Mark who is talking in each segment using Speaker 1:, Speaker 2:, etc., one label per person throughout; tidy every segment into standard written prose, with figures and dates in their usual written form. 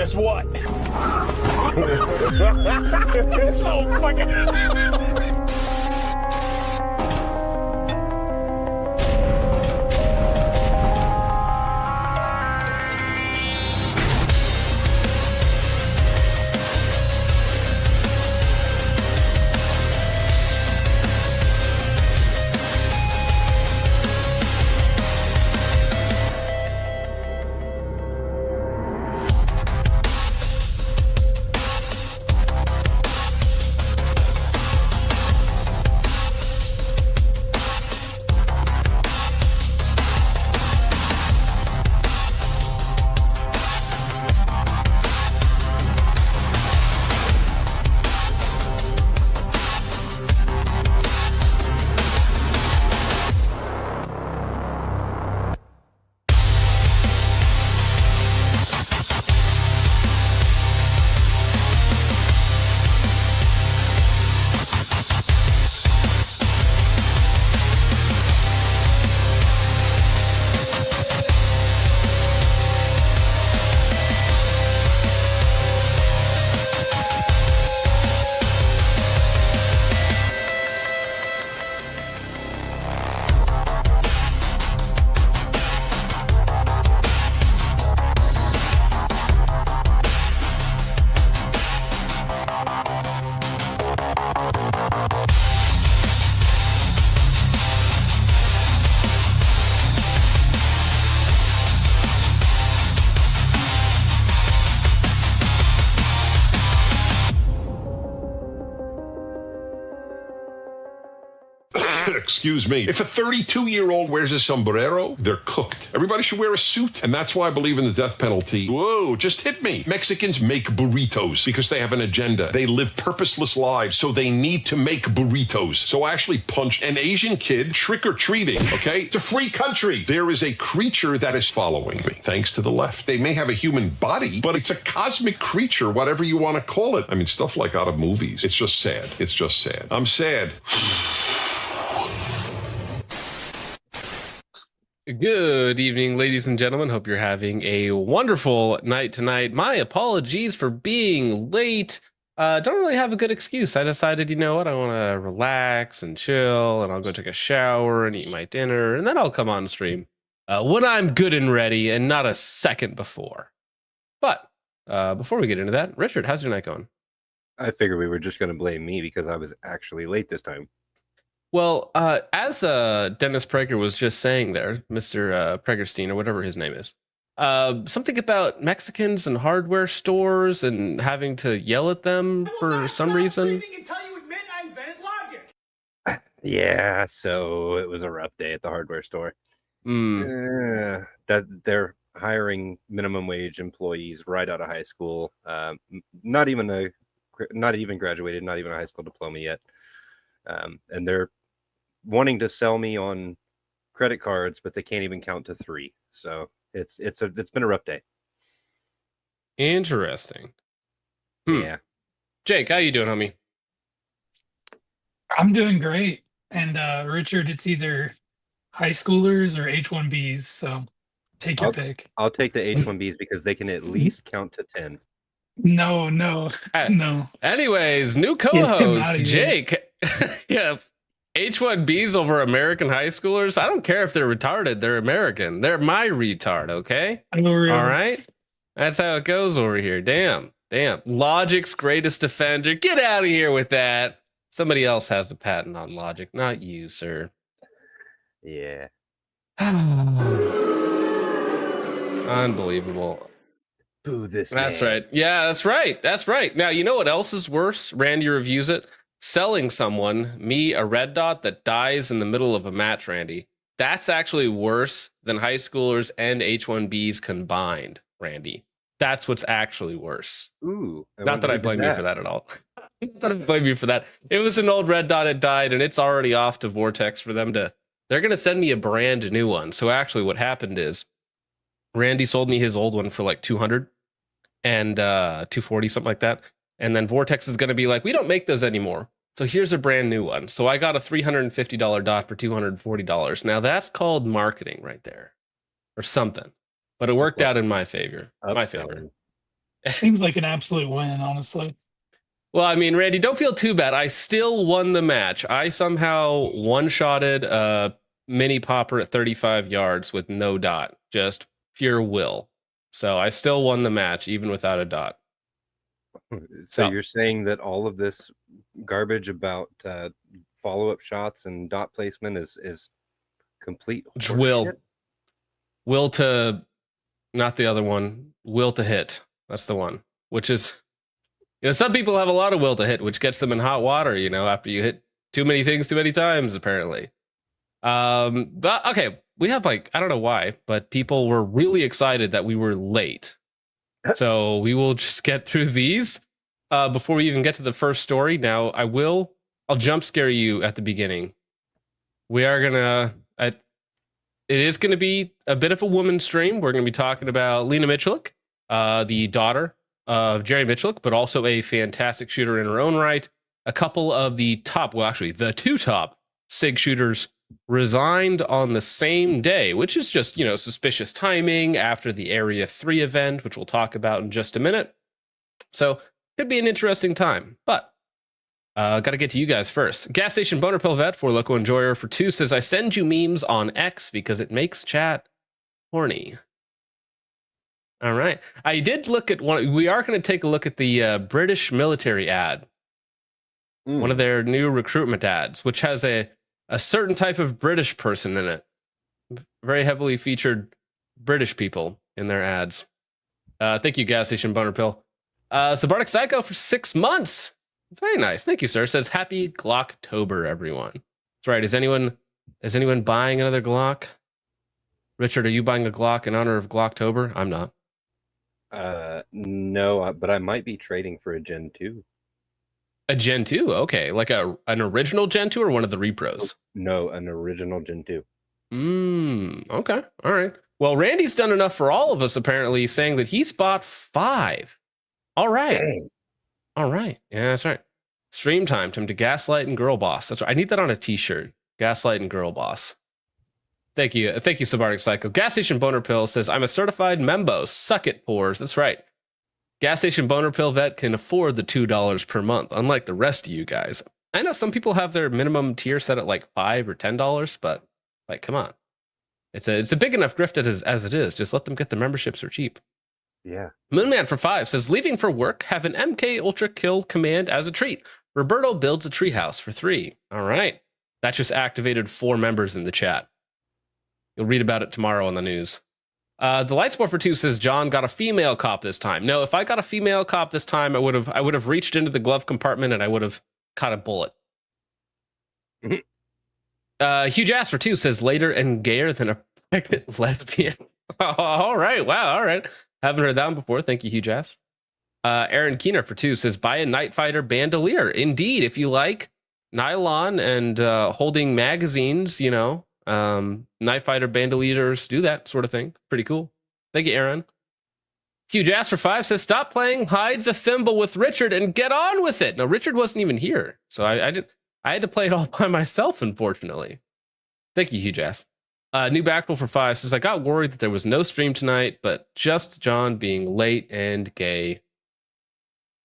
Speaker 1: guess what? So fucking...
Speaker 2: Excuse me. If a 32-year-old wears a sombrero, they're cooked. Everybody should wear a suit, and that's why I believe in the death penalty. Whoa, just hit me. Mexicans make burritos because they have an agenda. They live purposeless lives, so they need to make burritos. So I actually punched an Asian kid trick-or-treating, okay? It's a free country. There is a creature that is following me, thanks to the left. They may have a human body, but it's a cosmic creature, whatever you want to call it. I mean, stuff like out of movies. It's just sad. It's just sad. I'm sad.
Speaker 3: Good evening, ladies and gentlemen. Hope you're having a wonderful night tonight. My apologies for being late. Don't really have a good excuse. I decided, you know what, I want to relax and chill, and I'll go take a shower and eat my dinner, and then I'll come on stream when I'm good and ready and not a second before. But before we get into that, Richard, how's your night going?
Speaker 4: I figured we were just going to blame me because I was actually late this time.
Speaker 3: Well, as Dennis Prager was just saying there, Mr. Pragerstein, or whatever his name is, something about Mexicans and hardware stores and having to yell at them for some reason.
Speaker 1: Until you admit I invented logic.
Speaker 4: Yeah, so it was a rough day at the hardware store. That they're hiring minimum wage employees right out of high school. Not even graduated, not even a high school diploma yet. And they're wanting to sell me on credit cards, but they can't even count to 3. So it's been a rough day.
Speaker 3: Interesting.
Speaker 4: Yeah.
Speaker 3: Jake, how you doing, homie?
Speaker 5: I'm doing great. And Richard, it's either high schoolers or H1Bs, so take your pick.
Speaker 4: I'll take the H1Bs because they can at least count to 10.
Speaker 5: No.
Speaker 3: Anyways, new
Speaker 5: Get him
Speaker 3: co-host
Speaker 5: outta here.
Speaker 3: Jake. Yeah, H1Bs over American high schoolers. I don't care if they're retarded. They're American. They're my retard. Okay. All right. That's how it goes over here. Damn. Logic's greatest defender. Get out of here with that. Somebody else has the patent on Logic, not you, sir.
Speaker 4: Yeah.
Speaker 3: Unbelievable.
Speaker 4: Boo this
Speaker 3: That's
Speaker 4: man.
Speaker 3: right. Yeah, that's right. Now, you know what else is worse? Randy reviews it. Selling someone, me, a red dot that dies in the middle of a match, Randy. That's actually worse than high schoolers and H1Bs combined, Randy. That's what's actually worse.
Speaker 4: Ooh.
Speaker 3: Not that I blame you for that at all. Not that I blame you for that. It was an old red dot that died, and it's already off to Vortex for them to... They're going to send me a brand new one. So actually what happened is Randy sold me his old one for like 200 and 240, something like that. And then Vortex is going to be like, we don't make those anymore. So here's a brand new one. So I got a $350 dot for $240. Now that's called marketing right there or something. But it worked out in my favor. My favor.
Speaker 5: Seems like an absolute win, honestly.
Speaker 3: Well, I mean, Randy, don't feel too bad. I still won the match. I somehow one-shotted a mini popper at 35 yards with no dot, just pure will. So I still won the match even without a dot.
Speaker 4: So
Speaker 3: No.
Speaker 4: you're saying that all of this garbage about follow-up shots and dot placement is complete
Speaker 3: Just will.
Speaker 4: horseshit?
Speaker 3: Will to, not the other one, will to hit. That's the one, which is, some people have a lot of will to hit, which gets them in hot water, after you hit too many things too many times, apparently. But okay, we have I don't know why, but people were really excited that we were late. So we will just get through these before we even get to the first story. Now, I'll jump scare you at the beginning. We are it is gonna be a bit of a woman stream. We're gonna be talking about Lena Michalik, the daughter of Jerry Michalik, but also a fantastic shooter in her own right. A couple of the the two top SIG shooters resigned on the same day, which is just, suspicious timing after the Area 3 event, which we'll talk about in just a minute. So, could be an interesting time, but got to get to you guys first. Gas Station Boner Pill Vet for Loco Enjoyer for 2 says, I send you memes on X because it makes chat horny. All right. I did look at one. We are going to take a look at the British military ad, one of their new recruitment ads, which has a certain type of British person in it. Very heavily featured British people in their ads. Thank you, Gas Station Boner Pill. Sabardic Psycho for 6 months. It's very nice. Thank you, sir. Says happy Glocktober, everyone. That's right. Is anyone buying another Glock? Richard, are you buying a Glock in honor of Glocktober? I'm not.
Speaker 4: No, but I might be trading for a Gen 2.
Speaker 3: A Gen 2? Okay. Like an original Gen 2 or one of the repros?
Speaker 4: No, an original Gen 2.
Speaker 3: Okay. All right. Well, Randy's done enough for all of us, apparently, saying that he's bought 5. All right.
Speaker 4: Dang.
Speaker 3: All right. Yeah, that's right. Stream timed him to Gaslight and Girl Boss. That's right. I need that on a t-shirt. Gaslight and Girl Boss. Thank you, Sabardic Psycho. Gas Station Boner Pill says, I'm a certified membo. Suck it, pores. That's right. Gas Station Boner Pill Vet can afford the $2 per month, unlike the rest of you guys. I know some people have their minimum tier set at like $5 or $10, but come on. It's a big enough grift as it is. Just let them get the memberships for cheap.
Speaker 4: Yeah.
Speaker 3: Moonman for 5 says, leaving for work, have an MK Ultra kill command as a treat. Roberto builds a treehouse for 3. All right. That just activated 4 members in the chat. You'll read about it tomorrow on the news. The Lightsport for 2 says, John got a female cop this time. No, if I got a female cop this time, I would have reached into the glove compartment and I would have caught a bullet. Huge Ass for 2 says, later and gayer than a pregnant lesbian. All right. Wow. All right. Haven't heard that one before. Thank you, Huge Ass. Aaron Keener for 2 says, buy a Night Fighter bandolier. Indeed, if you like nylon and holding magazines, Night Fighter bandoliers, do that sort of thing. Pretty cool. Thank you, Aaron. Huge Ass for 5 says, stop playing hide the thimble with Richard and get on with it. No, Richard wasn't even here. So I had to play it all by myself, unfortunately. Thank you, Huge Ass. New Backroll for 5 says, I got worried that there was no stream tonight, but just John being late and gay.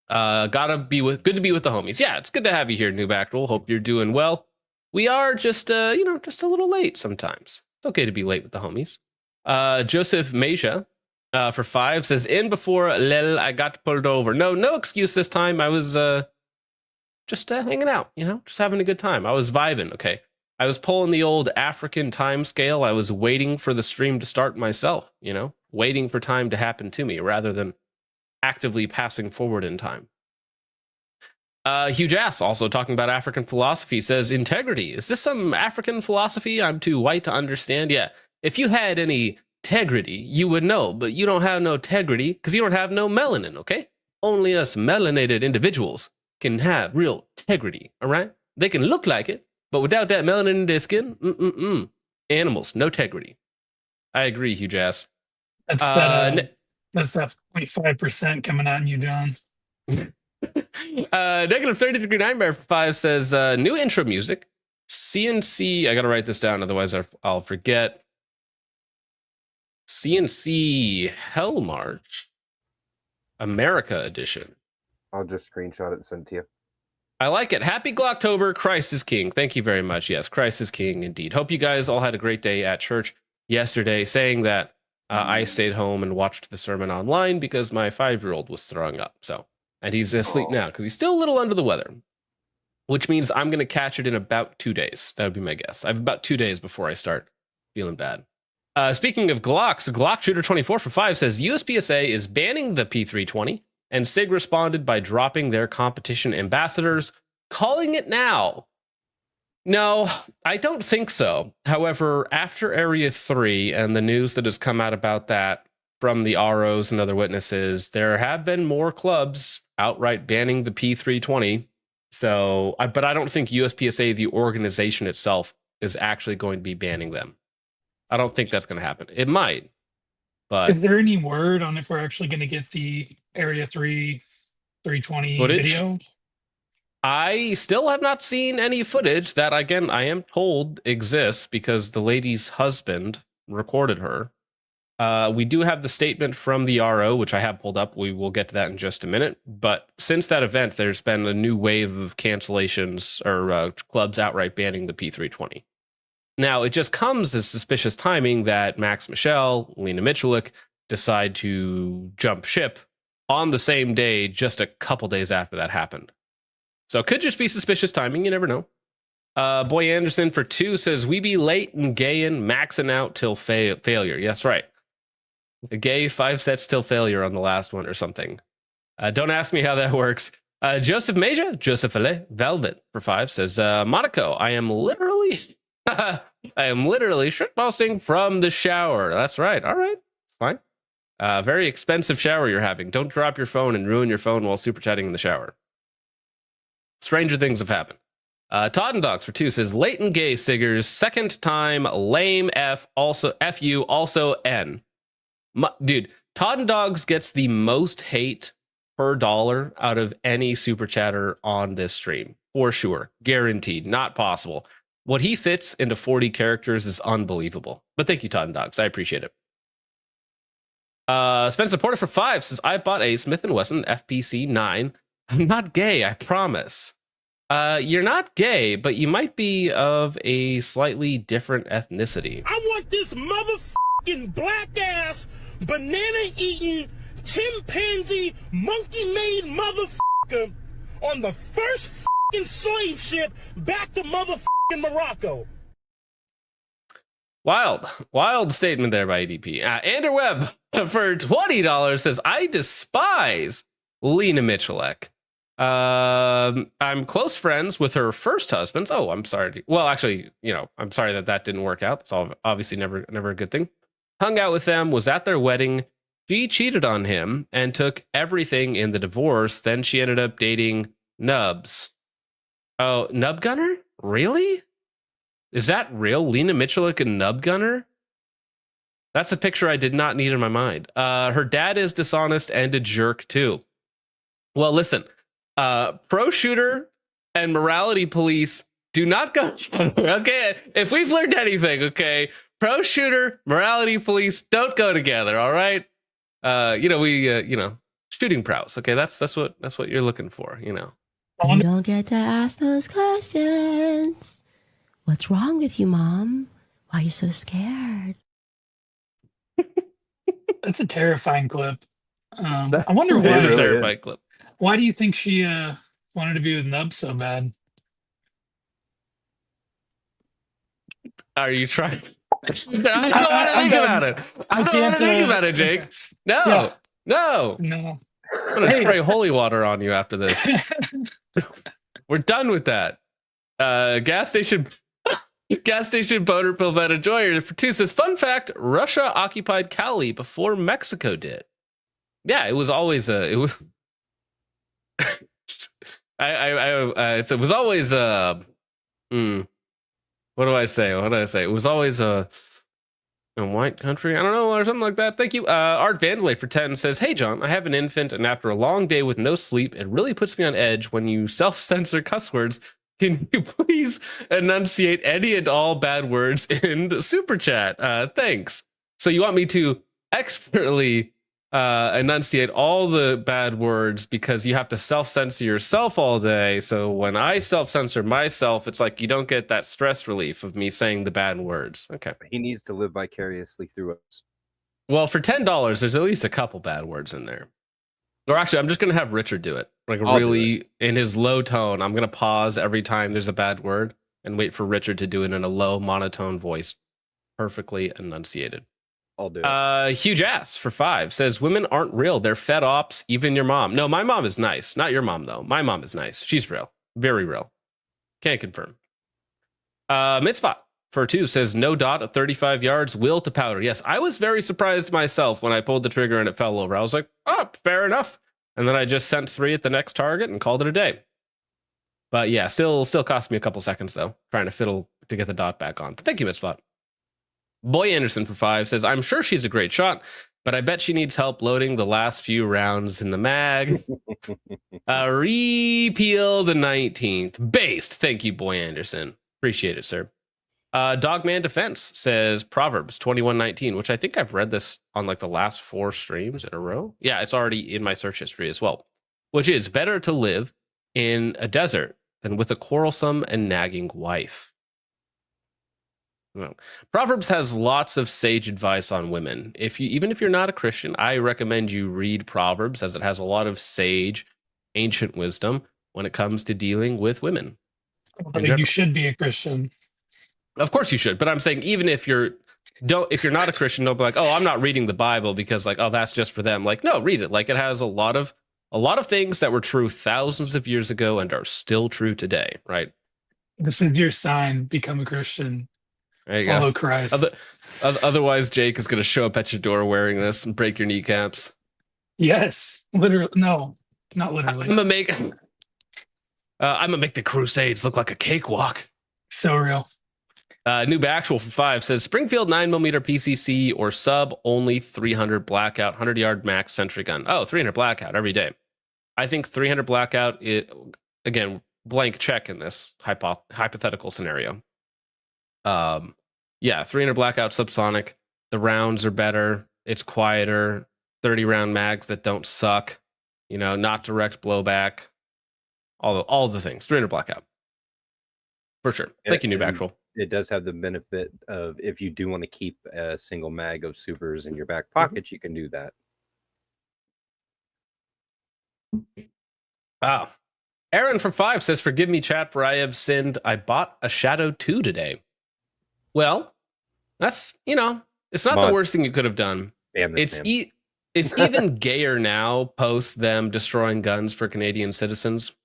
Speaker 3: Good to be with the homies. Yeah, it's good to have you here, New Backroll. Hope you're doing well. We are just a little late sometimes. It's okay to be late with the homies. Joseph Meja for 5 says, in before Lel, I got pulled over. No excuse this time. I was just hanging out, just having a good time. I was vibing, okay? I was pulling the old African time scale. I was waiting for the stream to start myself, waiting for time to happen to me rather than actively passing forward in time. Huge Ass, also talking about African philosophy, says, integrity. Is this some African philosophy I'm too white to understand? Yeah. If you had any integrity, you would know, but you don't have no integrity because you don't have no melanin, okay? Only us melanated individuals can have real integrity, all right? They can look like it, but without that melanin in their skin, animals, no integrity. I agree, Huge Ass.
Speaker 5: That's that 0.5% coming on you, John.
Speaker 3: Negative 30 Degree Nightmare for 5 says, new intro music. CNC, I gotta write this down, otherwise I'll forget. CNC Hell March. America edition.
Speaker 4: I'll just screenshot it and send it to you.
Speaker 3: I like it. Happy Glocktober. Christ is King. Thank you very much. Yes, Christ is King indeed. Hope you guys all had a great day at church yesterday, saying that I stayed home and watched the sermon online because my 5-year-old was throwing up. So, and he's asleep now because he's still a little under the weather, which means I'm going to catch it in about 2 days. That would be my guess. I have about 2 days before I start feeling bad. Speaking of Glocks, Glock Shooter 24 for 5 says USPSA is banning the P320, and SIG responded by dropping their competition ambassadors, calling it now. No, I don't think so. However, after Area 3 and the news that has come out about that from the ROs and other witnesses, there have been more clubs outright banning the P320. So, but I don't think USPSA, the organization itself, is actually going to be banning them. I don't think that's going to happen. It might, but
Speaker 5: Is there any word on if we're actually going to get the Area 3 320
Speaker 3: Footage?
Speaker 5: video?
Speaker 3: I still have not seen any footage that, again, I am told exists because the lady's husband recorded her. We do have the statement from the RO, which I have pulled up. We will get to that in just a minute. But since that event, there's been a new wave of cancellations or clubs outright banning the P320. Now, it just comes as suspicious timing that Max Michel, Lena Michalik decide to jump ship on the same day, just a couple days after that happened. So it could just be suspicious timing. You never know. Boy Anderson for 2 says, we be late and gayin', maxing out till failure. Yes, right. A gay 5 sets till failure on the last one or something. Don't ask me how that works. Joseph Major, Joseph Ale, Velvet for 5 says, Monaco, I am literally shitposting from the shower. That's right. All right. Fine. Very expensive shower you're having. Don't drop your phone and ruin your phone while super chatting in the shower. Stranger things have happened. Todd and Dogs for 2 says, Leighton Gay Siggers, second time, lame F, also FU, also N. Dude, Todd and Dogs gets the most hate per dollar out of any super chatter on this stream. For sure. Guaranteed. Not possible. What he fits into 40 characters is unbelievable. But thank you, Todd and Dogs. I appreciate it. Spencer Porter for 5 says, I bought a Smith & Wesson FPC 9. I'm not gay, I promise. You're not gay, but you might be of a slightly different ethnicity.
Speaker 1: I want this motherfucking black ass, banana eating, chimpanzee, monkey made motherfucker on the first fucking slave ship back to motherfucking Morocco.
Speaker 3: Wild statement there by ADP. Andrew Webb for $20 says, I despise Lena Michalik. I'm close friends with her first husband. Oh, I'm sorry. Well, actually, I'm sorry that didn't work out. It's obviously never a good thing. Hung out with them, was at their wedding. She cheated on him and took everything in the divorce. Then she ended up dating Nubs. Oh, Nub Gunner? Really? Is that real? Lena Michalik and Nub Gunner? That's a picture I did not need in my mind. Her dad is dishonest and a jerk too. Well, listen, Pro Shooter and Morality Police do not go together. Okay, if we've learned anything, okay, Pro Shooter, Morality Police don't go together. All right, shooting prowess. Okay, that's what you're looking for.
Speaker 6: You don't get to ask those questions. What's wrong with you, Mom? Why are you so scared?
Speaker 5: That's a terrifying clip. I wonder
Speaker 3: It is a
Speaker 5: why.
Speaker 3: terrifying clip.
Speaker 5: Why do you think she wanted to be with Nub so bad?
Speaker 3: Are you trying? I don't want to think about it. I don't want to think about it, Jake. No,
Speaker 5: Yeah.
Speaker 3: no.
Speaker 5: No.
Speaker 3: I'm gonna spray holy water on you after this. We're done with that. Gas station boner Pilvetta Joyer for 2 says, fun fact, Russia occupied Cali before Mexico did. Yeah, it was always it was it was always what do I say? It was always a white country. I don't know, or something like that. Thank you. Art Vandalay for 10 says, hey, John, I have an infant, and after a long day with no sleep, it really puts me on edge when you self-censor cuss words. Can you please enunciate any and all bad words in the super chat? Thanks. So you want me to expertly enunciate all the bad words because you have to self-censor yourself all day. So when I self-censor myself, it's like you don't get that stress relief of me saying the bad words. Okay.
Speaker 4: He needs to live vicariously through us.
Speaker 3: Well, for $10, there's at least a couple bad words in there. Or actually, I'm just going to have Richard do it. Like
Speaker 4: I'll do
Speaker 3: really in his low tone. I'm going to pause every time there's a bad word and wait for Richard to do it in a low monotone voice. Perfectly enunciated.
Speaker 4: I'll do it.
Speaker 3: Huge ass for 5 says women aren't real. They're fed ops. Even your mom. No, my mom is nice. Not your mom though. My mom is nice. She's real. Very real. Can't confirm. Mitzvah for 2 says no dot at 35 yards. Will to powder. Yes, I was very surprised myself when I pulled the trigger and it fell over. I was like, oh, fair enough. And then I just sent 3 at the next target and called it a day. But yeah, still cost me a couple seconds though, trying to fiddle to get the dot back on. But thank you, Mitzvah. Boy Anderson for 5 says, I'm sure she's a great shot, but I bet she needs help loading the last few rounds in the mag. Repeal the 19th. Based. Thank you, Boy Anderson. Appreciate it, sir. Dogman Defense says Proverbs 21:19, which I think I've read this on like the last 4 streams in a row. Yeah, it's already in my search history as well, which is better to live in a desert than with a quarrelsome and nagging wife. Well, Proverbs has lots of sage advice on women. Even if you're not a Christian, I recommend you read Proverbs as it has a lot of sage, ancient wisdom when it comes to dealing with women.
Speaker 5: But you should be a Christian.
Speaker 3: Of course you should, but I'm saying even if you're not a Christian, don't be like, oh, I'm not reading the Bible because like, oh, that's just for them. Like, no, read it. Like it has a lot of things that were true thousands of years ago and are still true today, right?
Speaker 5: This is your sign. Become a Christian.
Speaker 3: There you
Speaker 5: Follow
Speaker 3: go.
Speaker 5: Christ.
Speaker 3: Otherwise, Jake is going to show up at your door wearing this and break your kneecaps.
Speaker 5: Yes, literally. No, not literally.
Speaker 3: I'm gonna make the Crusades look like a cakewalk.
Speaker 5: So real.
Speaker 3: Noob Actual for 5 says Springfield 9mm PCC or sub only 300 blackout 100-yard max sentry gun. Oh, 300 blackout every day. I think 300 blackout. Again, blank check in this hypothetical scenario. Yeah, 300 blackout subsonic. The rounds are better. It's quieter. 30 round mags that don't suck. You know, not direct blowback. All the things. 300 blackout. For sure. Thank you, Noob Actual.
Speaker 4: It does have the benefit of if you do want to keep a single mag of supers in your back pocket, you can do that.
Speaker 3: Wow. Aaron from 5 says, forgive me, chat, for I have sinned. I bought a Shadow 2 today. Well, that's, it's not the worst thing you could have done. It's even gayer now, post them destroying guns for Canadian citizens.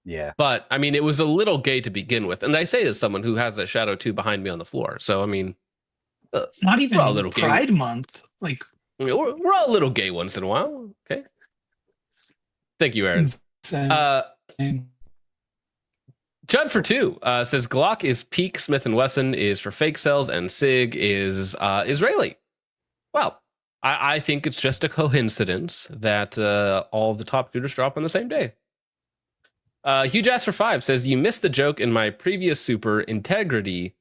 Speaker 4: Yeah.
Speaker 3: But, I mean, it was a little gay to begin with. And I say as someone who has a Shadow 2 behind me on the floor. So, I mean...
Speaker 5: it's not even Pride Month. Like,
Speaker 3: we're all a little gay once in a while. Okay. Thank you, Aaron. Judd for 2 says Glock is peak, Smith & Wesson is for fake cells, and SIG is Israeli. Well, I think it's just a coincidence that all of the top shooters drop on the same day. Huge Ass for 5 says, you missed the joke in my previous super. Integrity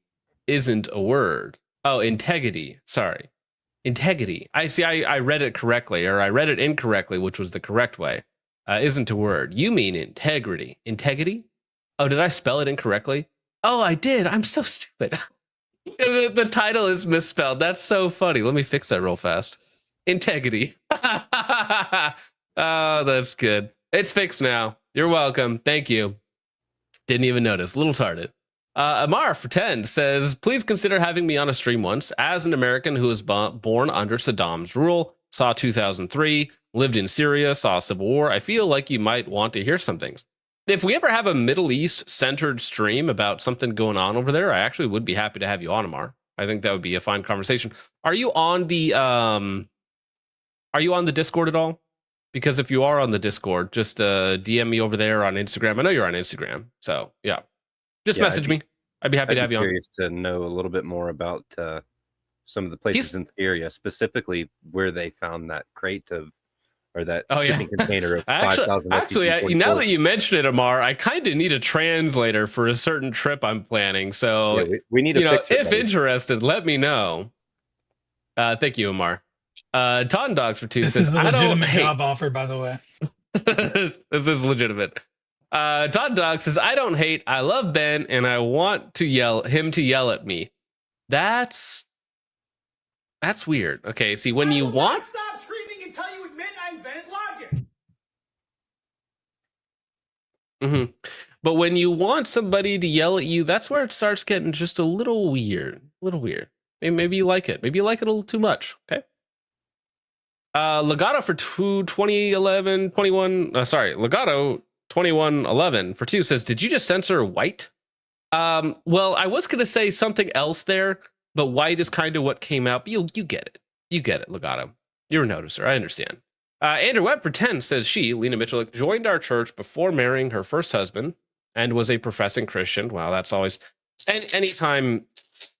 Speaker 3: isn't a word. Oh, integrity. Sorry. Integrity. I read it correctly, or I read it incorrectly, which was the correct way. Isn't a word. You mean integrity. Integrity? Oh, did I spell it incorrectly? Oh, I did. I'm so stupid. The title is misspelled. That's so funny. Let me fix that real fast. Integrity. Oh, that's good. It's fixed now. You're welcome. Thank you. Didn't even notice. Little tarded. Amar for 10 says, please consider having me on a stream once. As an American who was born under Saddam's rule, saw 2003, lived in Syria, saw a civil war, I feel like you might want to hear some things. If we ever have a Middle East centered stream about something going on over there, I actually would be happy to have you on, Amar. I think that would be a fine conversation. Are you on the Discord at all? Because if you are on the Discord, just DM me over there on Instagram. I know you're on Instagram, so yeah, just message me. I'd be happy to have you on.
Speaker 4: Curious to know a little bit more about some of the places in Syria, specifically where they found that crate of, or that shipping container of 5,000.
Speaker 3: Actually, now that you mention it, Amar, I kind of need a translator for a certain trip I'm planning. So
Speaker 4: we need to fix it,
Speaker 3: if interested, let me know. Thank you, Amar. Ton Dogs for 2
Speaker 5: This
Speaker 3: says,
Speaker 5: is a
Speaker 3: I don't
Speaker 5: legitimate
Speaker 3: hate.
Speaker 5: job offer, by the way.
Speaker 3: This is legitimate. Todd Dog says, I don't hate. I love Ben, and I want to yell at me. That's weird. Okay, see, when you want,
Speaker 1: stop screaming until you admit I invented logic.
Speaker 3: but when you want somebody to yell at you, that's where it starts getting just a little weird. Maybe you like it. Maybe you like it a little too much. Okay. Legato for 2011, Legato 2111 for 2 says, did you just censor white? Well, I was going to say something else there, but white is kind of what came out. But you get it. You get it, Legato. You're a noticer. I understand. Andrew Webb for 10 says she, Lena Mitchell, joined our church before marrying her first husband and was a professing Christian. Wow, that's always, anytime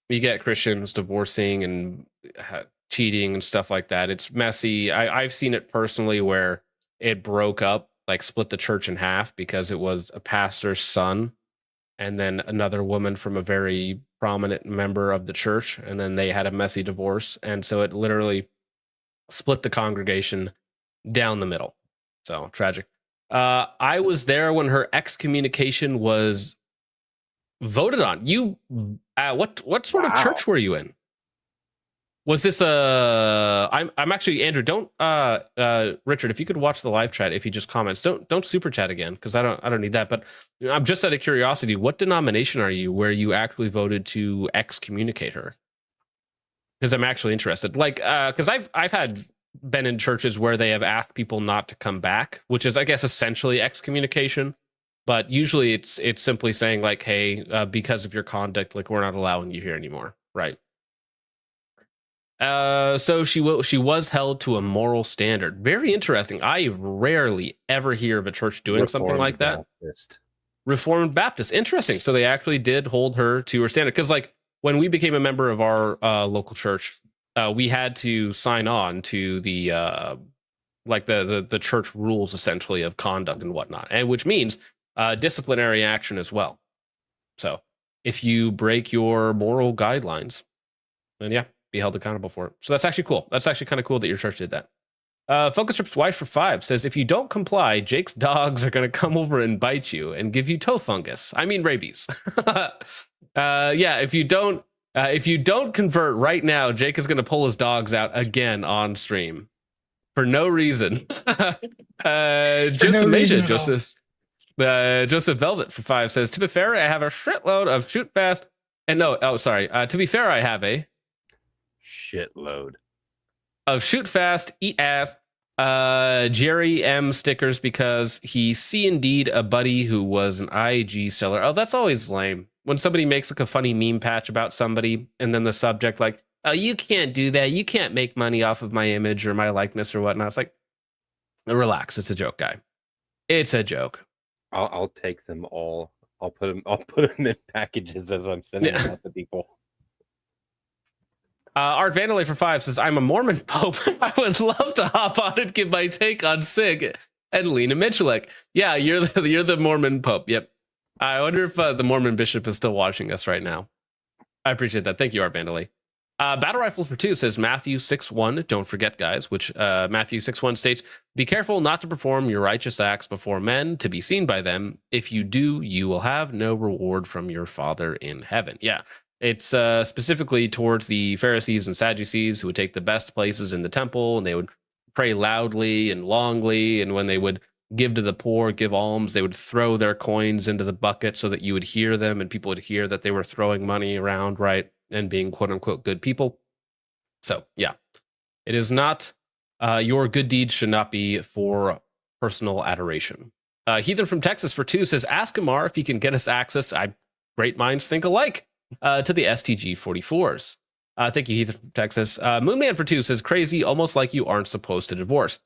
Speaker 3: you get Christians divorcing and cheating and stuff like that, it's messy. I've seen it personally where it broke up, like split the church in half because it was a pastor's son and then another woman from a very prominent member of the church, and then they had a messy divorce, and so it literally split the congregation down the middle. So tragic. I was there when her excommunication was voted on. You what sort of church were you in? Was this I'm actually, Andrew, don't Richard, if you could watch the live chat, if he just comments, don't super chat again, because I don't need that. But I'm just out of curiosity, what denomination are you where you actually voted to excommunicate her? Because I'm actually interested. Like, because I've had been in churches where they have asked people not to come back, which is, I guess, essentially excommunication. But usually it's simply saying like, hey, because of your conduct, like, we're not allowing you here anymore, right? So she was held to a moral standard. Very interesting. I rarely ever hear of a church doing something like that. Reformed Baptist. Interesting. So they actually did hold her to her standard. Because like when we became a member of our local church, we had to sign on to the like the church rules essentially of conduct and whatnot, and which means disciplinary action as well. So if you break your moral guidelines, then yeah, be held accountable for it. So that's actually cool. That's actually kind of cool that your church did that. Focus Trip's wife for 5 says, if you don't comply, Jake's dogs are going to come over and bite you and give you toe fungus. I mean, rabies. Yeah, if you don't convert right now, Jake is going to pull his dogs out again on stream for no reason. Joseph Velvet for 5 says, to be fair, I have a shitload of shoot fast. And no, oh, sorry. To be fair, I have a
Speaker 4: shitload
Speaker 3: of shoot fast, eat ass, Jerry M stickers because he see indeed a buddy who was an IG seller. Oh, that's always lame. When somebody makes like a funny meme patch about somebody and then the subject like, oh, you can't do that. You can't make money off of my image or my likeness or whatnot. It's like, relax. It's a joke, guy. It's a joke.
Speaker 4: I'll take them all. I'll put them in packages as I'm sending them out to people.
Speaker 3: Art Vandalay for 5 says, I'm a Mormon Pope. I would love to hop on and give my take on Sig and Lena Michalik. Yeah, you're the Mormon Pope. Yep. I wonder if the Mormon Bishop is still watching us right now. I appreciate that. Thank you, Art Vandalay. Battle Rifle for 2 says, Matthew 6:1. Don't forget, guys, which Matthew 6:1 states, be careful not to perform your righteous acts before men to be seen by them. If you do, you will have no reward from your Father in heaven. Yeah. It's specifically towards the Pharisees and Sadducees who would take the best places in the temple, and they would pray loudly and longly. And when they would give to the poor, give alms, they would throw their coins into the bucket so that you would hear them and people would hear that they were throwing money around, right? And being quote unquote good people. So yeah, it is not, your good deeds should not be for personal adoration. Heathen from Texas for 2 says, ask Amar if he can get us access. Great minds think alike. To the STG 44s. Thank you, Heath from Texas. Moonman for 2 says, crazy, almost like you aren't supposed to divorce.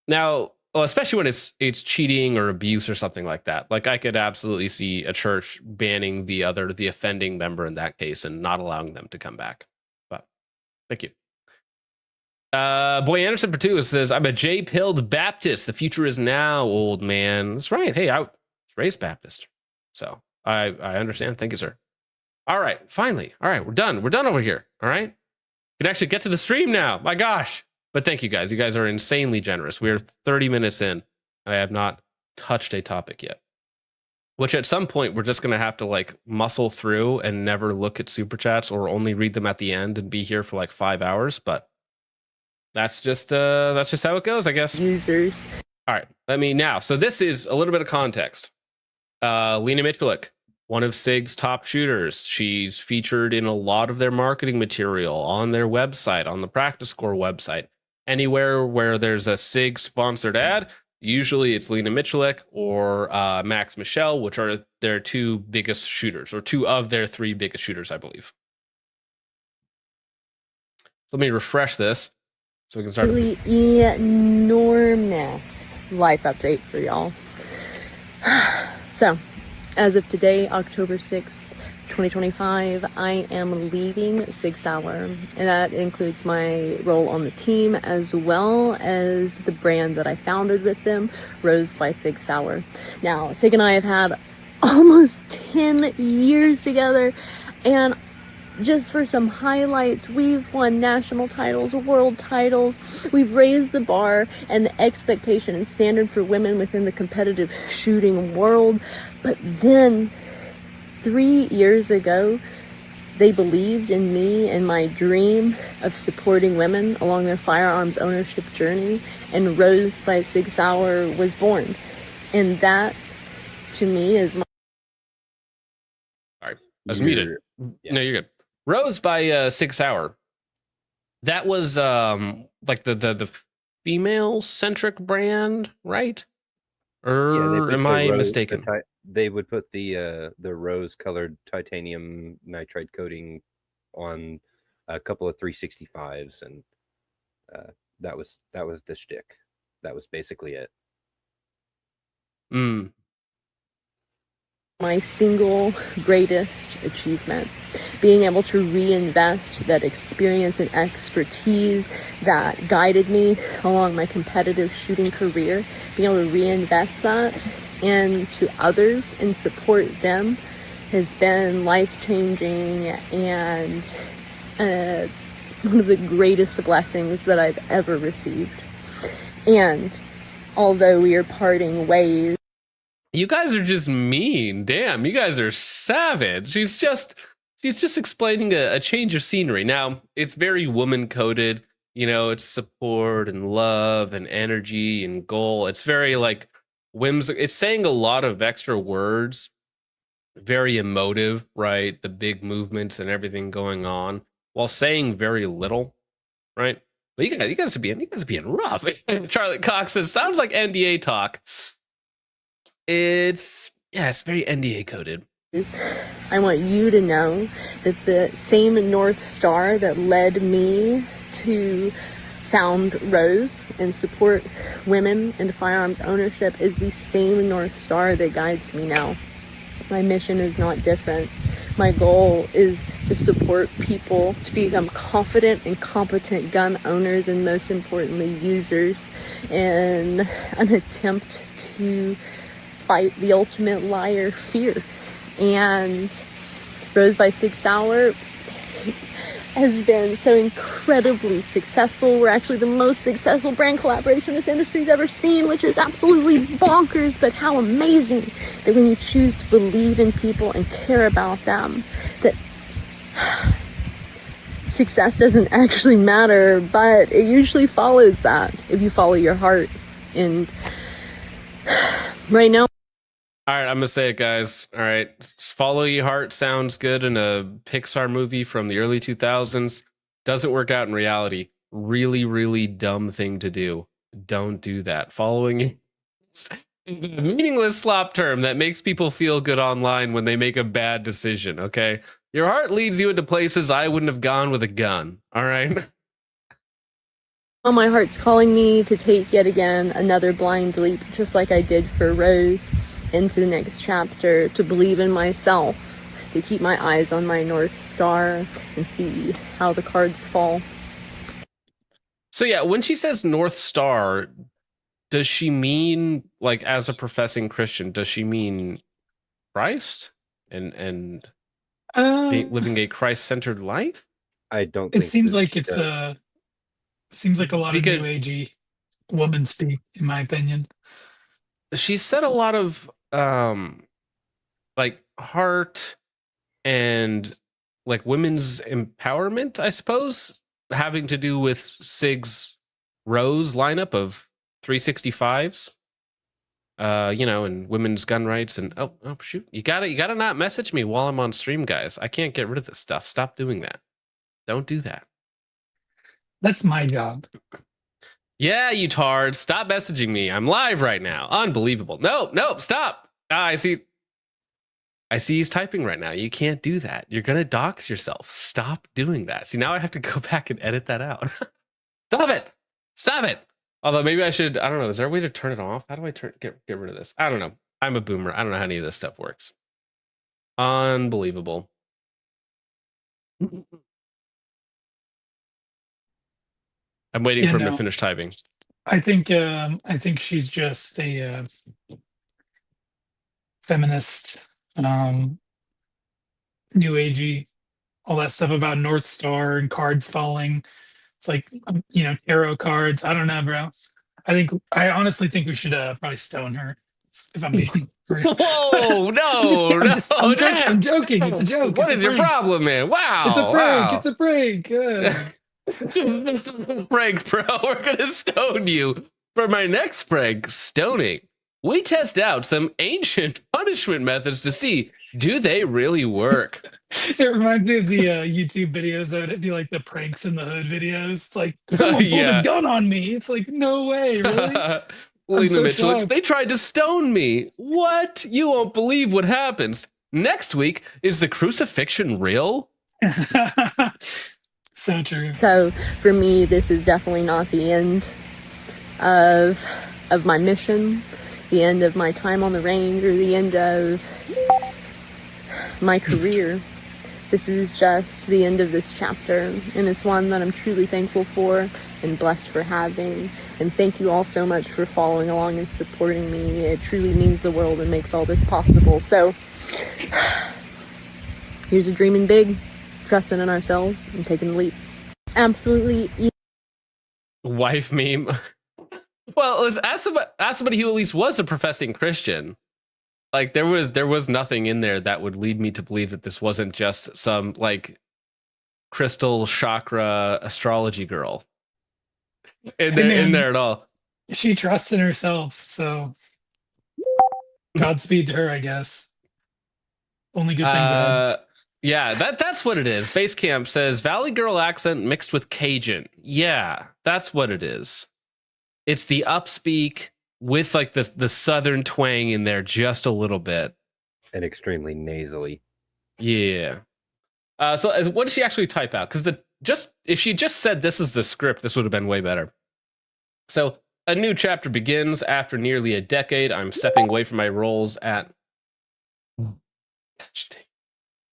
Speaker 3: Now, well, especially when it's cheating or abuse or something like that. Like, I could absolutely see a church banning the offending member in that case and not allowing them to come back. But thank you. Boy Anderson for 2 says, I'm a J-pilled Baptist. The future is now, old man. That's right. Hey, I was raised Baptist. So I understand. Thank you, sir. All right, finally. All right, we're done. We're done over here. All right. We can actually get to the stream now. My gosh. But thank you guys. You guys are insanely generous. We are 30 minutes in, and I have not touched a topic yet. Which at some point we're just gonna have to like muscle through and never look at super chats or only read them at the end and be here for like 5 hours. But that's just how it goes, I guess.
Speaker 7: Users.
Speaker 3: All right, let me now. So this is a little bit of context. Lena Mikulik, one of SIG's top shooters. She's featured in a lot of their marketing material on their website, on the Practice Score website. Anywhere where there's a SIG sponsored ad, usually it's Lena Mikulik or Max Michel, which are their two biggest shooters, or two of their three biggest shooters, I believe. Let me refresh this so we can start.
Speaker 7: Really enormous life update for y'all. So, as of today, October 6th, 2025, I am leaving Sig Sauer, and that includes my role on the team as well as the brand that I founded with them, Rose by Sig Sauer. Now, Sig and I have had almost 10 years together, and just for some highlights, we've won national titles, world titles. We've raised the bar and the expectation and standard for women within the competitive shooting world. But then 3 years ago, they believed in me and my dream of supporting women along their firearms ownership journey, and Rose by Sig Sauer was born. And that, to me, is my...
Speaker 3: All right, I was muted.
Speaker 4: Yeah.
Speaker 3: No, you're good. Rose by Sig Sauer. That was like the female centric brand, right? Or am I mistaken?
Speaker 4: They would put the rose colored titanium nitride coating on a couple of 365s, and that was the shtick. That was basically it.
Speaker 7: My single greatest achievement, being able to reinvest that experience and expertise that guided me along my competitive shooting career, being able to reinvest that into others and support them has been life-changing and one of the greatest blessings that I've ever received. And although we are parting ways,
Speaker 3: you guys are just mean. Damn, you guys are savage. She's just explaining a change of scenery. Now, it's very woman coded, you know, it's support and love and energy and goal. It's very like whimsical. It's saying a lot of extra words, very emotive, right? The big movements and everything going on while saying very little, right? But you guys are being rough. Charlie Cox says, sounds like NDA talk. It's very NDA coded.
Speaker 7: I want you to know that the same North Star that led me to found Rose and support women into firearms ownership is the same North Star that guides me now. My mission is not different. My goal is to support people to become confident and competent gun owners, and most importantly, users, in an attempt to fight the ultimate liar, fear. And Rose by Sig Sauer has been so incredibly successful. We're actually the most successful brand collaboration this industry's ever seen, which is absolutely bonkers, but how amazing that when you choose to believe in people and care about them, that success doesn't actually matter, but it usually follows that if you follow your heart. And right now,
Speaker 3: all right, I'm gonna say it, guys. All right, follow your heart sounds good in a Pixar movie from the early 2000s. Doesn't work out in reality. Really, really dumb thing to do. Don't do that. Following a meaningless slop term that makes people feel good online when they make a bad decision. Okay, your heart leads you into places I wouldn't have gone with a gun. All right.
Speaker 7: My heart's calling me to take yet again another blind leap, just like I did for Rose, into the next chapter, to believe in myself, to keep my eyes on my North Star and see how the cards fall.
Speaker 3: So yeah, when she says North Star, does she mean, like, as a professing Christian, does she mean Christ and living a Christ-centered life?
Speaker 4: I don't
Speaker 5: It
Speaker 4: think
Speaker 5: seems
Speaker 4: that
Speaker 5: like
Speaker 4: she
Speaker 5: it's
Speaker 4: does.
Speaker 5: Seems like a lot
Speaker 3: Because-
Speaker 5: of new agey woman speak, in my opinion.
Speaker 3: She said a lot of like heart and like women's empowerment, I suppose, having to do with Sig's Rose lineup of 365s. And women's gun rights and oh shoot, you gotta not message me while I'm on stream, guys. I can't get rid of this stuff. Stop doing that. Don't do that.
Speaker 5: That's my job.
Speaker 3: Yeah, you tard. Stop messaging me. I'm live right now. Unbelievable. No, stop. I see he's typing right now. You can't do that. You're gonna dox yourself. Stop doing that. See, now I have to go back and edit that out. Stop it. Although maybe I should, I don't know. Is there a way to turn it off? How do I get rid of this? I don't know. I'm a boomer. I don't know how any of this stuff works. Unbelievable. I'm waiting for him to finish typing.
Speaker 5: I think she's just a feminist, new agey, all that stuff about North Star and cards falling. It's like tarot cards. I don't know, bro. I honestly think we should probably stone her. If I'm being real.
Speaker 3: Whoa,
Speaker 5: I'm joking. It's a joke.
Speaker 3: What is your problem, man? Wow.
Speaker 5: It's a prank. It's a prank.
Speaker 3: Prank, bro. We're gonna stone you for my next prank, stoning. We test out some ancient punishment methods to see, do they really work?
Speaker 5: It reminds me of the YouTube videos that would be like the pranks in the hood videos. It's like someone pulled a gun on me. It's like, no way, really?
Speaker 3: Lena Mitchell, they tried to stone me. What? You won't believe what happens. Next week, is the crucifixion real?
Speaker 5: So true.
Speaker 7: So for me, this is definitely not the end of my mission, the end of my time on the range, or the end of my career. This is just the end of this chapter, and it's one that I'm truly thankful for and blessed for having. And thank you all so much for following along and supporting me. It truly means the world and makes all this possible. So here's to dreaming big, trusting in ourselves, and taking the leap. Absolutely.
Speaker 3: Wife meme. Well, as somebody who at least was a professing Christian, like there was nothing in there that would lead me to believe that this wasn't just some like crystal chakra astrology girl in there at all.
Speaker 5: She trusts in herself, so Godspeed to her, I guess. Only good things ahead.
Speaker 3: Yeah, that's what it is. Basecamp says Valley Girl accent mixed with Cajun. Yeah, that's what it is. It's the upspeak with like the southern twang in there just a little bit.
Speaker 4: And extremely nasally.
Speaker 3: Yeah. So what did she actually type out? Because if she just said this is the script, this would have been way better. So a new chapter begins after nearly a decade. I'm stepping away from my roles at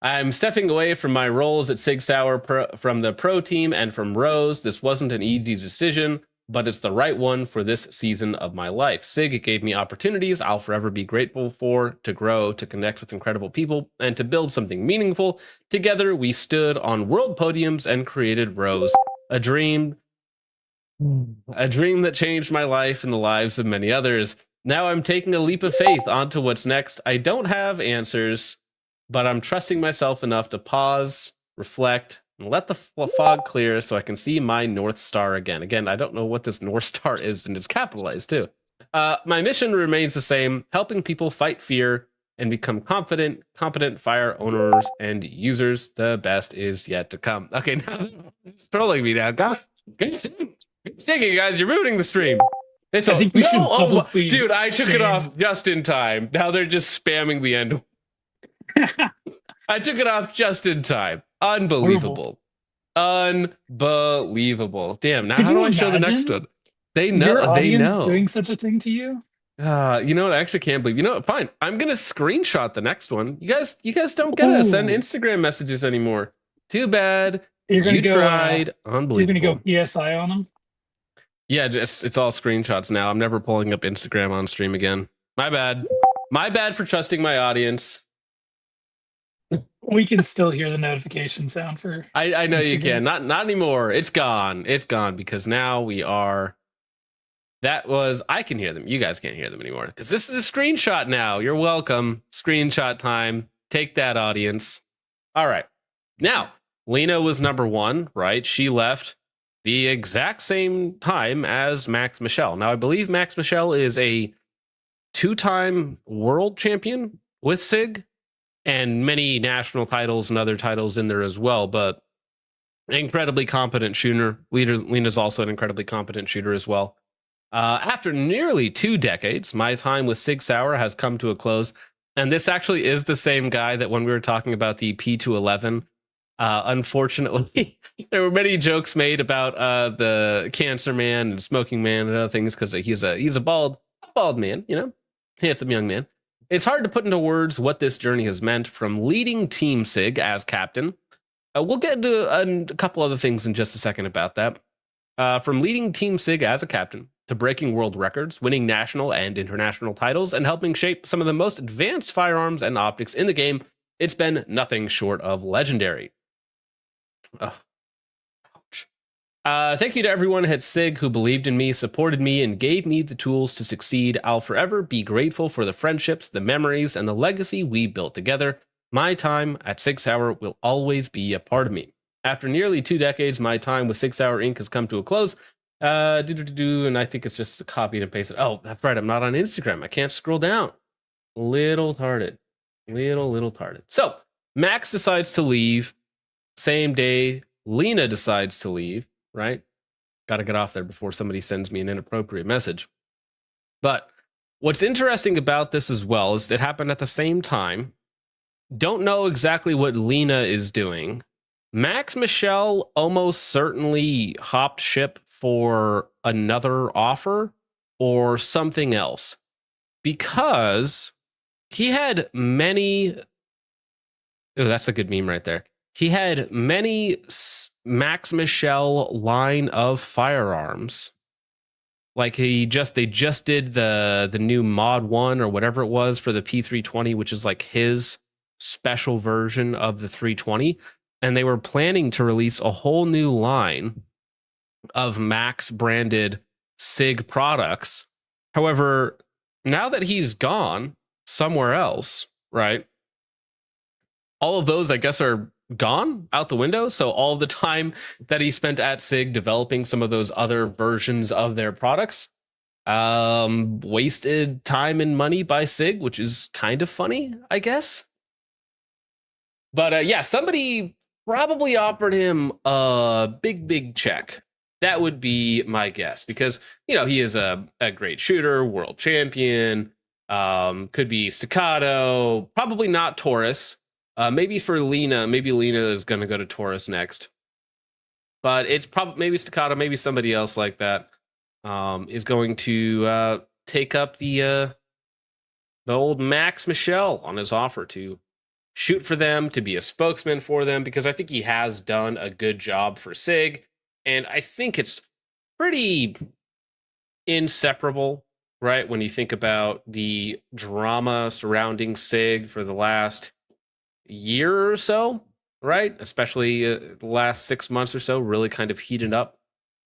Speaker 3: Sig Sauer from the pro team and from Rose. This wasn't an easy decision, but it's the right one for this season of my life. Sig gave me opportunities I'll forever be grateful for, to grow, to connect with incredible people, and to build something meaningful. Together, we stood on world podiums and created Rose, a dream that changed my life and the lives of many others. Now I'm taking a leap of faith onto what's next. I don't have answers, but I'm trusting myself enough to pause, reflect, and let the fog clear so I can see my North Star again. Again, I don't know what this North Star is, and it's capitalized too. My mission remains the same, helping people fight fear and become confident, competent fire owners and users. The best is yet to come. Okay, now it's trolling me now. God, good sticking, guys. You're ruining the stream.
Speaker 5: I think we should publicly
Speaker 3: dude, I took it
Speaker 5: shame-
Speaker 3: off just in time. Now they're just spamming the end. I took it off just in time. Unbelievable. Unbelievable. Damn, now
Speaker 5: Could
Speaker 3: how do
Speaker 5: you
Speaker 3: I show the
Speaker 5: imagine
Speaker 3: next one? They know.
Speaker 5: Your
Speaker 3: They
Speaker 5: audience
Speaker 3: know.
Speaker 5: doing such a thing to you?
Speaker 3: You know what? I actually can't believe. You know what? Fine. I'm gonna screenshot the next one. You guys don't get to send
Speaker 5: Ooh.
Speaker 3: Instagram messages anymore. Too bad.
Speaker 5: You're gonna
Speaker 3: You
Speaker 5: go.
Speaker 3: tried.
Speaker 5: You're
Speaker 3: Unbelievable.
Speaker 5: gonna go PSI on them.
Speaker 3: Yeah, it's all screenshots now. I'm never pulling up Instagram on stream again. My bad. My bad for trusting my audience.
Speaker 5: We can still hear the notification sound for.
Speaker 3: I know you
Speaker 5: Instagram.
Speaker 3: can. Not anymore. It's gone. It's gone because now we are. That was. I can hear them. You guys can't hear them anymore because this is a screenshot now. You're welcome. Screenshot time. Take that, audience. All right. Now, Lena was number one, right? She left the exact same time as Max Michel. Now, I believe Max Michel is a 2-time world champion with SIG and many national titles and other titles in there as well, but incredibly competent shooter. Lena's also an incredibly competent shooter as well. After nearly 2 decades, my time with Sig Sauer has come to a close. And this actually is the same guy that when we were talking about the P211, unfortunately, there were many jokes made about the Cancer Man and Smoking Man and other things because he's a bald man, you know, handsome young man. It's hard to put into words what this journey has meant from leading Team Sig as captain. We'll get into a couple other things in just a second about that. From leading Team Sig as a captain to breaking world records, winning national and international titles, and helping shape some of the most advanced firearms and optics in the game, it's been nothing short of legendary. Oh. Thank you to everyone at SIG who believed in me, supported me, and gave me the tools to succeed. I'll forever be grateful for the friendships, the memories, and the legacy we built together. My time at Sig Sauer will always be a part of me. After nearly 2 decades, my time with Sig Sauer Inc. has come to a close. And I think it's just copied and pasted. Oh, that's right. I'm not on Instagram. I can't scroll down. Little tarded. Little tarded. So Max decides to leave. Same day, Lena decides to leave, right? Got to get off there before somebody sends me an inappropriate message. But what's interesting about this as well is it happened at the same time. Don't know exactly what Lena is doing. Max Michel almost certainly hopped ship for another offer or something else because he had many. Oh, that's a good meme right there. He had many Max Michel line of firearms. Like they just did the new Mod 1 or whatever it was for the P320, which is like his special version of the 320. And they were planning to release a whole new line of Max branded SIG products. However, now that he's gone somewhere else, right? All of those, I guess, are gone out the window. So all of the time that he spent at SIG developing some of those other versions of their products, wasted time and money by SIG, which is kind of funny, I guess. But yeah, somebody probably offered him a big check. That would be my guess because, you know, he is a great shooter, world champion, could be Staccato, probably not Taurus. Maybe for Lena, maybe Lena is going to go to Taurus next. But it's probably maybe Staccato, maybe somebody else like that is going to take up the old Max Michel on his offer to shoot for them, to be a spokesman for them, because I think he has done a good job for SIG. And I think it's pretty inseparable, right? When you think about the drama surrounding SIG for the last year or so, right? Especially the last 6 months or so, really kind of heated up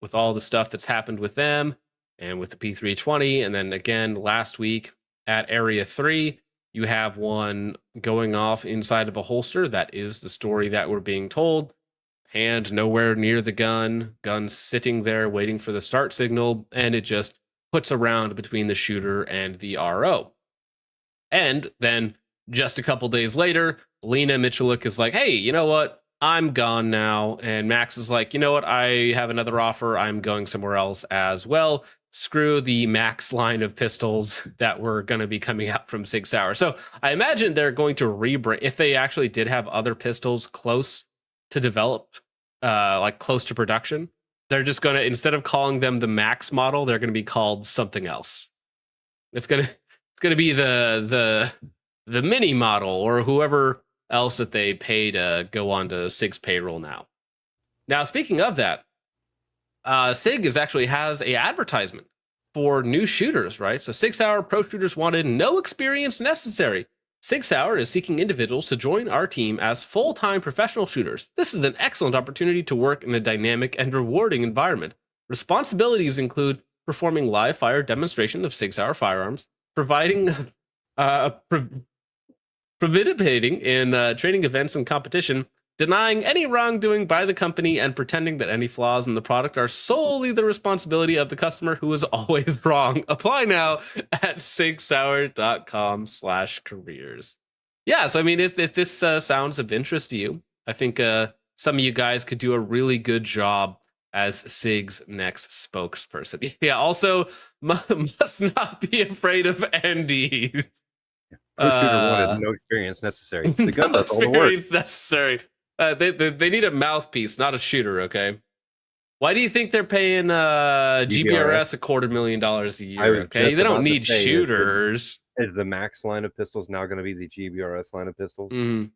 Speaker 3: with all the stuff that's happened with them and with the P320. And then again, last week at Area 3, you have one going off inside of a holster. That is the story that we're being told. Hand nowhere near the gun sitting there waiting for the start signal, and it just puts a round between the shooter and the RO. And then just a couple days later, Lena Michalik is like, hey, you know what? I'm gone now. And Max is like, you know what? I have another offer. I'm going somewhere else as well. Screw the Max line of pistols that were going to be coming out from Sig Sauer. So I imagine they're going to rebrand, if they actually did have other pistols close to develop, like close to production, they're just going to, instead of calling them the Max model, they're going to be called something else. It's going to be the mini model or whoever else that they pay to go on to SIG's payroll now. Now, speaking of that, SIG actually has a advertisement for new shooters, right? So 6 Hour Pro Shooters Wanted, no experience necessary. Sig Sauer is seeking individuals to join our team as full-time professional shooters. This is an excellent opportunity to work in a dynamic and rewarding environment. Responsibilities include performing live fire demonstration of Sig Sauer firearms, providing participating in training events and competition, denying any wrongdoing by the company, and pretending that any flaws in the product are solely the responsibility of the customer who is always wrong. Apply now at sigsauer.com/careers. Yeah, so I mean, if this sounds of interest to you, I think some of you guys could do a really good job as Sig's next spokesperson. Yeah, also must not be afraid of NDs.
Speaker 4: Pro shooter wanted, no experience necessary. The gun
Speaker 3: No
Speaker 4: does all the work.
Speaker 3: experience necessary. They need a mouthpiece, not a shooter, okay? Why do you think they're paying GBRS $250,000 a year?
Speaker 4: I was
Speaker 3: Okay,
Speaker 4: just
Speaker 3: they don't
Speaker 4: about to
Speaker 3: need
Speaker 4: say,
Speaker 3: shooters.
Speaker 4: Is the Max line of pistols now going to be the GBRS line of pistols?
Speaker 3: Mm.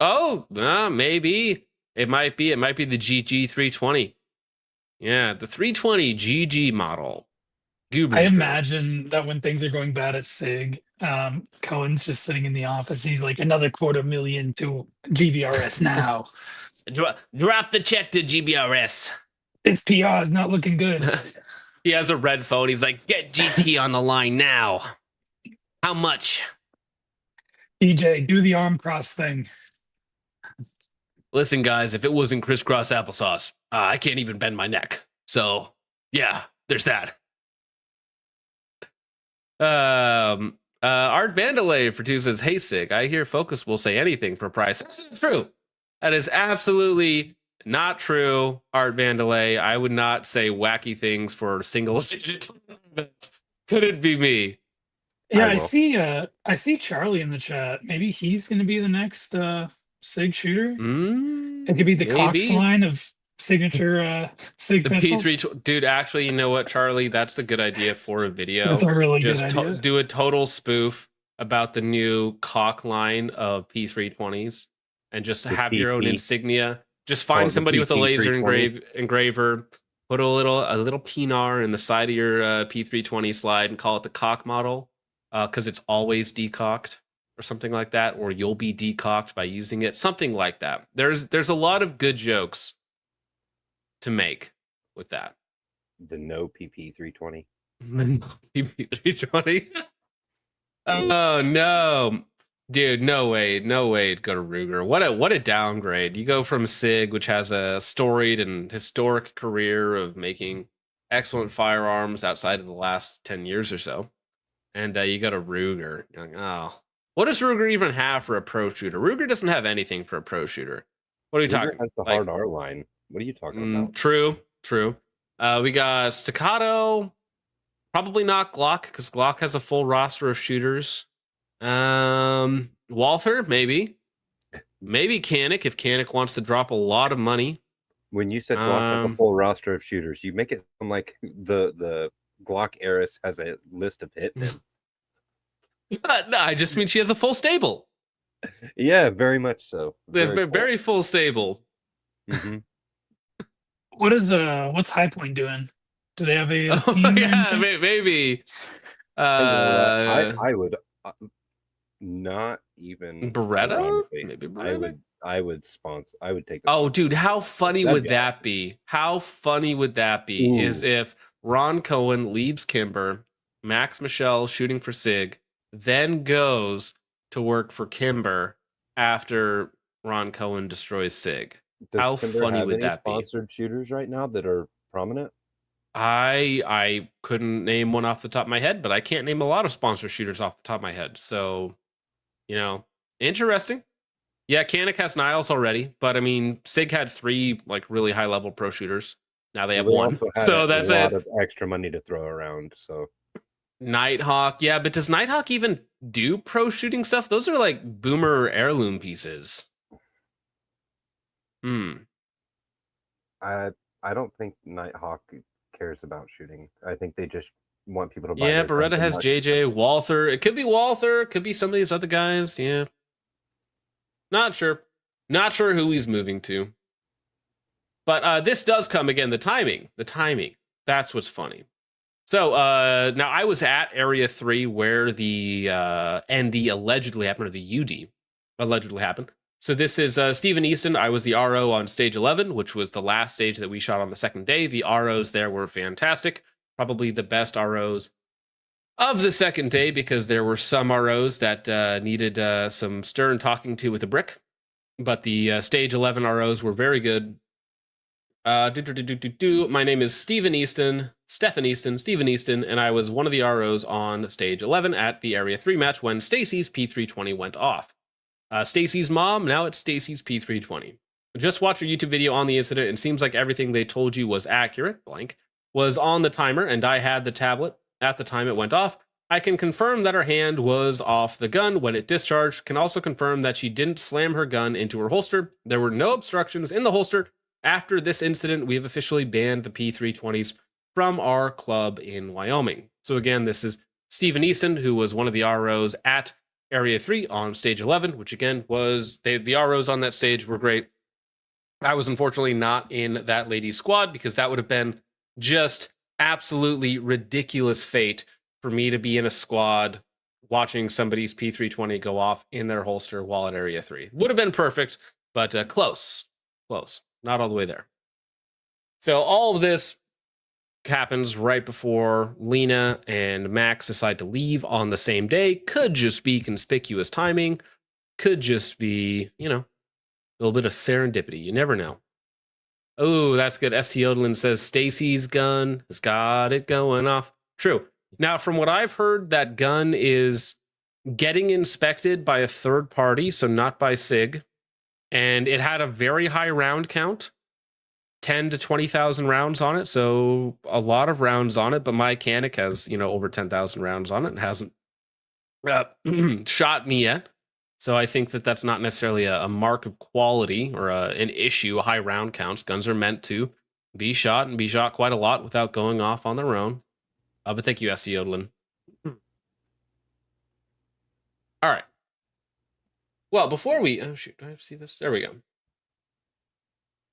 Speaker 3: Oh, maybe it might be. It might be the GG 320. Yeah, the 320 GG model.
Speaker 5: I imagine that when things are going bad at SIG, Cohen's just sitting in the office. And he's like, another $250,000 to GVRS now.
Speaker 3: Drop the check to GBRS.
Speaker 5: This PR is not looking good.
Speaker 3: He has a red phone. He's like, get GT on the line now. How much?
Speaker 5: DJ, do the arm cross thing.
Speaker 3: Listen, guys, if it wasn't crisscross applesauce, I can't even bend my neck. So, yeah, there's that. Art Vandalay for 2 says, hey, Sig, I hear Focus will say anything for price. That's not true. That is absolutely not true, Art Vandalay. I would not say wacky things for single digit. Could it be me?
Speaker 5: Yeah, I see Charlie in the chat. Maybe he's going to be the next SIG shooter. It could be the Cox line of signature SIG
Speaker 3: the
Speaker 5: pistols.
Speaker 3: P3, dude. Actually, you know what, Charlie? That's a good idea for a video.
Speaker 5: That's a really
Speaker 3: Just
Speaker 5: good idea.
Speaker 3: do a total spoof about the new Cock line of P320s, and just have your own insignia. Just find somebody with a laser engraver. Put a little pinar in the side of your P320 slide and call it the Cock model, because it's always decocked or something like that, or you'll be decocked by using it. Something like that. There's a lot of good jokes to make with that.
Speaker 4: The no PP 320.
Speaker 3: PP 320. Oh no, dude, no way to go to Ruger. What a downgrade. You go from SIG, which has a storied and historic career of making excellent firearms outside of the last 10 years or so, and you go to Ruger. You're like, oh, what does Ruger even have for a pro shooter? Ruger doesn't have anything for a pro shooter. What are you talking?
Speaker 4: Has the hard R line. What are you talking about?
Speaker 3: True. We got Staccato, probably not Glock, because Glock has a full roster of shooters. Walther, maybe Canik, if Canik wants to drop a lot of money.
Speaker 4: When you said Glock has a full roster of shooters, you make it sound like the Glock heiress has a list of hitmen.
Speaker 3: No, I just mean she has a full stable.
Speaker 4: Yeah, very much so.
Speaker 3: Very full stable.
Speaker 4: Mm-hmm.
Speaker 5: What's High Point doing? Do they have a team?
Speaker 3: Yeah, maybe.
Speaker 4: I would not even
Speaker 3: Beretta. Maybe Beretta.
Speaker 4: I would sponsor. I would take.
Speaker 3: Oh, dude, how funny would that be? How funny would that be? Is if Ron Cohen leaves Kimber, Max Michel shooting for SIG, then goes to work for Kimber after Ron Cohen destroys SIG. How funny would that be?
Speaker 4: Sponsored shooters right now that are prominent.
Speaker 3: I couldn't name one off the top of my head, but I can't name a lot of sponsor shooters off the top of my head. So, interesting. Yeah, Canik has Niles already, but I mean, SIG had 3 like really high level pro shooters. Now they have 1, so that's
Speaker 4: a lot of extra money to throw around. So
Speaker 3: Nighthawk, yeah, but does Nighthawk even do pro shooting stuff? Those are like boomer heirloom pieces.
Speaker 4: I don't think Nighthawk cares about shooting. I think they just want people to buy.
Speaker 3: Yeah, Beretta has JJ, Walther. It could be Walther. It could be some of these other guys. Yeah. Not sure who he's moving to. But this does come again. The timing. That's what's funny. So now I was at Area 3 where the ND allegedly happened, or the UD allegedly happened. So this is Stephen Easton. I was the RO on stage 11, which was the last stage that we shot on the second day. The ROs there were fantastic. Probably the best ROs of the second day, because there were some ROs that needed some stern talking to with a brick. But the stage 11 ROs were very good. My name is Stephen Easton, and I was one of the ROs on stage 11 at the Area 3 match when Stacy's P320 went off. Stacy's mom, now it's Stacy's P320. Just watch your YouTube video on the incident, and seems like everything they told you was accurate, blank, was on the timer, and I had the tablet at the time it went off. I can confirm that her hand was off the gun when it discharged. Can also confirm that she didn't slam her gun into her holster. There were no obstructions in the holster. After this incident, we have officially banned the P320s from our club in Wyoming. So again, this is Stephen Easton, who was one of the ROs at Area 3 on stage 11, which again was, the ROs on that stage were great. I was unfortunately not in that lady's squad, because that would have been just absolutely ridiculous fate for me to be in a squad watching somebody's P320 go off in their holster while at Area 3. Would have been perfect, but close. Not all the way there. So all of this happens right before Lena and Max decide to leave on the same day. Could just be conspicuous timing. Could just be, a little bit of serendipity. You never know. Oh, that's good. ST Odlin says Stacy's gun has got it going off. True. Now, from what I've heard, that gun is getting inspected by a third party, so not by SIG. And it had a very high round count, 10 to 20,000 rounds on it. So a lot of rounds on it, but my Canic has, over 10,000 rounds on it and hasn't shot me yet. So I think that that's not necessarily a mark of quality or an issue, high round counts. Guns are meant to be shot, and be shot quite a lot without going off on their own. But thank you, SC Odlin. All right. Well, before we... Oh, shoot. Do I see this? There we go.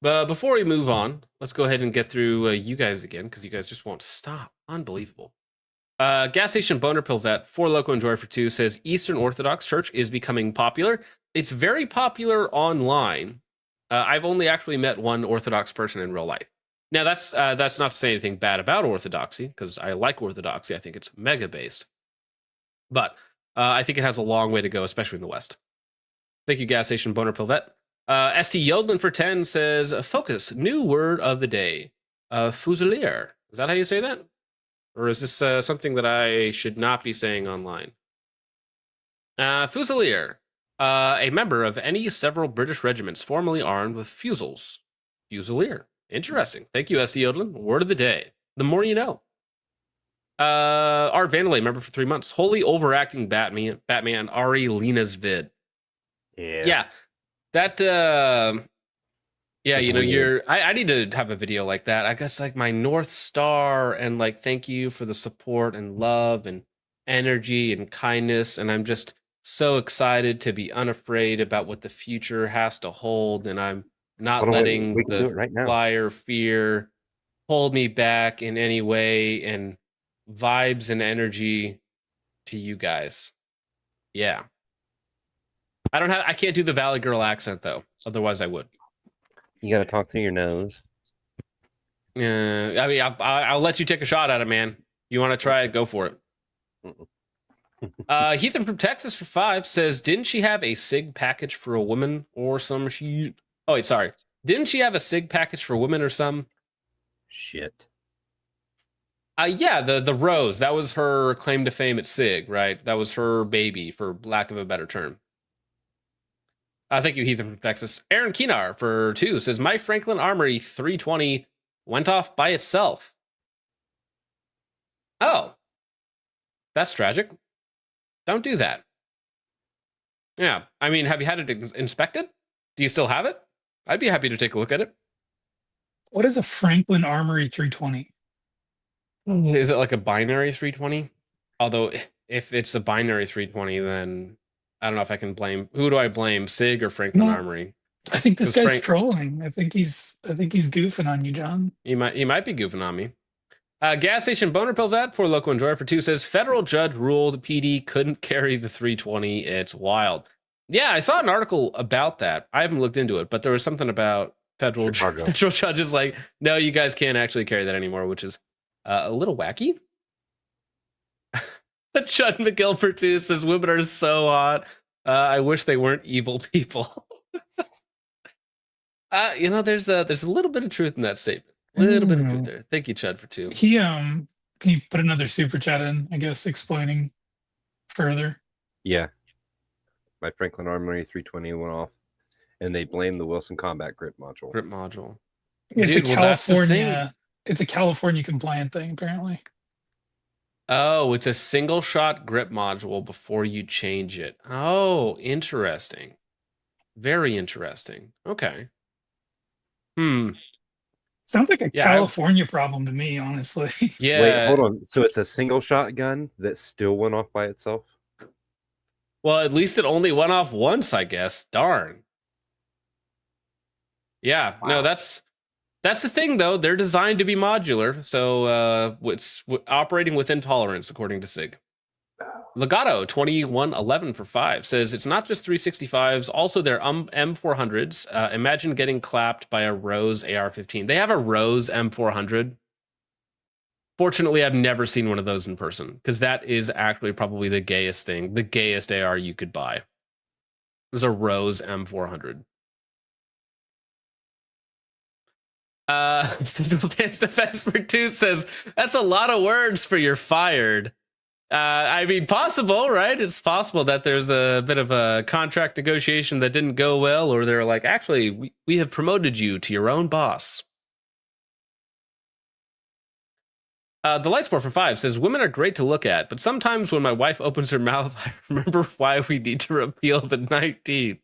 Speaker 3: But before we move on, let's go ahead and get through you guys again, because you guys just won't stop. Unbelievable. Gas Station Boner Pill Vet, 4 Loco Enjoy for 2, says Eastern Orthodox Church is becoming popular. It's very popular online. I've only actually met one Orthodox person in real life. Now, that's not to say anything bad about Orthodoxy, because I like Orthodoxy. I think it's mega-based. But I think it has a long way to go, especially in the West. Thank you, Gas Station Boner Pill Vet. ST Yoldlin for 10 says, focus, new word of the day. Fusilier. Is that how you say that? Or is this something that I should not be saying online? Fusilier. A member of any several British regiments formerly armed with fusils. Fusilier. Interesting. Thank you, ST Yoldlin. Word of the day. The more you know. Art Vandalay, member for 3 months. Wholly overacting Batman Ari Lena's vid. Yeah. That I need to have a video like that. I guess like my North Star, and like thank you for the support and love and energy and kindness, and I'm just so excited to be unafraid about what the future has to hold, and I'm not letting the flyer fear hold me back in any way, and vibes and energy to you guys. Yeah. I can't do the Valley Girl accent though. Otherwise I would.
Speaker 4: You got to talk through your nose.
Speaker 3: I mean, I'll let you take a shot at it, man. You want to try it? Go for it. Heathen from Texas for 5 says, didn't she have a SIG package for a woman or some shit? Oh, wait, sorry. Didn't she have a SIG package for women or some?
Speaker 4: Shit.
Speaker 3: Yeah, the Rose. That was her claim to fame at SIG, right? That was her baby, for lack of a better term. Thank you, Heathen from Texas. Aaron Keenar for 2 says, my Franklin Armory 320 went off by itself. Oh. That's tragic. Don't do that. Yeah. I mean, have you had it inspected? Do you still have it? I'd be happy to take a look at it.
Speaker 5: What is a Franklin Armory 320?
Speaker 3: Is it like a binary 320? Although, if it's a binary 320, then I don't know if I can blame. Who do I blame? SIG or Franklin Armory?
Speaker 5: I think this guy's trolling. I think he's goofing on you, John.
Speaker 3: He might be goofing on me. Gas station boner pill vet for local enjoyer for 2 says federal judge ruled PD couldn't carry the 320. It's wild. Yeah, I saw an article about that. I haven't looked into it, but there was something about federal judges like, no, you guys can't actually carry that anymore, which is a little wacky. Chud McGill for 2 says women are so hot. I wish they weren't evil people. There's a little bit of truth in that statement. A little bit of truth there. Thank you, Chud, for 2.
Speaker 5: He put another super chat in, I guess, explaining further.
Speaker 4: Yeah. My Franklin Armory 320 went off, and they blamed the Wilson Combat Grip Module.
Speaker 5: It's
Speaker 3: Dude,
Speaker 5: a
Speaker 3: well, that's the
Speaker 5: California. It's a California compliant thing, apparently.
Speaker 3: Oh, it's a single shot grip module before you change it. Oh, interesting. Very interesting. Okay.
Speaker 5: Sounds like a California problem to me, honestly.
Speaker 3: Yeah.
Speaker 4: Wait, hold on. So it's a single shot gun that still went off by itself?
Speaker 3: Well, at least it only went off once, I guess. Darn. Yeah. Wow. No, that's the thing, though. They're designed to be modular, so it's operating within tolerance, according to SIG. Legato 2111 for 5 says it's not just 365s, also their M400s. Imagine getting clapped by a Rose AR-15. They have a Rose M400. Fortunately, I've never seen one of those in person, because that is actually probably the gayest thing, the gayest AR you could buy. It was a Rose M400. Central Dance Defense for 2 says, that's a lot of words for you're fired. I mean, possible, right? It's possible that there's a bit of a contract negotiation that didn't go well, or they're like, actually, we have promoted you to your own boss. The Lightsport for 5 says, women are great to look at, but sometimes when my wife opens her mouth, I remember why we need to repeal the 19th.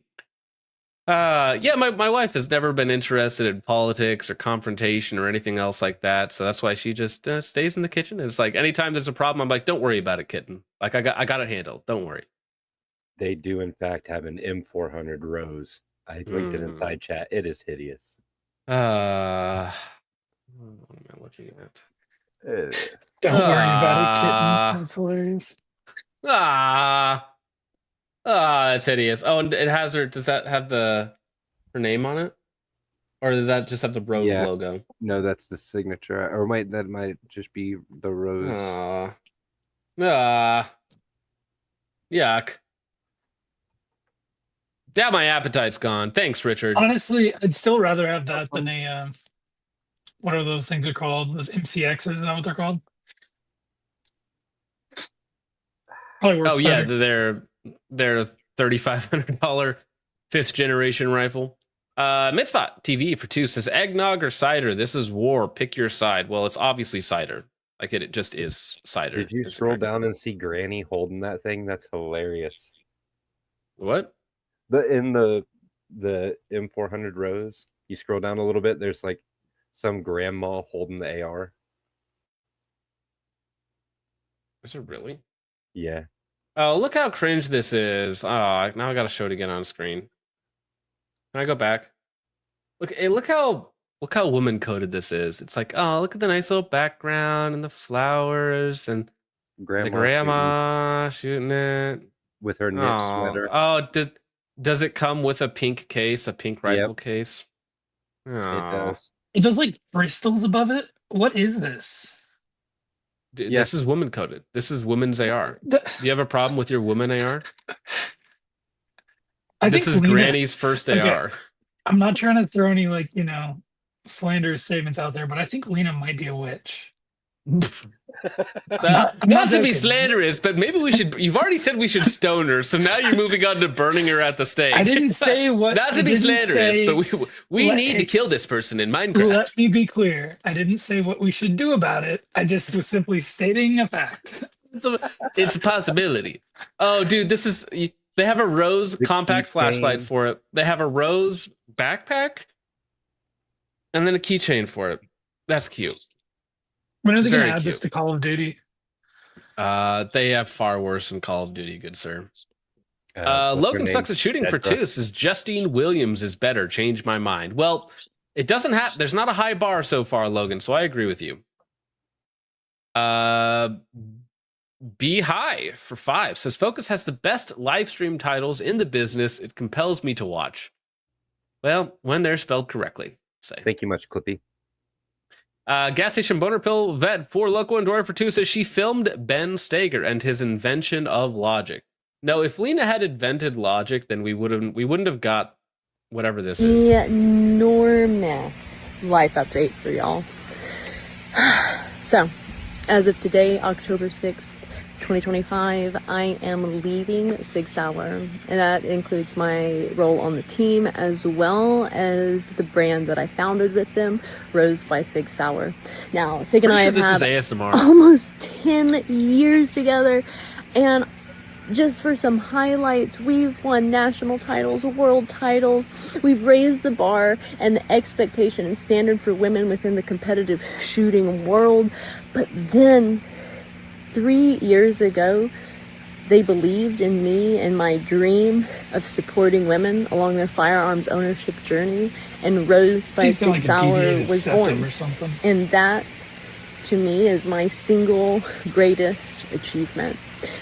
Speaker 3: Yeah, my wife has never been interested in politics or confrontation or anything else like that, so that's why she just stays in the kitchen. And it's like, anytime there's a problem, I'm like, don't worry about it, kitten. Like, I got it handled. Don't worry.
Speaker 4: They do, in fact, have an M400 Rose. I linked it inside chat. It is hideous.
Speaker 3: What am I looking at?
Speaker 5: Don't worry about it, kitten. That's hilarious.
Speaker 3: That's hideous. Oh, and it has her. Does that have her name on it, or does that just have the Rose logo?
Speaker 4: No, that's the signature. Or that might just be the Rose.
Speaker 3: Yuck. Yeah, my appetite's gone. Thanks, Richard.
Speaker 5: Honestly, I'd still rather have that than a what are those things are called? Those MCXs, is that what they're called? Probably works better.
Speaker 3: They're $3,500 5th generation rifle. Mitzvah TV for 2 says, eggnog or cider? This is war. Pick your side. Well, it's obviously cider. Like it just is cider.
Speaker 4: Did you scroll down and see Granny holding that thing? That's hilarious.
Speaker 3: What?
Speaker 4: In the M400 Rose, you scroll down a little bit, there's like some grandma holding the AR.
Speaker 3: Is it really?
Speaker 4: Yeah.
Speaker 3: Oh, look how cringe this is. Oh, now I gotta show it again on screen. Can I go back? Look how woman coded this is. It's like, oh, look at the nice little background and the flowers and the grandma shooting it
Speaker 4: with her knit sweater.
Speaker 3: Oh, does it come with a pink case, a pink rifle case? Oh.
Speaker 4: It does.
Speaker 5: It does like crystals above it. What is this?
Speaker 3: This is woman coded. This is woman's AR. Do you have a problem with your woman AR? This is Granny's first AR.
Speaker 5: I'm not trying to throw any slanderous statements out there, but I think Lena might be a witch.
Speaker 3: Not to be slanderous, but maybe we should. You've already said we should stone her, so now you're moving on to burning her at the stake.
Speaker 5: I didn't say what.
Speaker 3: Not to be slanderous, but we need to kill this person in Minecraft.
Speaker 5: Let me be clear. I didn't say what we should do about it. I just was simply stating a fact.
Speaker 3: It's a possibility. Oh, dude, this is. They have a Rose compact flashlight for it. They have a Rose backpack, and then a keychain for it. That's cute.
Speaker 5: When are they going to add this to Call of Duty?
Speaker 3: They have far worse than Call of Duty, good sir. Logan sucks at shooting for 2 says Justine Williams is better. Change my mind. Well, it doesn't have. There's not a high bar so far, Logan. So I agree with you. Be High for 5 says Focus has the best live stream titles in the business. It compels me to watch. Well, when they're spelled correctly. Say.
Speaker 4: Thank you much, Clippy.
Speaker 3: Gas Station Boner Pill Vet for Loco and Dora for 2 says she filmed Ben Steger and his invention of logic. No, if Lena had invented logic, then we wouldn't have got whatever this is.
Speaker 7: Enormous life update for y'all. So, as of today, October 6th, 2025, I am leaving Sig Sauer, and that includes my role on the team as well as the brand that I founded with them, Rose by Sig Sauer. Now, Sig and I have had almost 10 years together, and just for some highlights, we've won national titles, world titles, we've raised the bar and the expectation and standard for women within the competitive shooting world, but then 3 years ago, they believed in me and my dream of supporting women along their firearms ownership journey, and Rose by Sig Sauer was born. And that, to me, is my single greatest achievement.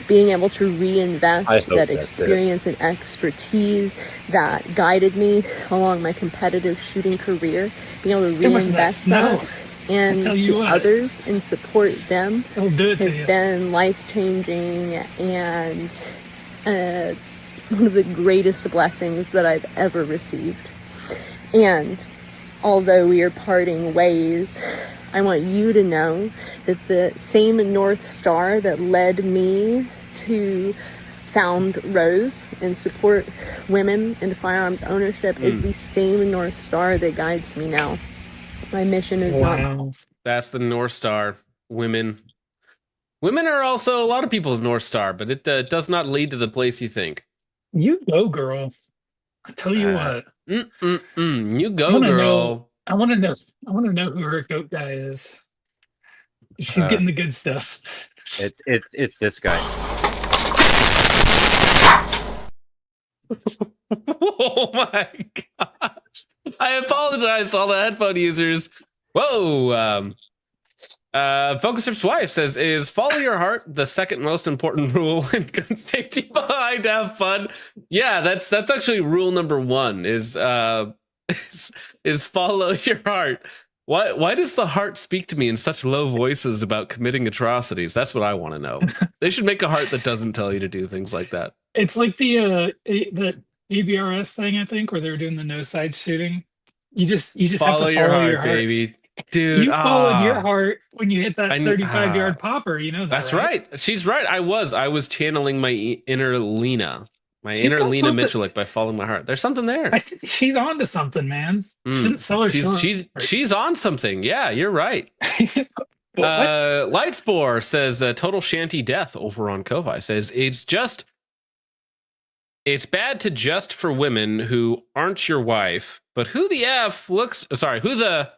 Speaker 7: Being able to reinvest that experience and expertise that guided me along my competitive shooting career, being able to reinvest that and to others and support them has been life-changing and one of the greatest blessings that I've ever received. And although we are parting ways, I want you to know that the same North Star that led me to found Rose and support women into firearms ownership is the same North Star that guides me now. My mission is not.
Speaker 3: That's the North Star. Women are also a lot of people's North Star, but it does not lead to the place you think.
Speaker 5: You go, girl. I tell you what.
Speaker 3: You go, girl.
Speaker 5: I want to know who her goat guy is. She's getting the good stuff.
Speaker 4: It's this guy.
Speaker 3: Oh my gosh. I apologize to all the headphone users. Whoa. Focus Trip's wife says, is follow your heart the second most important rule in gun safety behind have fun? Yeah, that's actually rule number 1 is follow your heart. Why does the heart speak to me in such low voices about committing atrocities? That's what I want to know. They should make a heart that doesn't tell you to do things like that.
Speaker 5: It's like the DBRS thing, I think, where they were doing the no side shooting. You just
Speaker 3: follow
Speaker 5: have to follow
Speaker 3: your heart, baby. Dude,
Speaker 5: you followed your heart when you hit that 35-yard popper. You know that,
Speaker 3: that's right. She's right. I was channeling my inner Lena, inner Lena Michalik by following my heart. There's something there.
Speaker 5: She's on to something, man. Shouldn't sell her short.
Speaker 3: She's on something. Yeah, you're right. Lightspore says Total Shanty Death over on Ko-Fi says it's bad to just for women who aren't your wife, but who the F looks sorry, who the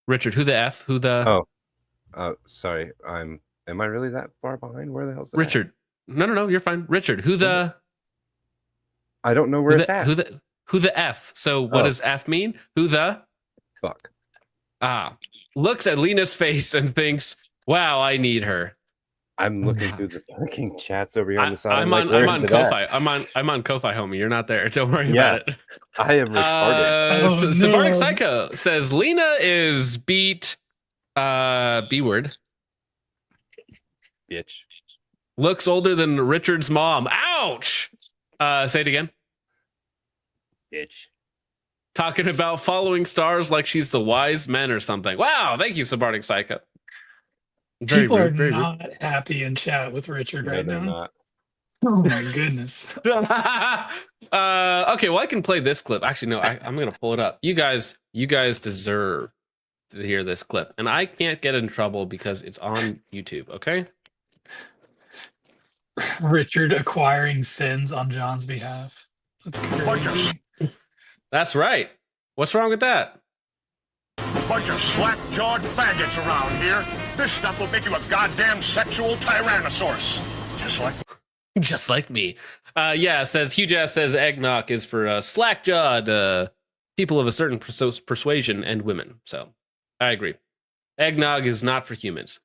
Speaker 3: Richard, who the F, who the
Speaker 4: sorry, am I really that far behind? Where the hell's that?
Speaker 3: Richard? No, you're fine. Richard, who the
Speaker 4: I don't know where it's at.
Speaker 3: Who the F? So what does F mean? Who the
Speaker 4: fuck?
Speaker 3: Looks at Lena's face and thinks, wow, I need her.
Speaker 4: I'm looking through the fucking chats over here on the side.
Speaker 3: I'm on Ko-Fi. I'm on Ko-Fi, homie. You're not there. Don't worry about it.
Speaker 4: I am retarded.
Speaker 3: Sabardic Psycho says Lena is beat B-word.
Speaker 4: Bitch.
Speaker 3: Looks older than Richard's mom. Ouch! Say it again.
Speaker 4: Bitch.
Speaker 3: Talking about following stars like she's the wise men or something. Wow, thank you, Sabardic Psycho.
Speaker 5: People are not happy in chat with Richard right now.
Speaker 4: Not.
Speaker 5: Oh my goodness.
Speaker 3: Okay, well, I can play this clip. Actually, no, I'm gonna pull it up. You guys deserve to hear this clip, and I can't get in trouble because it's on YouTube. Okay.
Speaker 5: Richard acquiring sins on John's behalf. That's crazy.
Speaker 3: That's right. What's wrong with that?
Speaker 8: Bunch of slack-jawed faggots around here. This stuff will make you a goddamn sexual tyrannosaurus. Just like
Speaker 3: me. Yeah, says Huge Ass says eggnog is for slack-jawed people of a certain persuasion and women. So I agree. Eggnog is not for humans.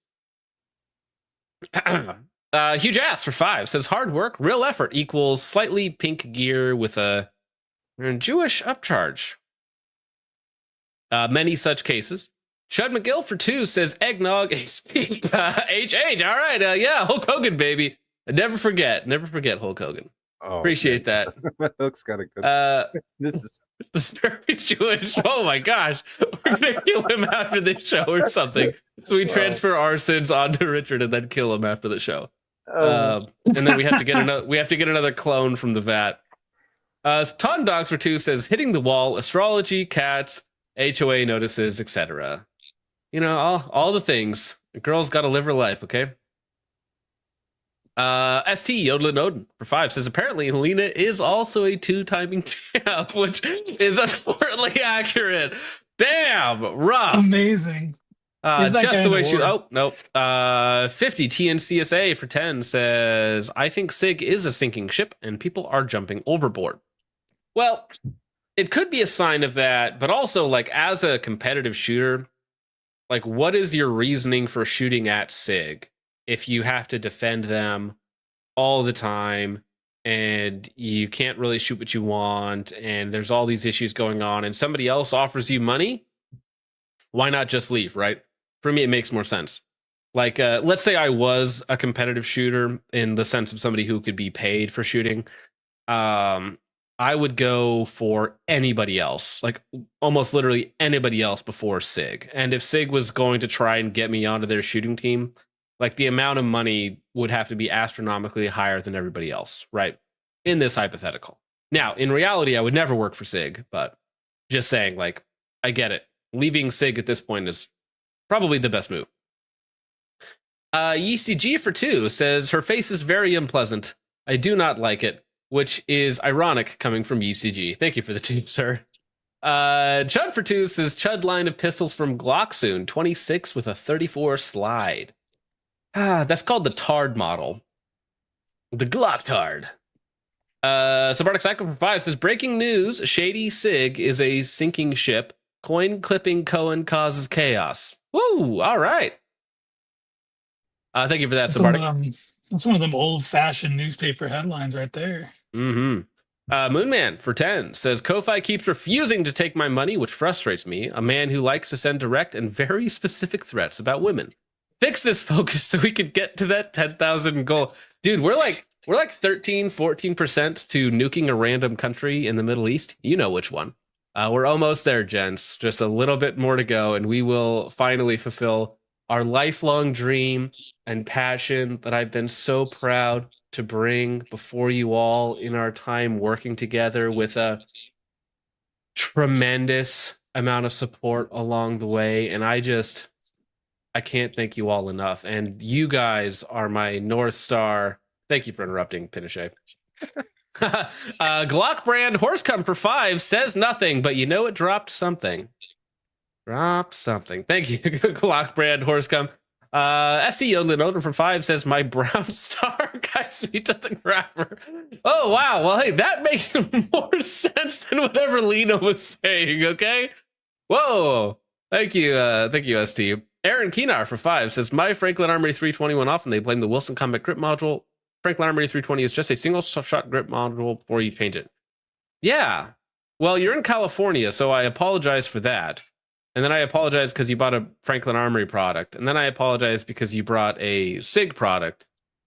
Speaker 3: Huge ass for 5 says hard work, real effort equals slightly pink gear with a Jewish upcharge. Many such cases. Chud McGill for 2 says eggnog is pink. HH. All right. Yeah, Hulk Hogan, baby. Never forget Hulk Hogan.
Speaker 4: Oh,
Speaker 3: Appreciate
Speaker 4: man.
Speaker 3: that.
Speaker 4: Hook's got a good. This is
Speaker 3: The very Jewish. Oh my gosh. We're gonna kill him after this show or something. So we transfer our sins onto Richard and then kill him after the show. And then we have to get another clone from the vat. Ton Dogs for 2 says hitting the wall, astrology, cats, HOA notices, etc. You know, all the things. A girl's gotta live her life, okay? ST Yodelin Odin for 5 says apparently Helena is also a 2-timing champ, which is unfortunately accurate. Damn, rough.
Speaker 5: Amazing.
Speaker 3: Just the way she. Oh nope. 50 TNCSA for 10 says I think SIG is a sinking ship and people are jumping overboard. Well, it could be a sign of that, but also like as a competitive shooter, like what is your reasoning for shooting at SIG if you have to defend them all the time and you can't really shoot what you want and there's all these issues going on and somebody else offers you money? Why not just leave, right? For me, it makes more sense. Like, let's say I was a competitive shooter in the sense of somebody who could be paid for shooting. I would go for anybody else, like almost literally anybody else before SIG. And if SIG was going to try and get me onto their shooting team, like the amount of money would have to be astronomically higher than everybody else, right? In this hypothetical. Now, in reality, I would never work for SIG, but just saying, like, I get it. Leaving SIG at this point is probably the best move. ECG for 2 says her face is very unpleasant. I do not like it, which is ironic coming from ECG. Thank you for the tip, sir. Chud for 2 says Chud line of pistols from Glock soon, 26 with a 34 slide. That's called the Tard model. The Glock Tard. Subarctic Cycle for 5 says breaking news: Shady SIG is a sinking ship. Coin clipping Cohen causes chaos. Woo! All right. Thank you for that, Subarctic.
Speaker 5: That's one of them old-fashioned newspaper headlines right there.
Speaker 3: Mm-hmm. Moonman for 10 says Ko-Fi keeps refusing to take my money, which frustrates me. A man who likes to send direct and very specific threats about women. Fix this focus so we could get to that 10,000 goal. Dude, we're like 13, 14% to nuking a random country in the Middle East. You know which one. We're almost there, gents. Just a little bit more to go, and we will finally fulfill our lifelong dream and passion that I've been so proud to bring before you all in our time working together with a tremendous amount of support along the way. And I can't thank you all enough. And you guys are my North Star. Thank you for interrupting, Pinochet. Glock brand Horsecom for 5 says nothing, but you know it dropped something. Thank you, Glock brand Horsecom. SC Yodelin Odin for 5 says my brown star guides me to the grabber. Oh wow, well hey, that makes more sense than whatever Lena was saying, okay? Whoa. Thank you, ST. Aaron Keenar for 5 says my Franklin Armory 320 went off and they blame the Wilson Combat Grip Module. Franklin Armory 320 is just a single shot grip module before you change it. Yeah. Well, you're in California, so I apologize for that. And then I apologize because you bought a Franklin Armory product. And then I apologize because you brought a SIG product.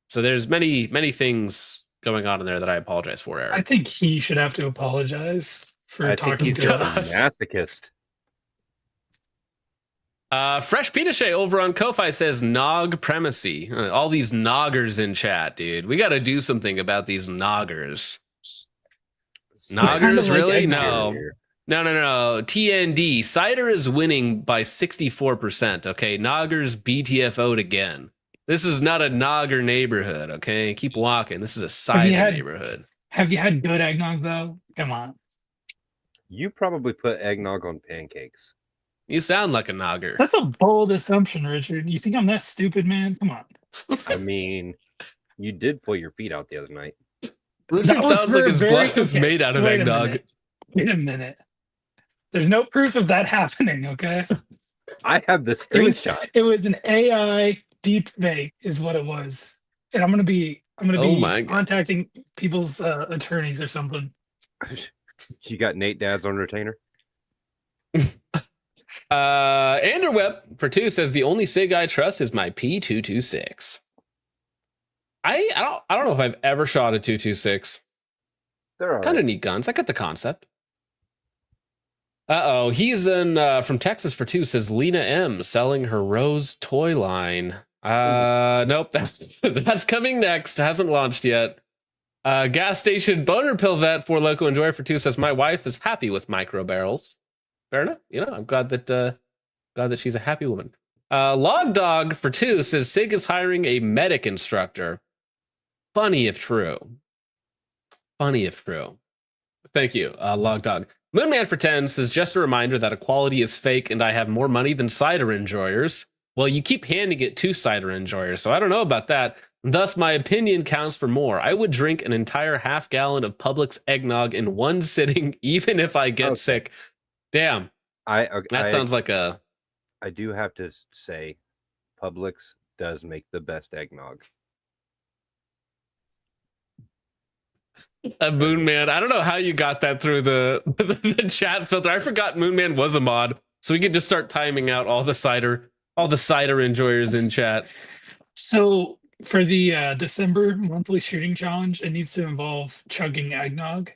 Speaker 3: So there's many, many things going on in there that I apologize for, Aaron.
Speaker 5: I think he should have to apologize for talking to us.
Speaker 4: Masochist.
Speaker 3: Fresh Pinochet over on Ko-Fi says Nog Primacy. All these noggers in chat, dude. We got to do something about these noggers. Noggers, kind of really? No. TND. Cider is winning by 64%. Okay. Noggers BTFO'd again. This is not a Nogger neighborhood. Okay. Keep walking. This is a cider neighborhood.
Speaker 5: Have you had good eggnog, though? Come on.
Speaker 4: You probably put eggnog on pancakes.
Speaker 3: You sound like a Nogger.
Speaker 5: That's a bold assumption, Richard. You think I'm that stupid, man? Come on.
Speaker 4: I mean, you did pull your feet out the other night.
Speaker 3: Richard sounds like his blood is made out of eggnog.
Speaker 5: Wait a minute. There's no proof of that happening. Okay.
Speaker 4: I have the screenshot.
Speaker 5: It was an AI deep fake, is what it was. And I'm gonna be
Speaker 3: Oh my God.
Speaker 5: contacting people's attorneys or something.
Speaker 4: You got Nate Dad's on retainer.
Speaker 3: Andrew Webb for 2 says the only SIG I trust is my P226. I don't know if I've ever shot a 226.
Speaker 4: They're all
Speaker 3: Kind of
Speaker 4: right.
Speaker 3: neat guns. I get the concept. Uh-oh, he's in from Texas for 2 says Lena M selling her Rose toy line. Nope, that's coming next. Hasn't launched yet. Gas station boner pill vet for Loco Enjoy for 2 says my wife is happy with micro barrels. Fair enough. You know, I'm glad that she's a happy woman. Log Dog for 2 says SIG is hiring a medic instructor. Funny if true. Funny if true. Thank you, Log Dog. Moonman for 10 says just a reminder that equality is fake and I have more money than cider enjoyers. Well, you keep handing it to cider enjoyers, so I don't know about that. Thus, my opinion counts for more. I would drink an entire half gallon of Publix eggnog in one sitting, even if I get sick. Damn, that sounds like a...
Speaker 4: I do have to say, Publix does make the best eggnog.
Speaker 3: A Moonman. I don't know how you got that through the chat filter. I forgot Moonman was a mod, so we could just start timing out all the cider enjoyers in chat.
Speaker 5: So for the December monthly shooting challenge, it needs to involve chugging eggnog.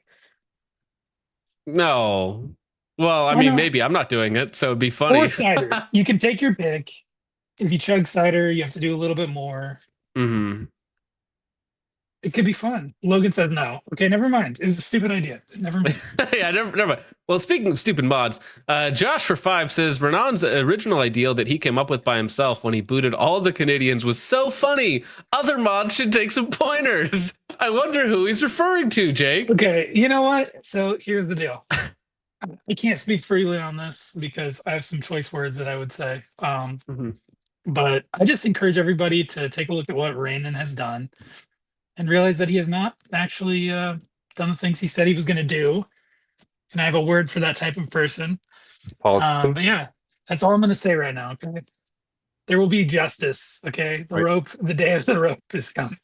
Speaker 3: No. Well, I
Speaker 5: Why
Speaker 3: mean,
Speaker 5: not?
Speaker 3: maybe I'm not doing it, so it'd be funny.
Speaker 5: Or cider. You can take your pick. If you chug cider, you have to do a little bit more.
Speaker 3: Mm-hmm.
Speaker 5: It could be fun. Logan says no. Okay, never mind. It was a stupid idea. Never mind.
Speaker 3: Yeah, never mind. Well, speaking of stupid mods, Josh for 5 says Renan's original idea that he came up with by himself when he booted all the Canadians was so funny. Other mods should take some pointers. I wonder who he's referring to, Jake.
Speaker 5: Okay, you know what? So here's the deal. I can't speak freely on this because I have some choice words that I would say. But I just encourage everybody to take a look at what Rainin has done and realize that he has not actually done the things he said he was going to do. And I have a word for that type of person. But yeah, that's all I'm going to say right now. Okay, there will be justice. Okay, the day of the rope is coming.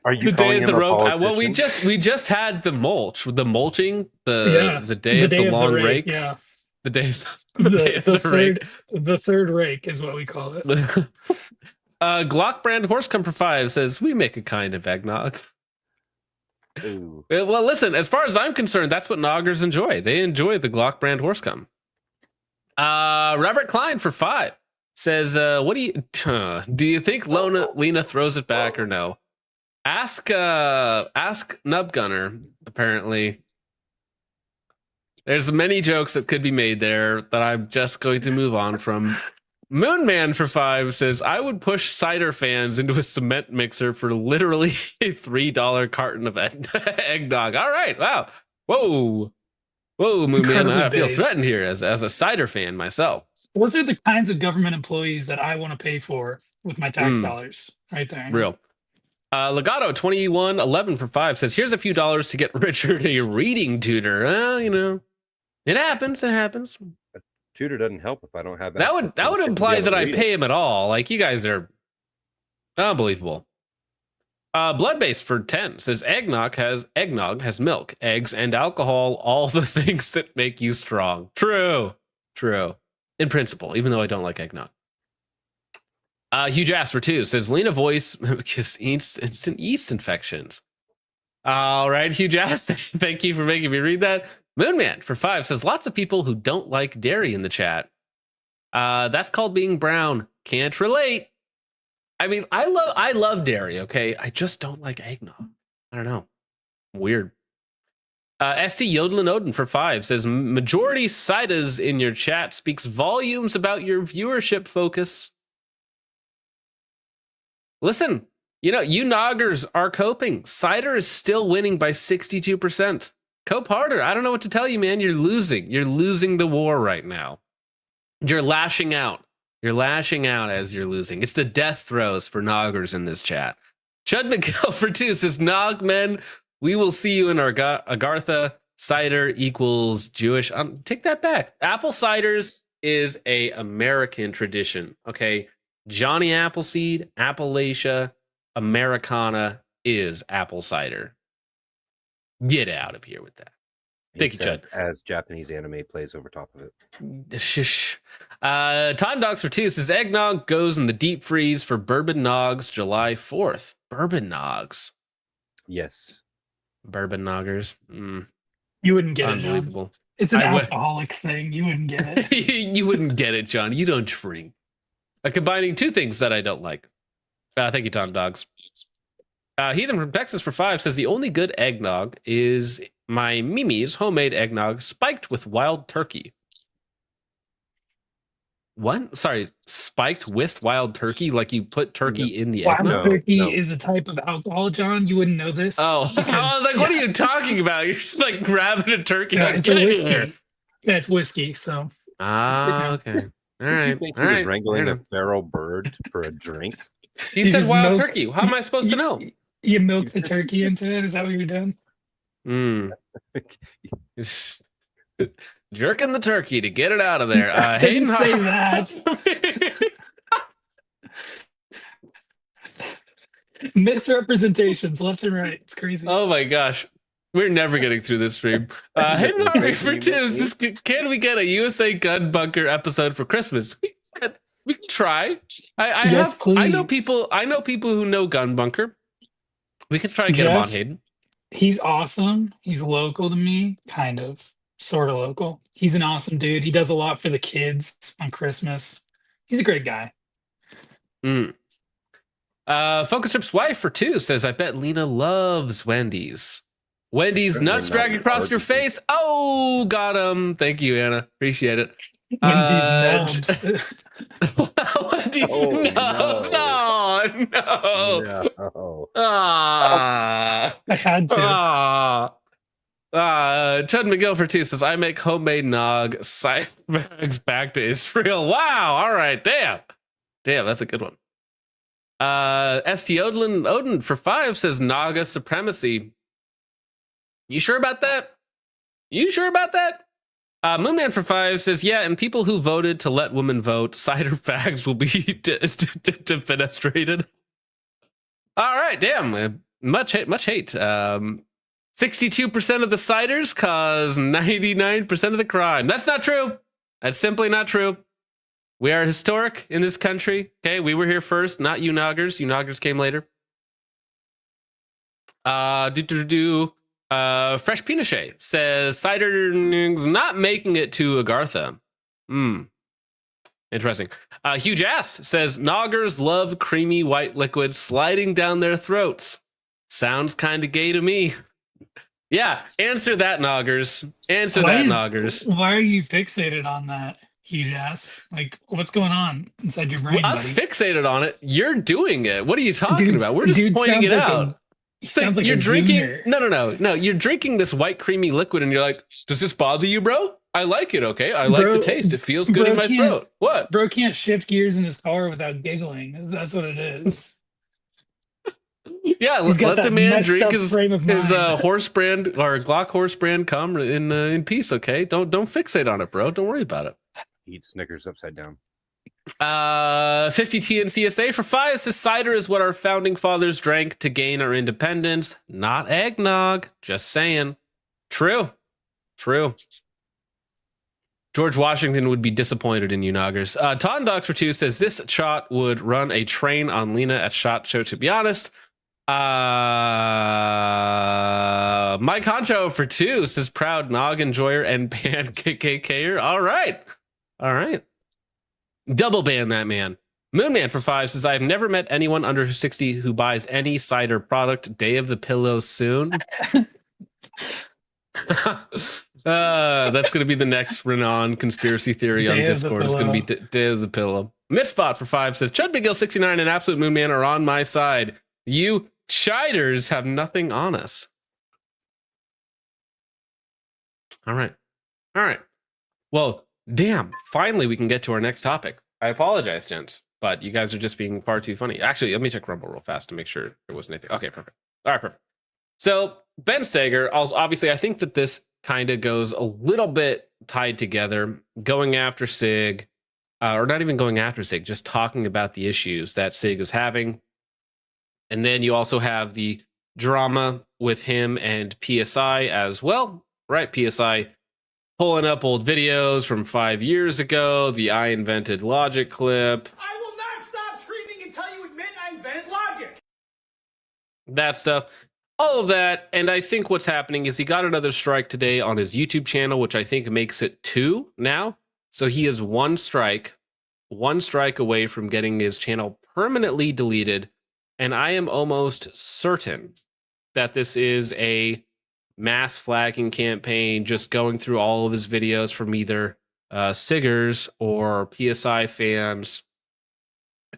Speaker 4: Are you
Speaker 3: The day
Speaker 4: calling
Speaker 3: of the
Speaker 4: him a
Speaker 3: rope? Well,
Speaker 4: politician?
Speaker 3: we just had the mulching,
Speaker 5: Yeah,
Speaker 3: the day of the long rakes.
Speaker 5: Yeah,
Speaker 3: The day of the rake.
Speaker 5: the third rake is what we call it.
Speaker 3: Glock brand Horsecomb for 5 says we make a kind of eggnog.
Speaker 4: Ooh.
Speaker 3: Well, listen, as far as I'm concerned, that's what noggers enjoy. They enjoy the Glock brand Horsecomb. Robert Klein for 5 says, what do you think Lena throws it back or no? Ask Nub Gunner, apparently. There's many jokes that could be made there that I'm just going to move on from. Moonman for 5 says, I would push cider fans into a cement mixer for literally a $3 carton of eggnog. All right. Wow. Whoa, Moonman. I feel threatened here as a cider fan myself.
Speaker 5: Those are the kinds of government employees that I want to pay for with my tax dollars right there.
Speaker 3: Real. Legato 2111 for 5 says, here's a few dollars to get Richard a reading tutor. Well, you know, it happens.
Speaker 4: Tutor doesn't help if I don't have
Speaker 3: That would imply that I pay him at all. Like, you guys are unbelievable. Bloodbase for 10 says eggnog has milk, eggs, and alcohol, all the things that make you strong. True. In principle, even though I don't like eggnog. Huge Ass for 2 says Lena voice gives instant yeast infections. All right, Huge Ass, thank you for making me read that. Moonman for 5 says lots of people who don't like dairy in the chat. That's called being brown. Can't relate. I mean, I love dairy, okay? I just don't like eggnog. I don't know. Weird. ST Yodelin Odin for 5 says majority cidas in your chat speaks volumes about your viewership focus. Listen, you know, you noggers are coping. Cider is still winning by 62%. Cope harder. I don't know what to tell you, man. You're losing. You're losing the war right now. You're lashing out. You're lashing out as you're losing. It's the death throes for noggers in this chat. Chud McGill for 2 says, Nog men, we will see you in Agartha. cider equals Jewish. Take that back. Apple ciders is a American tradition. Okay, Johnny Appleseed, Appalachia, Americana is apple cider. Get out of here with that. Thank you, Chud.
Speaker 4: As Japanese anime plays over top of it.
Speaker 3: Shush. Time Dogs for 2 says eggnog goes in the deep freeze for Bourbon Nogs July 4th. Bourbon Nogs.
Speaker 4: Yes.
Speaker 3: Bourbon Noggers.
Speaker 5: You wouldn't get it, John.
Speaker 3: Unbelievable.
Speaker 5: It's an alcoholic thing. You wouldn't get it.
Speaker 3: You wouldn't get it, John. You don't drink. Combining two things that I don't like. Thank you, Tom Dogs. Heathen from Texas for 5 says the only good eggnog is my Mimi's homemade eggnog spiked with wild turkey. What? Sorry, spiked with wild turkey? Like you put turkey in the eggnog?
Speaker 5: Wild turkey is a type of alcohol, John. You wouldn't know this.
Speaker 3: Oh, I was like, what are you talking about? You're just like grabbing a turkey. Like,
Speaker 5: it's a whiskey. Yeah, it's whiskey. So.
Speaker 3: Okay. All right.
Speaker 4: You think he was wrangling a feral bird for a drink?
Speaker 3: He said wild turkey. How am I supposed to know?
Speaker 5: You milk the turkey into it? Is that what you're doing?
Speaker 3: Jerking the turkey to get it out of there.
Speaker 5: I didn't say that. Misrepresentations left and right. It's crazy.
Speaker 3: Oh my gosh. We're never getting through this stream. Hayden Harvey for 2. Can we get a USA Gun Bunker episode for Christmas? We can try. I know people who know Gun Bunker. We can try to get him on, Hayden.
Speaker 5: He's awesome. He's local to me, kind of, sort of local. He's an awesome dude. He does a lot for the kids on Christmas. He's a great guy.
Speaker 3: Focus Trip's wife for 2 says, I bet Lena loves Wendy's. Wendy's nuts drag across your face. Oh, got him. Thank you, Anna. Appreciate it.
Speaker 5: Wendy's
Speaker 3: Wendy's nubs. Oh, no.
Speaker 5: I had to.
Speaker 3: Chud McGill for 2 says, I make homemade nog side bags back to Israel. Wow. All right. Damn, that's a good one. ST Odin for 5 says Naga supremacy. You sure about that? Moonman for 5 says, yeah, and people who voted to let women vote, cider fags will be defenestrated. All right, damn. Much hate. 62% of the ciders cause 99% of the crime. That's not true. That's simply not true. We are historic in this country. Okay, we were here first, not you noggers. You noggers came later. Fresh Pinochet says cider's not making it to Agartha. Interesting. Huge Ass says noggers love creamy white liquid sliding down their throats. Sounds kind of gay to me. Yeah, answer that, noggers. Noggers.
Speaker 5: Why are you fixated on that, Huge Ass? Like, what's going on inside your brain?
Speaker 3: Us fixated on it. You're doing it. What are you talking about? We're just pointing it out. So
Speaker 5: like
Speaker 3: you're drinking. No. You're drinking this white creamy liquid, and you're like, "Does this bother you, bro? I like it. Okay, I like the taste. It feels good in my throat." What?
Speaker 5: Bro can't shift gears in his car without giggling. That's what it is.
Speaker 3: Yeah, let the man drink his horse brand or Glock horse brand cum in peace. Okay, don't fixate on it, bro. Don't worry about it.
Speaker 4: Eat Snickers upside down.
Speaker 3: 50 TNCSA for 5 says cider is what our founding fathers drank to gain our independence, not eggnog. Just saying. True. George Washington would be disappointed in you noggers. Ton Docs for 2 says this shot would run a train on Lena at SHOT Show, to be honest. Mike Honcho for 2 says proud nog enjoyer and pan KKKer. All right. Double ban that man. Moonman for 5 says, I've never met anyone under 60 who buys any cider product. Day of the Pillow soon. That's going to be the next renowned conspiracy theory on Discord. It's going to be Day of the Pillow. Mitspot for 5 says, Chud McGill 69 and Absolute Moonman are on my side. You chiders have nothing on us. All right. Well, damn. Finally, we can get to our next topic. I apologize, gents, but you guys are just being far too funny. Actually, let me check Rumble real fast to make sure there wasn't anything. Okay, perfect. All right, perfect. So Ben Sager, obviously, I think that this kind of goes a little bit tied together, going after Sig, or not even going after Sig, just talking about the issues that Sig is having. And then you also have the drama with him and PSI as well, right? PSI pulling up old videos from 5 years ago, the I invented logic clip.
Speaker 1: I will not stop screaming until you admit I invented logic.
Speaker 3: That stuff, all of that. And I think what's happening is he got another strike today on his YouTube channel, which I think makes it 2 now. So he is one strike away from getting his channel permanently deleted. And I am almost certain that this is a mass flagging campaign, just going through all of his videos from either Siggers or PSI fans,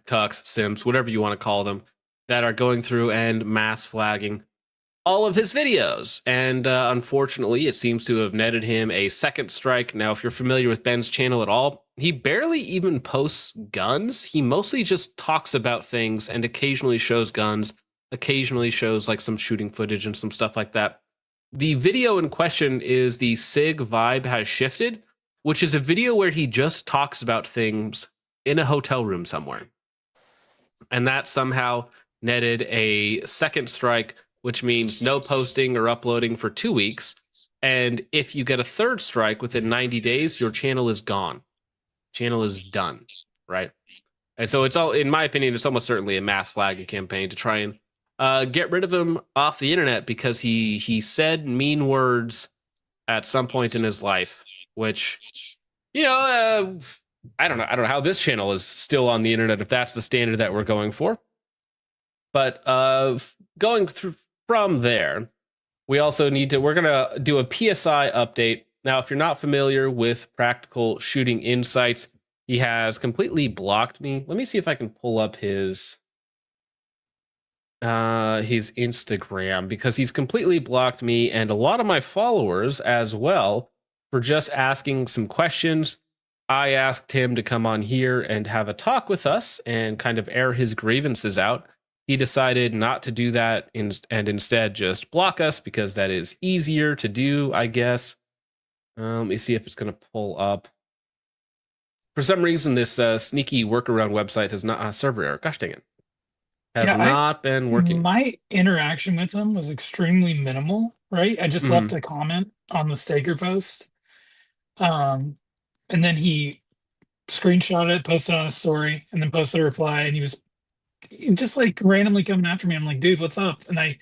Speaker 3: cucks, simps, whatever you want to call them, that are going through and mass flagging all of his videos. And unfortunately, it seems to have netted him a second strike. Now, if you're familiar with Ben's channel at all, he barely even posts guns. He mostly just talks about things and occasionally shows guns, occasionally shows like some shooting footage and some stuff like that. The video in question is the Sig Vibe Has Shifted, which is a video where he just talks about things in a hotel room somewhere. And that somehow netted a second strike, which means no posting or uploading for 2 weeks. And if you get a third strike within 90 days, your channel is gone. Channel is done, right? And so it's all, in my opinion, it's almost certainly a mass flagging campaign to try and get rid of him off the internet because he said mean words at some point in his life, which, you know, I don't know how this channel is still on the internet if that's the standard that we're going for. But going through from there, we're gonna do a PSI update. Now, if you're not familiar with Practical Shooting Insights, he has completely blocked me. Let me see if I can pull up his Instagram, because he's completely blocked me and a lot of my followers as well for just asking some questions. I asked him to come on here and have a talk with us and kind of air his grievances out. He decided not to do that and instead just block us because that is easier to do, I guess. Let me see if it's going to pull up. For some reason, this sneaky workaround website has not server error. Gosh dang it. Has not been working.
Speaker 5: My interaction with him was extremely minimal, right? I just left a comment on the Staker post. And then he screenshot it, posted on a story, and then posted a reply, and he was just like randomly coming after me. I'm like, dude, what's up? And I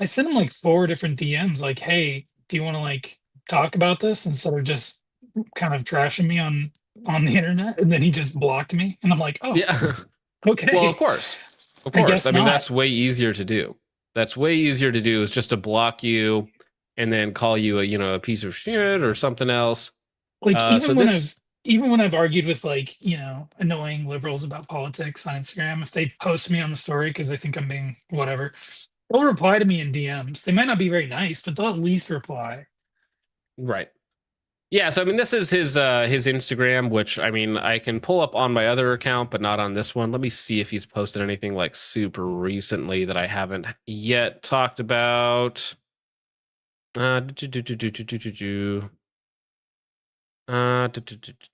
Speaker 5: sent him like 4 different DMs, like, hey, do you want to like talk about this instead of just kind of trashing me on the internet? And then he just blocked me, and I'm like, oh,
Speaker 3: yeah,
Speaker 5: okay.
Speaker 3: Well, of course. I mean, that's way easier to do. That's way easier to do is just to block you and then call you a piece of shit or something else.
Speaker 5: Like even when I've argued with like, annoying liberals about politics on Instagram, if they post me on the story because they think I'm being whatever, they'll reply to me in DMs. They might not be very nice, but they'll at least reply.
Speaker 3: Right. Yeah, so I mean, this is his Instagram, which I mean, I can pull up on my other account, but not on this one. Let me see if he's posted anything like super recently that I haven't yet talked about.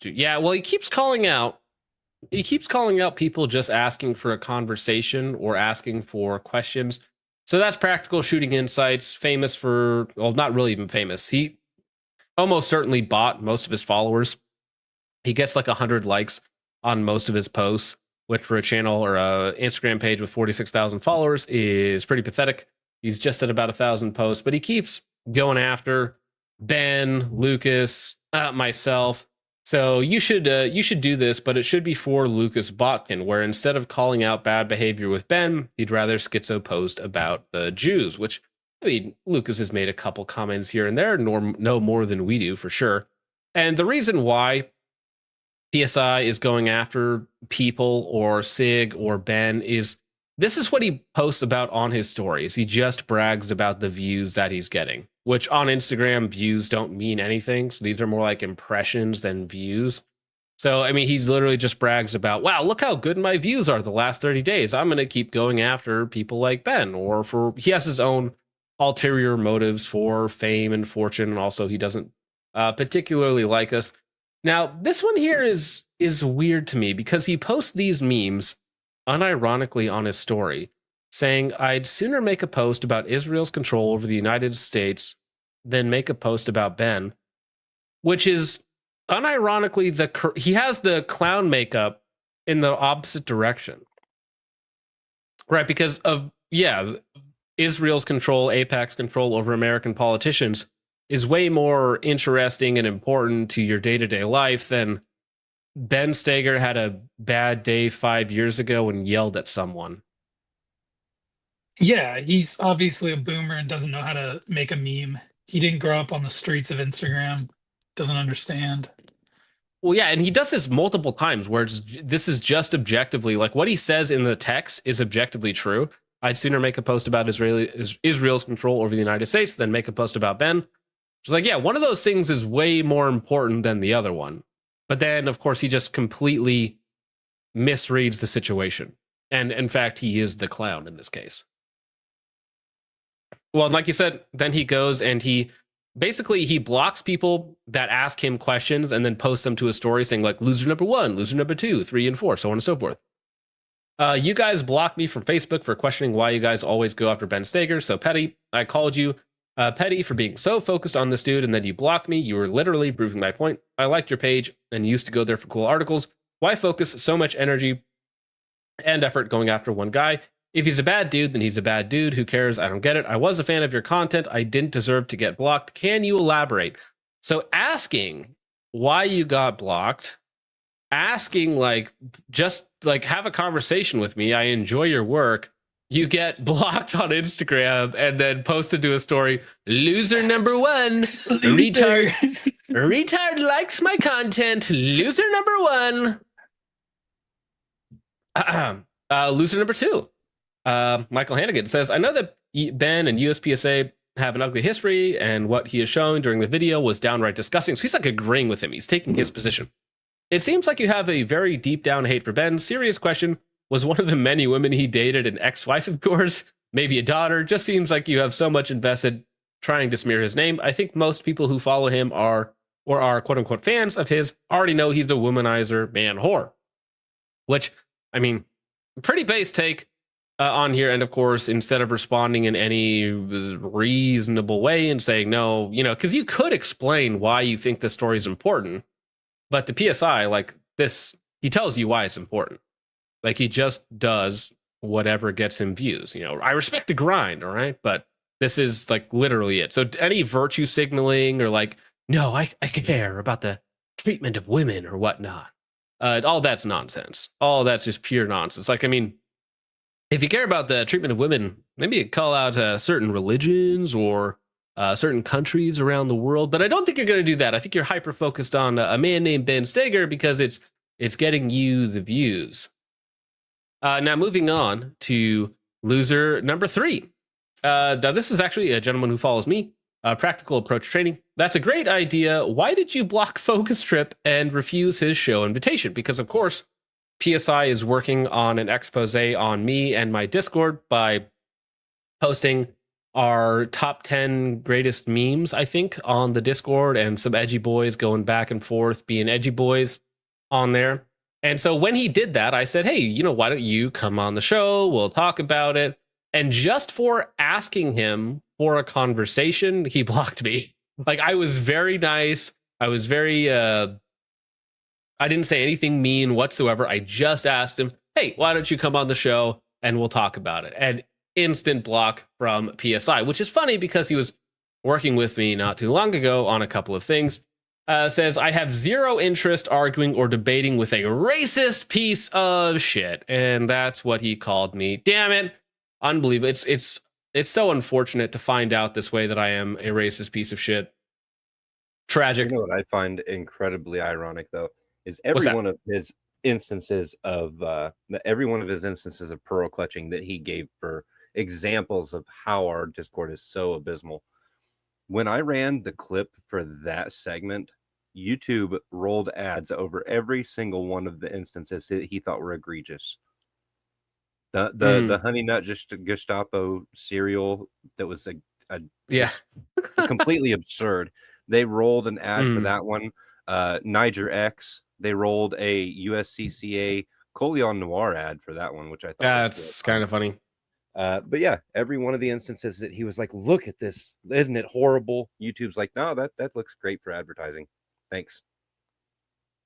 Speaker 3: Yeah, well, he keeps calling out people just asking for a conversation or asking for questions. So that's Practical Shooting Insights, famous for, well, not really even famous. He almost certainly bought most of his followers. He gets like 100 likes on most of his posts, which for a channel or a Instagram page with 46,000 followers is pretty pathetic. He's just at about 1,000 posts, but he keeps going after Ben, Lucas, myself. So you should do this, but it should be for Lucas Botkin, where instead of calling out bad behavior with Ben, he'd rather schizo post about the Jews, which, I mean, Lucas has made a couple comments here and there, no more than we do for sure. And the reason why PSI is going after people or Sig or Ben is this is what he posts about on his stories. He just brags about the views that he's getting, which on Instagram, views don't mean anything. So these are more like impressions than views. So, I mean, he literally just brags about, wow, look how good my views are the last 30 days. I'm going to keep going after people like Ben, he has his own ulterior motives for fame and fortune, and also he doesn't particularly like us. Now, this one here is weird to me because he posts these memes unironically on his story, saying, "I'd sooner make a post about Israel's control over the United States than make a post about Ben," which is unironically he has the clown makeup in the opposite direction, right? Because of Israel's control, AIPAC's control over American politicians is way more interesting and important to your day-to-day life than Ben Steger had a bad day 5 years ago and yelled at someone.
Speaker 5: Yeah, he's obviously a boomer and doesn't know how to make a meme. He didn't grow up on the streets of Instagram, doesn't understand.
Speaker 3: Well, yeah, and he does this multiple times where this is just objectively, like what he says in the text is objectively true. I'd sooner make a post about Israel's control over the United States than make a post about Ben. So like, yeah, one of those things is way more important than the other one. But then, of course, he just completely misreads the situation. And in fact, he is the clown in this case. Well, and like you said, then he goes and he blocks people that ask him questions and then posts them to a story saying like loser number 1, loser number 2, 3, and 4, so on and so forth. You guys blocked me from Facebook for questioning why you guys always go after Ben Steger. So petty. I called you petty for being so focused on this dude, and then you blocked me. You were literally proving my point. I liked your page and used to go there for cool articles. Why focus so much energy and effort going after one guy? If he's a bad dude, then he's a bad dude. Who cares? I don't get it. I was a fan of your content. I didn't deserve to get blocked. Can you elaborate? So asking why you got blocked, asking just have a conversation with me. I enjoy your work. You get blocked on Instagram and then posted to a story. Loser number 1. Retard likes my content. Loser number 1. Loser number 2. Michael Hannigan says, I know that Ben and USPSA have an ugly history, and what he is showing during the video was downright disgusting. So he's agreeing with him. He's taking his position. It seems like you have a very deep down hate for Ben. Serious question. Was one of the many women he dated an ex-wife of yours? Maybe a daughter? Just seems like you have so much invested trying to smear his name. I think most people who follow him are quote unquote fans of his already know he's the womanizer man whore. Which, I mean, pretty base take on here. And of course, instead of responding in any reasonable way and saying no, because you could explain why you think this story is important. But the PSI, he tells you why it's important. He just does whatever gets him views. I respect the grind, all right? But this is literally it. So any virtue signaling or no, I care about the treatment of women or whatnot. All that's nonsense. All that's just pure nonsense. If you care about the treatment of women, maybe you call out certain religions or certain countries around the world. But I don't think you're going to do that. I think you're hyper focused on a man named Ben Steger because it's getting you the views. Now, moving on to loser number 3. Now, this is actually a gentleman who follows me. Practical Approach Training. That's a great idea. Why did you block Focus Trip and refuse his show invitation? Because, of course, PSI is working on an expose on me and my Discord by posting our top 10 greatest memes, I think, on the Discord, and some edgy boys going back and forth being edgy boys on there. And so when he did that, I said, hey, why don't you come on the show? We'll talk about it. And just for asking him for a conversation, he blocked me. I was very nice. I was very, I didn't say anything mean whatsoever. I just asked him, hey, why don't you come on the show and we'll talk about it? And instant block from PSI, which is funny because he was working with me not too long ago on a couple of things. Says, I have zero interest arguing or debating with a racist piece of shit. And that's what he called me. Damn it. Unbelievable. It's so unfortunate to find out this way that I am a racist piece of shit. Tragic.
Speaker 4: What I find incredibly ironic, though, is every one of his instances of pearl clutching that he gave for examples of how our Discord is so abysmal. When I ran the clip for that segment, YouTube rolled ads over every single one of the instances that he thought were egregious. The Honey Nut Gestapo cereal that was
Speaker 3: Yeah.
Speaker 4: completely absurd. They rolled an ad for that one. Niger X, they rolled a USCCA Colion Noir ad for that one, which I thought
Speaker 3: That's kind of funny.
Speaker 4: But yeah, every one of the instances that he was like, look at this, isn't it horrible? YouTube's like, no, that looks great for advertising. Thanks.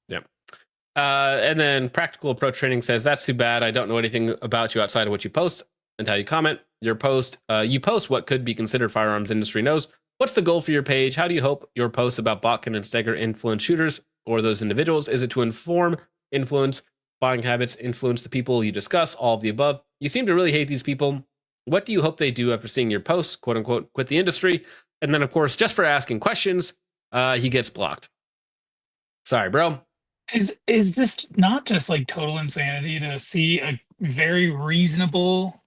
Speaker 3: Yeah. And then Practical Approach Training says, that's too bad. I don't know anything about you outside of what you post and how you comment. You post what could be considered firearms industry knows. What's the goal for your page? How do you hope your posts about Botkin and Steger influence shooters or those individuals? Is it to inform, influence, buying habits, influence the people you discuss, all of the above? You seem to really hate these people. What do you hope they do after seeing your posts, quote unquote, quit the industry? And then, of course, just for asking questions, he gets blocked. Sorry, bro.
Speaker 5: Is this not just like total insanity to see a very reasonable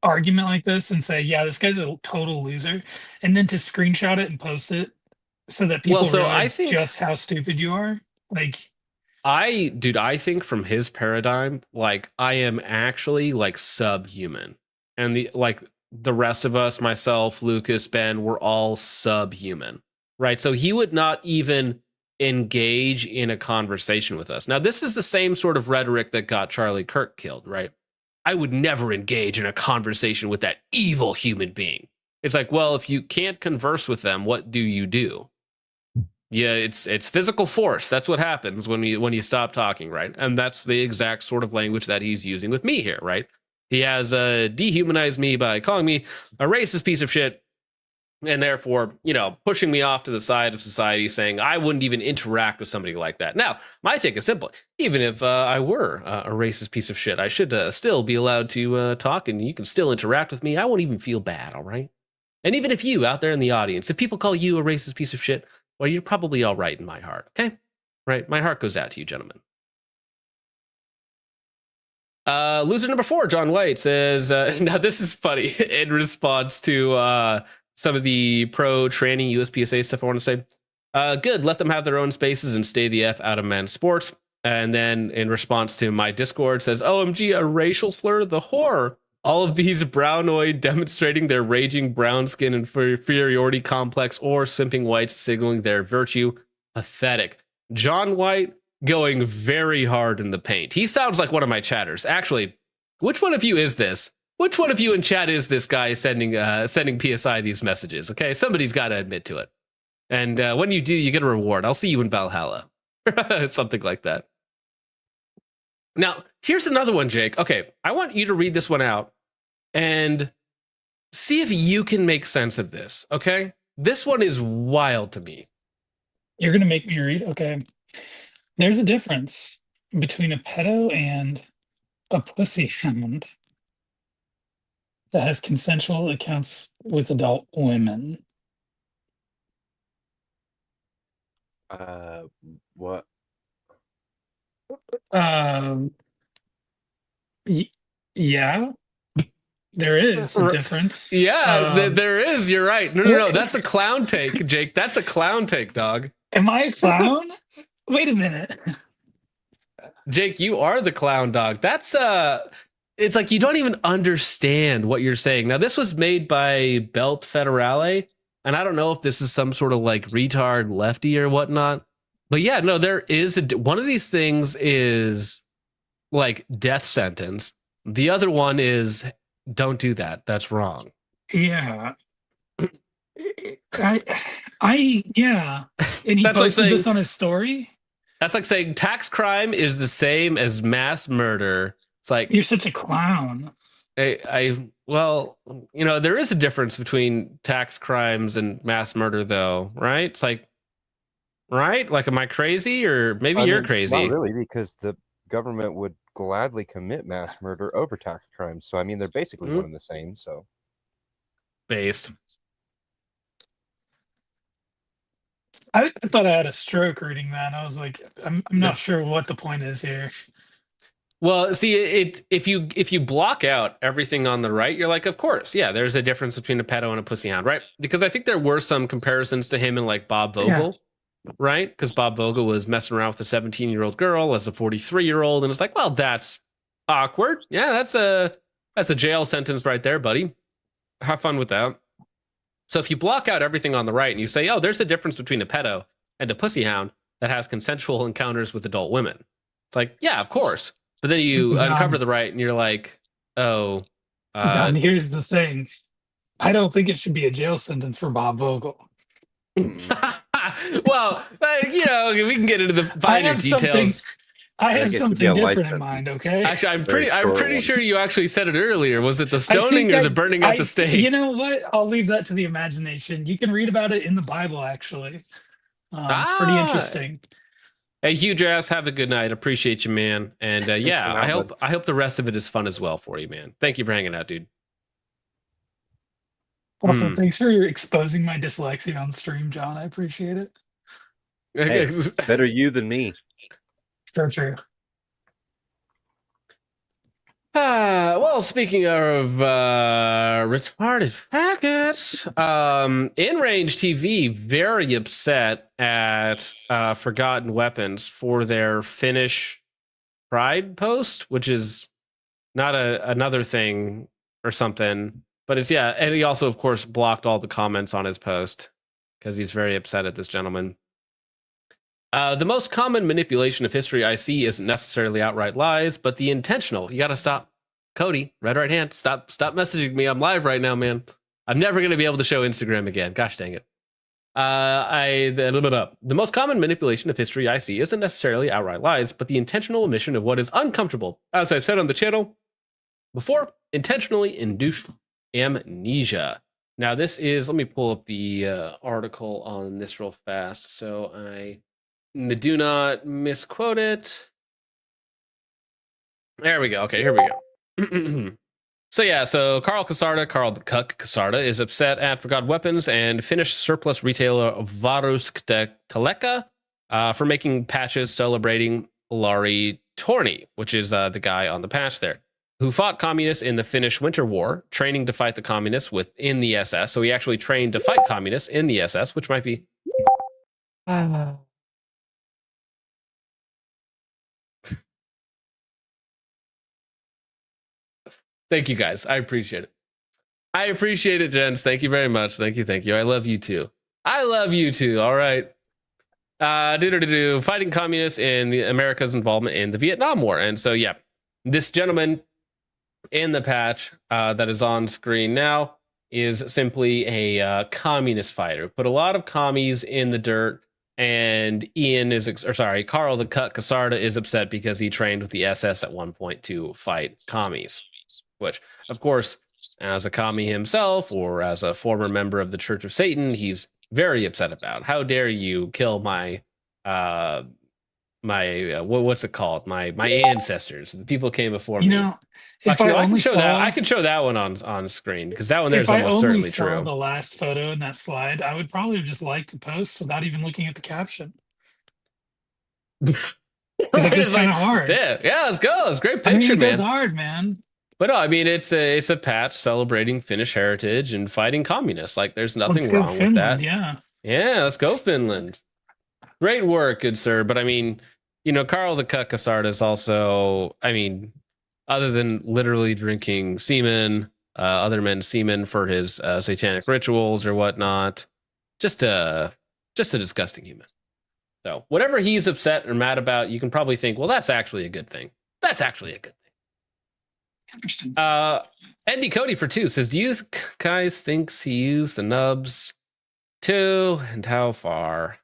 Speaker 5: argument like this and say, yeah, this guy's a total loser, and then to screenshot it and post it so that people realize just how stupid you are? Like,
Speaker 3: I think from his paradigm, like, I am actually like subhuman, and the rest of us, myself, Lucas, Ben, we're all subhuman, right? So he would not even engage in a conversation with us. Now, this is the same sort of rhetoric that got Charlie Kirk killed, right? I would never engage in a conversation with that evil human being. It's like, well, if you can't converse with them, what do you do? Yeah, it's physical force. That's what happens when you stop talking, right? And that's the exact sort of language that he's using with me here, right? He has dehumanized me by calling me a racist piece of shit, and therefore, pushing me off to the side of society, saying I wouldn't even interact with somebody like that. Now, my take is simple. Even if I were a racist piece of shit, I should still be allowed to talk, and you can still interact with me. I won't even feel bad, all right? And even if you out there in the audience, if people call you a racist piece of shit, well, you're probably all right in my heart, okay? Right? My heart goes out to you, gentlemen. Loser number 4, John White, says, now this is funny in response to some of the pro-training USPSA stuff I want to say. Good, let them have their own spaces and stay the F out of men's sports. And then in response to my Discord says, OMG, a racial slur, the horror. All of these brownoid demonstrating their raging brown skin and inferiority complex, or simping whites signaling their virtue. Pathetic. John White going very hard in the paint. He sounds like one of my chatters. Actually, which one of you is this? Which one of you in chat is this guy sending PSI these messages? Okay, somebody's got to admit to it. And when you do, you get a reward. I'll see you in Valhalla. Something like that. Now, here's another one, Jake. Okay, I want you to read this one out and see if you can make sense of this, okay? This one is wild to me.
Speaker 5: You're going to make me read? Okay. There's a difference between a pedo and a pussy hound that has consensual accounts with adult women.
Speaker 4: What?
Speaker 5: Yeah, there is a difference.
Speaker 3: Yeah, there is. You're right. No. That's a clown take, Jake. That's a clown take, dog.
Speaker 5: Am I a clown? Wait a minute.
Speaker 3: Jake, you are the clown dog. That's it's like you don't even understand what you're saying. Now, this was made by Belt Federale, and I don't know if this is some sort of like retard lefty or whatnot. But yeah, no, there is one of these things is like death sentence. The other one is don't do that. That's wrong.
Speaker 5: Yeah. Yeah. And he
Speaker 3: That's
Speaker 5: posted
Speaker 3: like saying,
Speaker 5: this on his story?
Speaker 3: That's like saying tax crime is the same as mass murder. It's like,
Speaker 5: you're such a clown.
Speaker 3: Well, there is a difference between tax crimes and mass murder, though, right? It's like, right? Like, am I crazy, or maybe you're crazy?
Speaker 4: Not really, because the government would gladly commit mass murder over tax crimes. So, I mean, they're basically one and the same. So,
Speaker 3: based.
Speaker 5: I thought I had a stroke reading that. I was like, I'm not sure what the point is here.
Speaker 3: Well, see, if you block out everything on the right, you're like, of course, yeah, there's a difference between a pedo and a pussy hound, right? Because I think there were some comparisons to him and like Bob Vogel, right? Because Bob Vogel was messing around with a 17-year-old girl as a 43-year-old, and it's like, well, that's awkward. Yeah, that's a jail sentence right there, buddy. Have fun with that. So if you block out everything on the right and you say, oh, there's a difference between a pedo and a pussy hound that has consensual encounters with adult women. It's like, yeah, of course. But then you uncover the right and you're like, oh.
Speaker 5: John, here's the thing. I don't think it should be a jail sentence for Bob Vogel.
Speaker 3: Well, we can get into the finer details.
Speaker 5: I have
Speaker 4: it should
Speaker 5: something
Speaker 4: be a life
Speaker 5: different in
Speaker 4: sentence.
Speaker 5: mind, okay?
Speaker 3: Actually, I'm
Speaker 4: Very short
Speaker 3: pretty
Speaker 4: one.
Speaker 3: sure you actually said it earlier. Was it the
Speaker 5: I
Speaker 3: stoning
Speaker 5: think
Speaker 3: or the burning at the stake?
Speaker 5: You know what? I'll leave that to the imagination. You can read about it in the Bible, actually. It's pretty interesting.
Speaker 3: Hey, huge ass. Have a good night. Appreciate you, man. And yeah, I hope the rest of it is fun as well for you, man. Thank you for hanging out, dude.
Speaker 5: Also, thanks for exposing my dyslexia on stream, John. I appreciate it.
Speaker 4: Hey, better you than me.
Speaker 5: So true.
Speaker 3: Well, speaking of retarded faggots, InRange TV very upset at Forgotten Weapons for their Finnish Pride post, which is not another thing or something, but it's and he also, of course, blocked all the comments on his post because he's very upset at this gentleman. The most common manipulation of history I see isn't necessarily outright lies, but the intentional. You got to stop. Cody, red right hand, stop messaging me. I'm live right now, man. I'm never going to be able to show Instagram again. Gosh dang it. The most common manipulation of history I see isn't necessarily outright lies, but the intentional omission of what is uncomfortable. As I've said on the channel before, intentionally induced amnesia. Now this is, let me pull up the article on this real fast so I do not misquote it. There we go. Okay, here we go. So Carl the Cuck Casarda is upset at Forgotten Weapons and Finnish surplus retailer Varuskteleka for making patches celebrating Lauri Torni, which is the guy on the patch there, who fought communists in the Finnish Winter War, training to fight the communists within the SS. So he actually trained to fight communists in the SS, which might be... Thank you, guys. I appreciate it. I appreciate it, gents. Thank you very much. Thank you. I love you too. All right. Fighting communists in America's involvement in the Vietnam War. And so, yeah, this gentleman in the patch that is on screen now is simply a communist fighter. Put a lot of commies in the dirt. And Carl the Cuck Casarda is upset because he trained with the SS at one point to fight commies. Which, of course, as a commie himself or as a former member of the Church of Satan, he's very upset about. How dare you kill my what's it called? My ancestors, the people came before me. Actually, I can show that one on screen because that one there's almost certainly true. If I only saw
Speaker 5: the last photo in that slide, I would probably just like the post without even looking at the caption. Because it goes kind of hard.
Speaker 3: Yeah, let's go. It's a great picture,
Speaker 5: it goes
Speaker 3: man.
Speaker 5: hard, man.
Speaker 3: But no, I mean it's a patch celebrating Finnish heritage and fighting communists. Like there's nothing wrong with that.
Speaker 5: Yeah,
Speaker 3: let's go Finland. Great work, good sir. But I mean, Carl the Cuck Casarda is also, I mean, other than literally drinking semen, other men's semen for his satanic rituals or whatnot, just a disgusting human. So whatever he's upset or mad about, you can probably think, well, that's actually a good thing.
Speaker 5: Interesting.
Speaker 3: Andy Cody for 2 says, do you guys think he used the nubs too, and how far?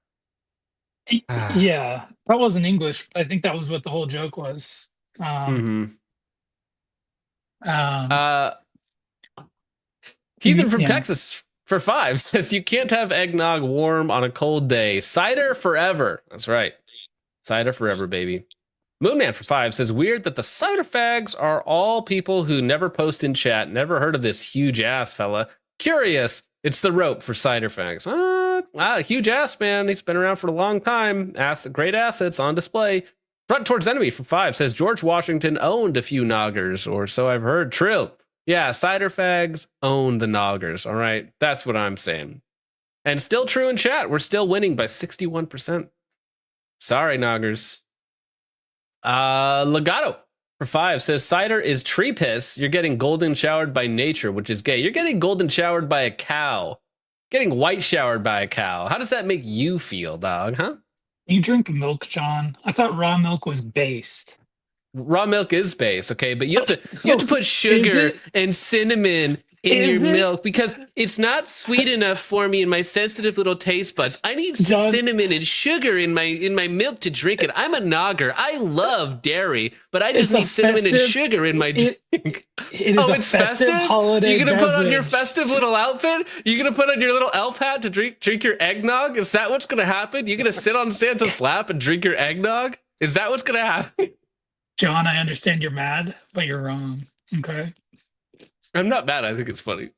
Speaker 5: Yeah, that wasn't English. I think that was what the whole joke was.
Speaker 3: Heathen from Texas for 5 says, you can't have eggnog warm on a cold day. Cider forever. That's right. Cider forever, baby. Moonman for 5 says, weird that the cider fags are all people who never post in chat. Never heard of this huge ass fella. Curious. It's the rope for cider fags. Huge ass, man. He's been around for a long time. Great assets on display. Front Towards Enemy for 5 says, George Washington owned a few noggers, or so I've heard. True. Yeah, cider fags own the noggers. All right. That's what I'm saying. And still true in chat. We're still winning by 61%. Sorry, noggers. Legato for 5 says, cider is tree piss. You're getting golden showered by nature, which is gay. You're getting golden showered by a cow. Getting white showered by a cow. How does that make you feel, dog? Huh?
Speaker 5: You drink milk, John. I thought raw milk was based.
Speaker 3: Raw milk is base, okay, but you have to put sugar
Speaker 5: it?
Speaker 3: and cinnamon in
Speaker 5: Is
Speaker 3: your
Speaker 5: it?
Speaker 3: milk because it's not sweet enough for me in my sensitive little taste buds. I need
Speaker 5: John-
Speaker 3: cinnamon and sugar in my milk to drink it. I'm a nogger. I love dairy, but I just
Speaker 5: It's a
Speaker 3: need cinnamon and
Speaker 5: festive-
Speaker 3: sugar in my
Speaker 5: it-
Speaker 3: drink.
Speaker 5: It is
Speaker 3: Oh,
Speaker 5: a
Speaker 3: it's
Speaker 5: festive,
Speaker 3: festive?
Speaker 5: holiday
Speaker 3: You gonna put on your
Speaker 5: beverage.
Speaker 3: festive little outfit? You gonna put on your little elf hat to drink your eggnog? Is that what's gonna happen? You gonna sit on Santa's lap and drink your eggnog? Is that what's gonna happen?
Speaker 5: John, I understand you're mad, but you're wrong. Okay.
Speaker 3: I'm not mad. I think it's funny.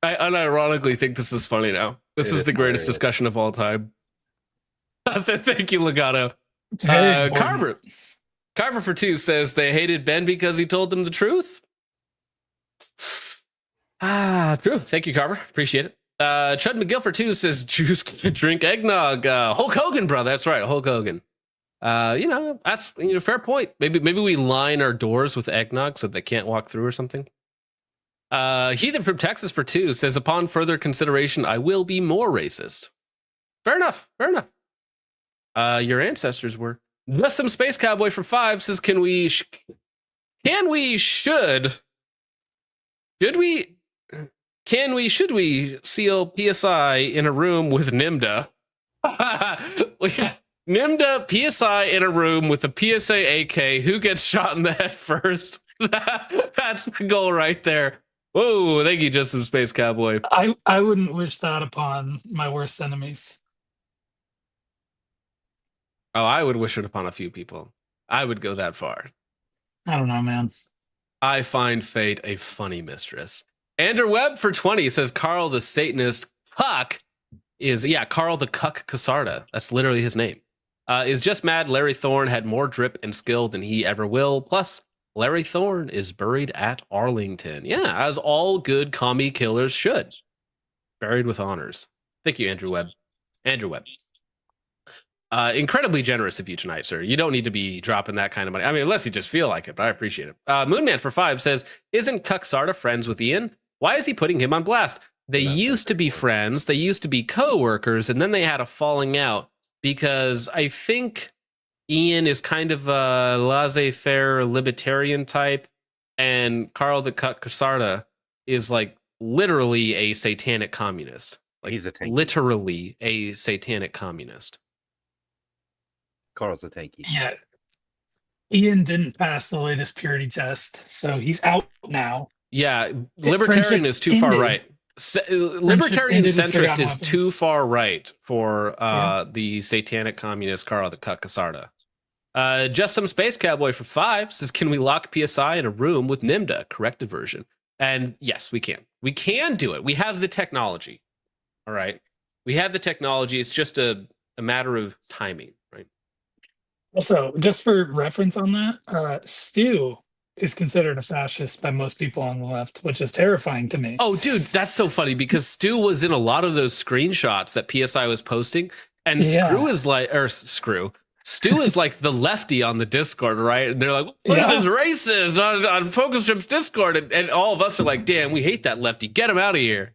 Speaker 3: I unironically think this is funny now. This
Speaker 4: It
Speaker 3: is
Speaker 4: is
Speaker 3: the greatest
Speaker 4: hilarious.
Speaker 3: discussion of all time. Thank you, Legato.
Speaker 5: It's very important.
Speaker 3: Carver for 2 says they hated Ben because he told them the truth. True. Thank you, Carver. Appreciate it. Chud McGill for 2 says Jews can't drink eggnog. Hulk Hogan, brother. That's right, Hulk Hogan. That's fair point. Maybe we line our doors with eggnog so they can't walk through or something. Heathen from Texas for 2 says, upon further consideration, I will be more racist. Fair enough. Your ancestors were. Just some Space Cowboy for 5 says, should we seal PSI in a room with Nimda? We got Nimda PSI in a room with a PSA AK. Who gets shot in the head first? That's the goal right there. Whoa, thank you, Just some Space Cowboy.
Speaker 5: I wouldn't wish that upon my worst enemies.
Speaker 3: Oh, I would wish it upon a few people. I would go that far.
Speaker 5: I don't know, man.
Speaker 3: I find fate a funny mistress. Andrew Webb for 20 says Carl the Satanist Cuck Carl the Cuck Casarda. That's literally his name. Is just mad Larry Thorne had more drip and skill than he ever will. Plus, Larry Thorne is buried at Arlington. Yeah, as all good commie killers should. Buried with honors. Thank you, Andrew Webb. Incredibly generous of you tonight, sir. You don't need to be dropping that kind of money. I mean, unless you just feel like it, but I appreciate it. Moonman for 5 says, isn't Cucksarda friends with Ian? Why is he putting him on blast? They used to be friends. They used to be co-workers, and then they had a falling out because I think Ian is kind of a laissez-faire libertarian type, and Carl the Cucksarda is like literally a satanic communist. Like
Speaker 4: He's a tanky.
Speaker 3: literally a satanic communist.
Speaker 4: Carl's a tanky.
Speaker 5: Yeah. Ian didn't pass the latest purity test, so he's out now.
Speaker 3: Yeah, libertarian
Speaker 5: friendship
Speaker 3: is too far
Speaker 5: ended.
Speaker 3: right. Libertarian
Speaker 5: ended with
Speaker 3: centrist
Speaker 5: Forgotten
Speaker 3: is
Speaker 5: Weapons.
Speaker 3: too far right for
Speaker 5: Yeah.
Speaker 3: the satanic communist Carl the Cuck Casarda. Just some Space Cowboy for 5 says, can we lock PSI in a room with Nimda? Corrected version. And yes, we can. We can do it. We have the technology. All right. We have the technology. It's just a matter of timing, right?
Speaker 5: Also, just for reference on that, Stu is considered a fascist by most people on the left, which is terrifying to me.
Speaker 3: Oh, dude, that's so funny because Stu was in a lot of those screenshots that PSI was posting, and
Speaker 5: Yeah.
Speaker 3: Stu is like the lefty on the Discord, right? And they're like, look at
Speaker 5: Yeah.
Speaker 3: this racist on Focus Strip's Discord, and all of us are like, damn, we hate that lefty. Get him out of here.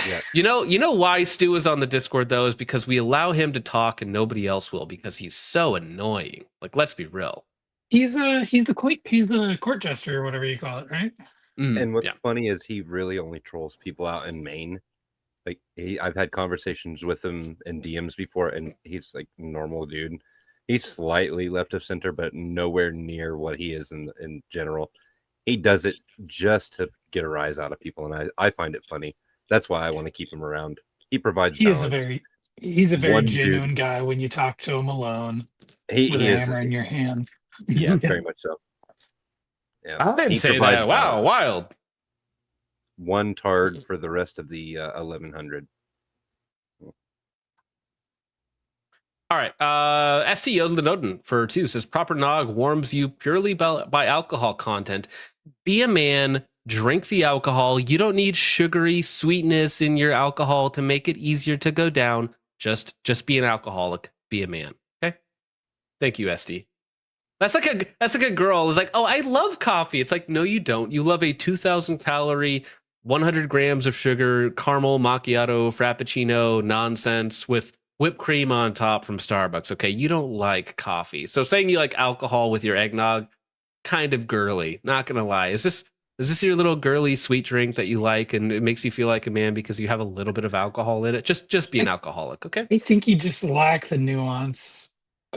Speaker 4: Yeah.
Speaker 3: You know why Stu is on the Discord though is because we allow him to talk and nobody else will because he's so annoying. Like, let's be real.
Speaker 5: He's the court jester or whatever you call it, right?
Speaker 4: And what's
Speaker 3: yeah.
Speaker 4: funny is he really only trolls people out in Maine. Like I've had conversations with him in DMs before, and he's like a normal dude. He's slightly left of center, but nowhere near what he is in general. He does it just to get a rise out of people, and I find it funny. That's why I want to keep him around. He provides
Speaker 5: He's
Speaker 4: balance.
Speaker 5: a very
Speaker 4: One
Speaker 5: genuine
Speaker 4: dude.
Speaker 5: guy when you talk to him alone
Speaker 4: He
Speaker 5: with a
Speaker 4: is,
Speaker 5: hammer in your hand.
Speaker 4: yeah, very much so. Yeah,
Speaker 3: I didn't
Speaker 4: he
Speaker 3: say
Speaker 4: provides
Speaker 3: that. Wow,
Speaker 4: balance.
Speaker 3: wild.
Speaker 4: One tard for the rest of the 1100.
Speaker 3: All right. ST Yodlinoden for 2 says proper nog warms you purely by alcohol content. Be a man, drink the alcohol. You don't need sugary sweetness in your alcohol to make it easier to go down. Just be an alcoholic. Be a man. Okay. Thank you, ST. That's like a girl is like, oh, I love coffee. It's like, no, you don't. You love a 2,000 calorie 100 grams of sugar, caramel macchiato, frappuccino nonsense with whipped cream on top from Starbucks. Okay, you don't like coffee. So saying you like alcohol with your eggnog, kind of girly. Not gonna lie. Is this your little girly sweet drink that you like and it makes you feel like a man because you have a little bit of alcohol in it? Just be an alcoholic, okay?
Speaker 5: I think you just lack the nuance.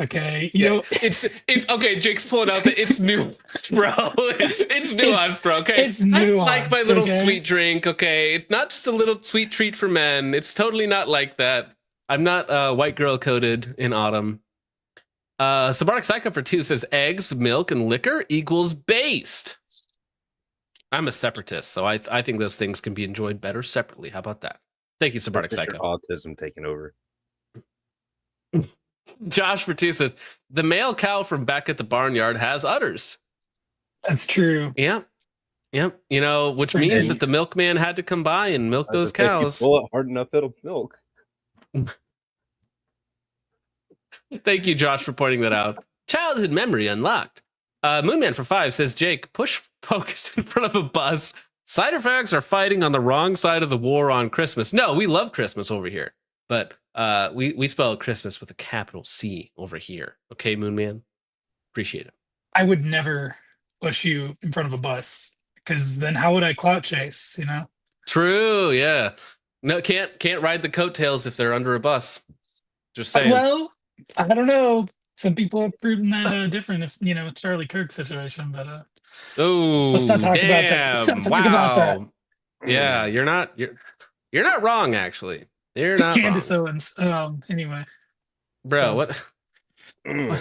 Speaker 5: Okay, you know,
Speaker 3: it's okay. Jake's pulling out that it's nuanced, bro. It's nuanced, bro. Okay,
Speaker 5: it's nuanced,
Speaker 3: I like my little
Speaker 5: okay?
Speaker 3: sweet drink. Okay, it's not just a little sweet treat for men. It's totally not like that. I'm not white girl coded in autumn. Sabark Psycho for 2 says eggs, milk, and liquor equals based. I'm a separatist, so I think those things can be enjoyed better separately. How about that? Thank you, Sabark Psycho.
Speaker 4: Autism taking over.
Speaker 3: Josh for 2 says the male cow from back at the barnyard has udders.
Speaker 5: That's true.
Speaker 3: Yeah. You know, which
Speaker 5: pretty
Speaker 3: means
Speaker 5: neat.
Speaker 3: that the milkman had to come by and milk those
Speaker 4: If you
Speaker 3: cows.
Speaker 4: pull it hard enough, it'll milk.
Speaker 3: Thank you, Josh, for pointing that out. Childhood memory unlocked. Moonman for 5 says, Jake, push focus in front of a bus. Cider fags are fighting on the wrong side of the war on Christmas. No, we love Christmas over here. But we spell Christmas with a capital C over here. Okay, Moonman? Appreciate it.
Speaker 5: I would never push you in front of a bus because then how would I clout chase? You know.
Speaker 3: True, yeah. No, can't ride the coattails if they're under a bus. Just saying.
Speaker 5: Well, I don't know. Some people have proven that different. If you know, it's Charlie Kirk situation, but
Speaker 3: Oh,
Speaker 5: let's not talk about that. Let's not talk about that.
Speaker 3: Yeah, you're not wrong, actually. You're not
Speaker 5: Candace
Speaker 3: wrong.
Speaker 5: Owens. Anyway,
Speaker 3: Bro,
Speaker 5: so-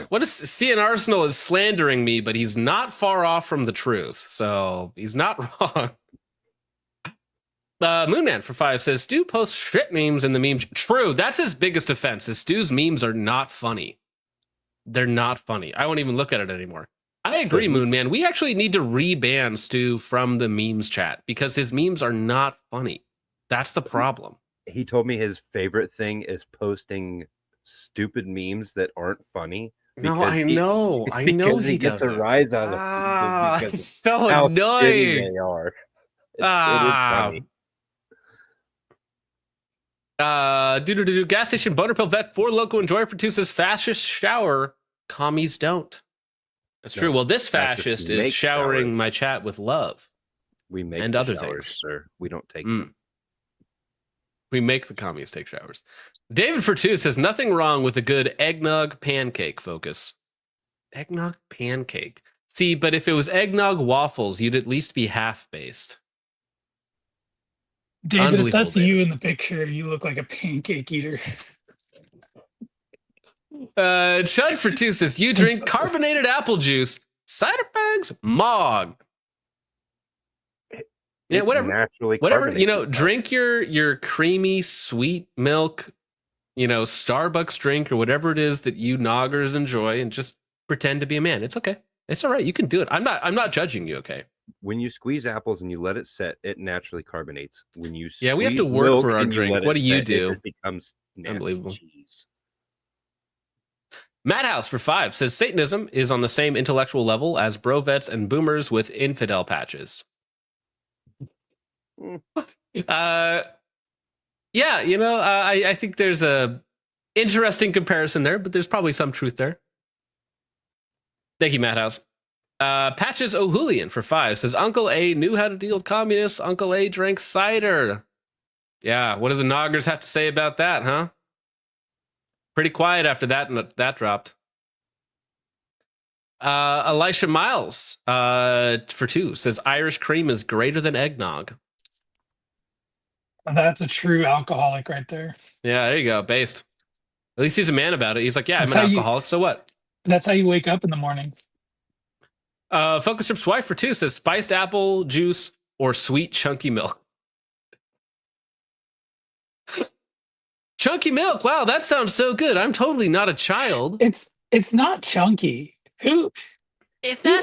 Speaker 3: what is CN Arsenal is slandering me, but he's not far off from the truth. So he's not wrong. Moonman for 5 says Stu posts shit memes in the meme. True, that's his biggest offense. Is Stu's memes are not funny. They're not funny. I won't even look at it anymore. I agree, Moonman. We actually need to reban Stu from the memes chat because his memes are not funny. That's the problem.
Speaker 4: He told me his favorite thing is posting stupid memes that aren't funny.
Speaker 3: No, I know
Speaker 4: Because he gets a
Speaker 3: does it.
Speaker 4: rise out of people because
Speaker 3: It's so
Speaker 4: of how shitty
Speaker 3: annoying.
Speaker 4: they are. It is funny.
Speaker 3: Gas station boner pill vet 4 loco enjoyer for 2 says fascist shower, commies don't. That's true.
Speaker 4: No,
Speaker 3: Well, this
Speaker 4: fascists
Speaker 3: fascist is
Speaker 4: make
Speaker 3: showering
Speaker 4: showers.
Speaker 3: my chat with love.
Speaker 4: We make
Speaker 3: And
Speaker 4: the
Speaker 3: other
Speaker 4: showers,
Speaker 3: things.
Speaker 4: sir. We don't take
Speaker 3: Mm.
Speaker 4: them.
Speaker 3: We make the commies take showers. David for 2 says nothing wrong with a good eggnog pancake focus. Eggnog pancake. See, but if it was eggnog waffles, you'd at least be half based.
Speaker 5: David, if
Speaker 3: Unbelievable,
Speaker 5: that's you in the picture, you look like a pancake eater.
Speaker 3: Chuck for 2 says you drink carbonated apple juice, cider fags, mog. Yeah,
Speaker 4: It
Speaker 3: whatever.
Speaker 4: Naturally
Speaker 3: Whatever,
Speaker 4: carbonates itself.
Speaker 3: drink your creamy sweet milk, Starbucks drink or whatever it is that you noggers enjoy, and just pretend to be a man. It's okay. It's all right. You can do it. I'm not judging you. Okay.
Speaker 4: When you squeeze apples and you let it set, it naturally carbonates. When you
Speaker 3: Yeah, we have to
Speaker 4: squeeze
Speaker 3: work
Speaker 4: milk
Speaker 3: for our
Speaker 4: and you
Speaker 3: drink.
Speaker 4: let
Speaker 3: What
Speaker 4: it
Speaker 3: do you
Speaker 4: set,
Speaker 3: do?
Speaker 4: It just becomes nasty
Speaker 3: Unbelievable.
Speaker 4: cheese.
Speaker 3: Madhouse for 5 says Satanism is on the same intellectual level as brovets and boomers with infidel patches. I think there's a interesting comparison there, but there's probably some truth there. Thank you, Madhouse. Patches O'Hoolian for 5 says Uncle A knew how to deal with communists. Uncle A drank cider. Yeah, what do the noggers have to say about that, huh? Pretty quiet after that dropped. Elisha Miles for 2 says Irish cream is greater than eggnog.
Speaker 5: That's a true alcoholic right there.
Speaker 3: Yeah, there you go. Based. At least he's a man about it. He's like, yeah,
Speaker 5: That's
Speaker 3: I'm an
Speaker 5: how you-
Speaker 3: alcoholic. So what?
Speaker 5: That's how you wake up in the morning.
Speaker 3: Focus Strip's wife for 2 says spiced apple juice or sweet chunky milk. Chunky milk. Wow, that sounds so good. I'm totally not a child.
Speaker 5: It's not chunky. Who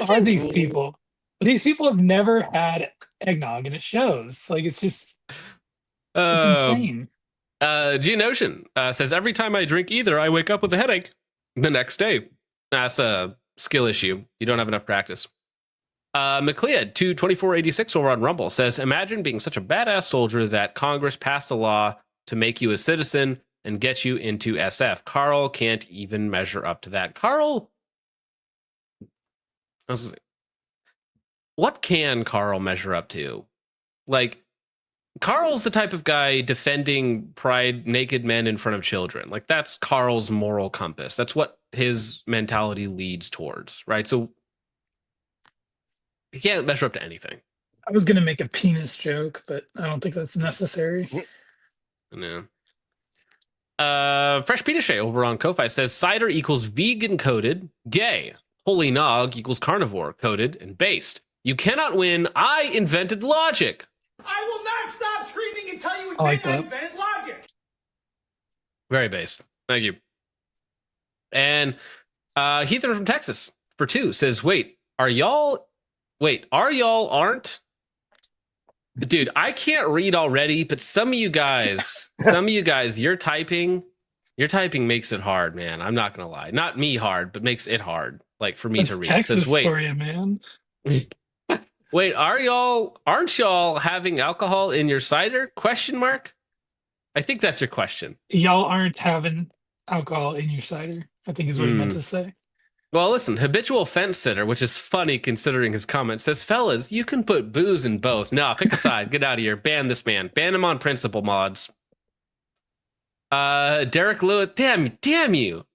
Speaker 5: are these people? These people have never had eggnog, and it shows. Like it's just it's insane.
Speaker 3: Geonosian says every time I drink either, I wake up with a headache the next day. That's a skill issue. You don't have enough practice. McLeod 22486 over on Rumble says, imagine being such a badass soldier that Congress passed a law to make you a citizen and get you into SF. Carl can't even measure up to that. Carl, what can Carl measure up to? Like, Carl's the type of guy defending pride naked men in front of children. Like, that's Carl's moral compass. That's what his mentality leads towards, right? So he can't measure up to anything.
Speaker 5: I was gonna make a penis joke, but I don't think that's necessary.
Speaker 3: No. Fresh Peter over on Ko-Fi says cider equals vegan coded, gay. Holy nog equals carnivore coded and based. You cannot win. I invented logic.
Speaker 1: I will not stop screaming until you
Speaker 5: I like
Speaker 1: admit I
Speaker 5: that.
Speaker 1: invented logic.
Speaker 3: Very based. Thank you. And Heathen from Texas for 2 says, are y'all aren't? Dude, I can't read already, but some of you guys, your typing makes it hard, man. I'm not gonna lie. Not me hard, but makes it hard, like for me
Speaker 5: That's
Speaker 3: to read.
Speaker 5: Texas
Speaker 3: It says,
Speaker 5: for you, man.
Speaker 3: wait, aren't y'all having alcohol in your cider? Question mark. I think that's your question.
Speaker 5: Y'all aren't having alcohol in your cider, I think is what he meant to say.
Speaker 3: Well, listen, habitual fence sitter, which is funny considering his comment, says, fellas, you can put booze in both. No, pick a side. Get out of here. Ban this man. Ban him on principle, mods. Derek Lewis, damn you,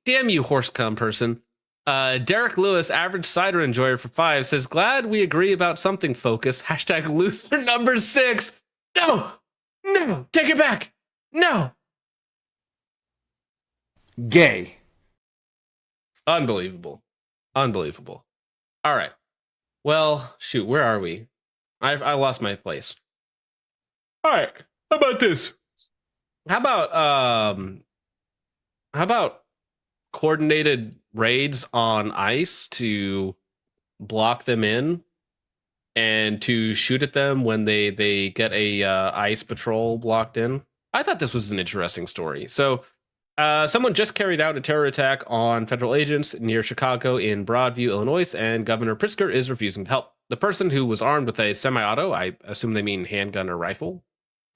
Speaker 3: horse cum person. Derek Lewis, average cider enjoyer for 5, says, glad we agree about something, focus. Hashtag loser number 6. No, take it back. No.
Speaker 9: Gay.
Speaker 3: Unbelievable. All right. Well, shoot, where are we? I lost my place. All right. How about this? How about coordinated raids on ICE to block them in and to shoot at them when they get a ICE patrol blocked in? I thought this was an interesting story. So someone just carried out a terror attack on federal agents near Chicago in Broadview, Illinois, and Governor Pritzker is refusing to help. The person who was armed with a semi-auto, I assume they mean handgun or rifle,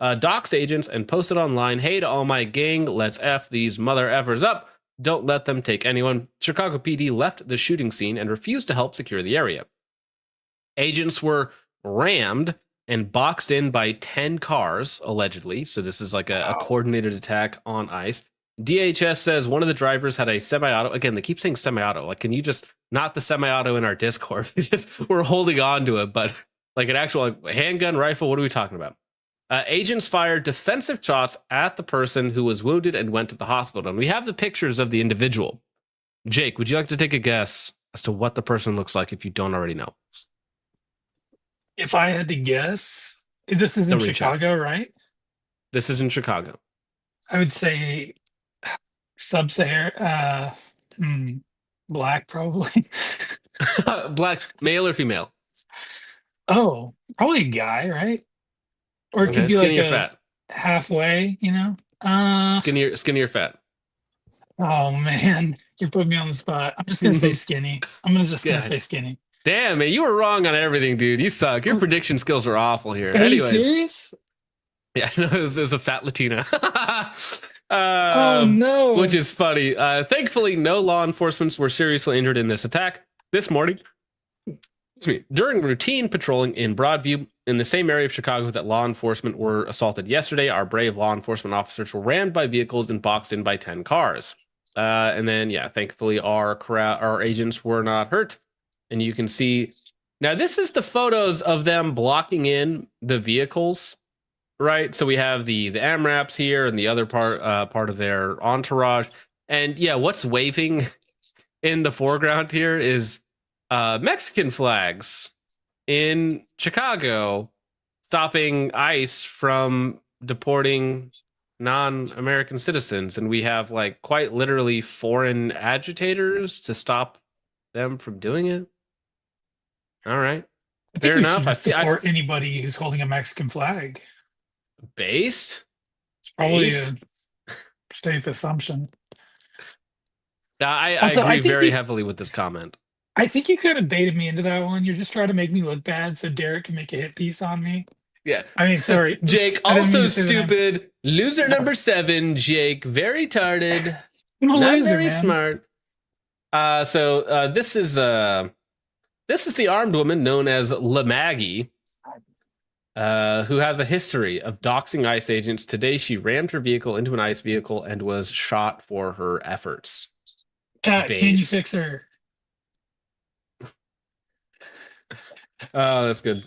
Speaker 3: doxed agents and posted online, hey to all my gang, let's F these mother effers up. Don't let them take anyone. Chicago PD left the shooting scene and refused to help secure the area. Agents were rammed and boxed in by 10 cars, allegedly. So this is like a coordinated attack on ICE. DHS says one of the drivers had a semi-auto. Again, they keep saying semi-auto. Like, can you just not the semi-auto in our Discord? We're holding on to it, but like an actual handgun, rifle, what are we talking about? Agents fired defensive shots at the person who was wounded and went to the hospital. And we have the pictures of the individual. Jake, would you like to take a guess as to what the person looks like if you don't already know?
Speaker 5: If I had to guess, this is in Chicago, right?
Speaker 3: This is in Chicago.
Speaker 5: I would say Sub-Saharan, black, probably.
Speaker 3: Black, male or female?
Speaker 5: Oh, probably a guy, right? Or it could be
Speaker 3: skinny
Speaker 5: like
Speaker 3: or fat?
Speaker 5: Halfway, you know?
Speaker 3: Skinny or fat?
Speaker 5: Oh man, you're putting me on the spot. I'm just gonna say skinny. gonna say skinny.
Speaker 3: Damn, man, you were wrong on everything, dude. You suck. Your prediction skills are awful here.
Speaker 5: Are you serious?
Speaker 3: Yeah, no, it was a fat Latina.
Speaker 5: Oh no.
Speaker 3: Which is funny. Thankfully, no law enforcement were seriously injured in this attack this morning. During routine patrolling in Broadview, in the same area of Chicago that law enforcement were assaulted yesterday, our brave law enforcement officers were rammed by vehicles and boxed in by 10 cars. And then, yeah, thankfully our agents were not hurt. And you can see now this is the photos of them blocking in the vehicles, right? So we have the AMRAPs here and the other part of their entourage. And yeah, what's waving in the foreground here is Mexican flags in Chicago, stopping ICE from deporting non-American citizens. And we have like quite literally foreign agitators to stop them from doing it. All right. Fair enough.
Speaker 5: I support anybody who's holding a Mexican flag.
Speaker 3: Based?
Speaker 5: It's probably a safe assumption.
Speaker 3: I agree very heavily with this comment.
Speaker 5: I think you kind of baited me into that one. You're just trying to make me look bad so Derek can make a hit piece on me.
Speaker 3: Yeah.
Speaker 5: I mean, sorry.
Speaker 3: Jake,
Speaker 5: I didn't mean
Speaker 3: also
Speaker 5: to say the name.
Speaker 3: stupid. Loser number 7, Jake, very tarded.
Speaker 5: I'm a
Speaker 3: Not
Speaker 5: loser,
Speaker 3: very
Speaker 5: man.
Speaker 3: smart. So this is the armed woman known as LaMaggie, who has a history of doxing ICE agents. Today, she rammed her vehicle into an ICE vehicle and was shot for her efforts.
Speaker 5: Cat, can you
Speaker 3: Base.
Speaker 5: fix her?
Speaker 3: Oh, that's good.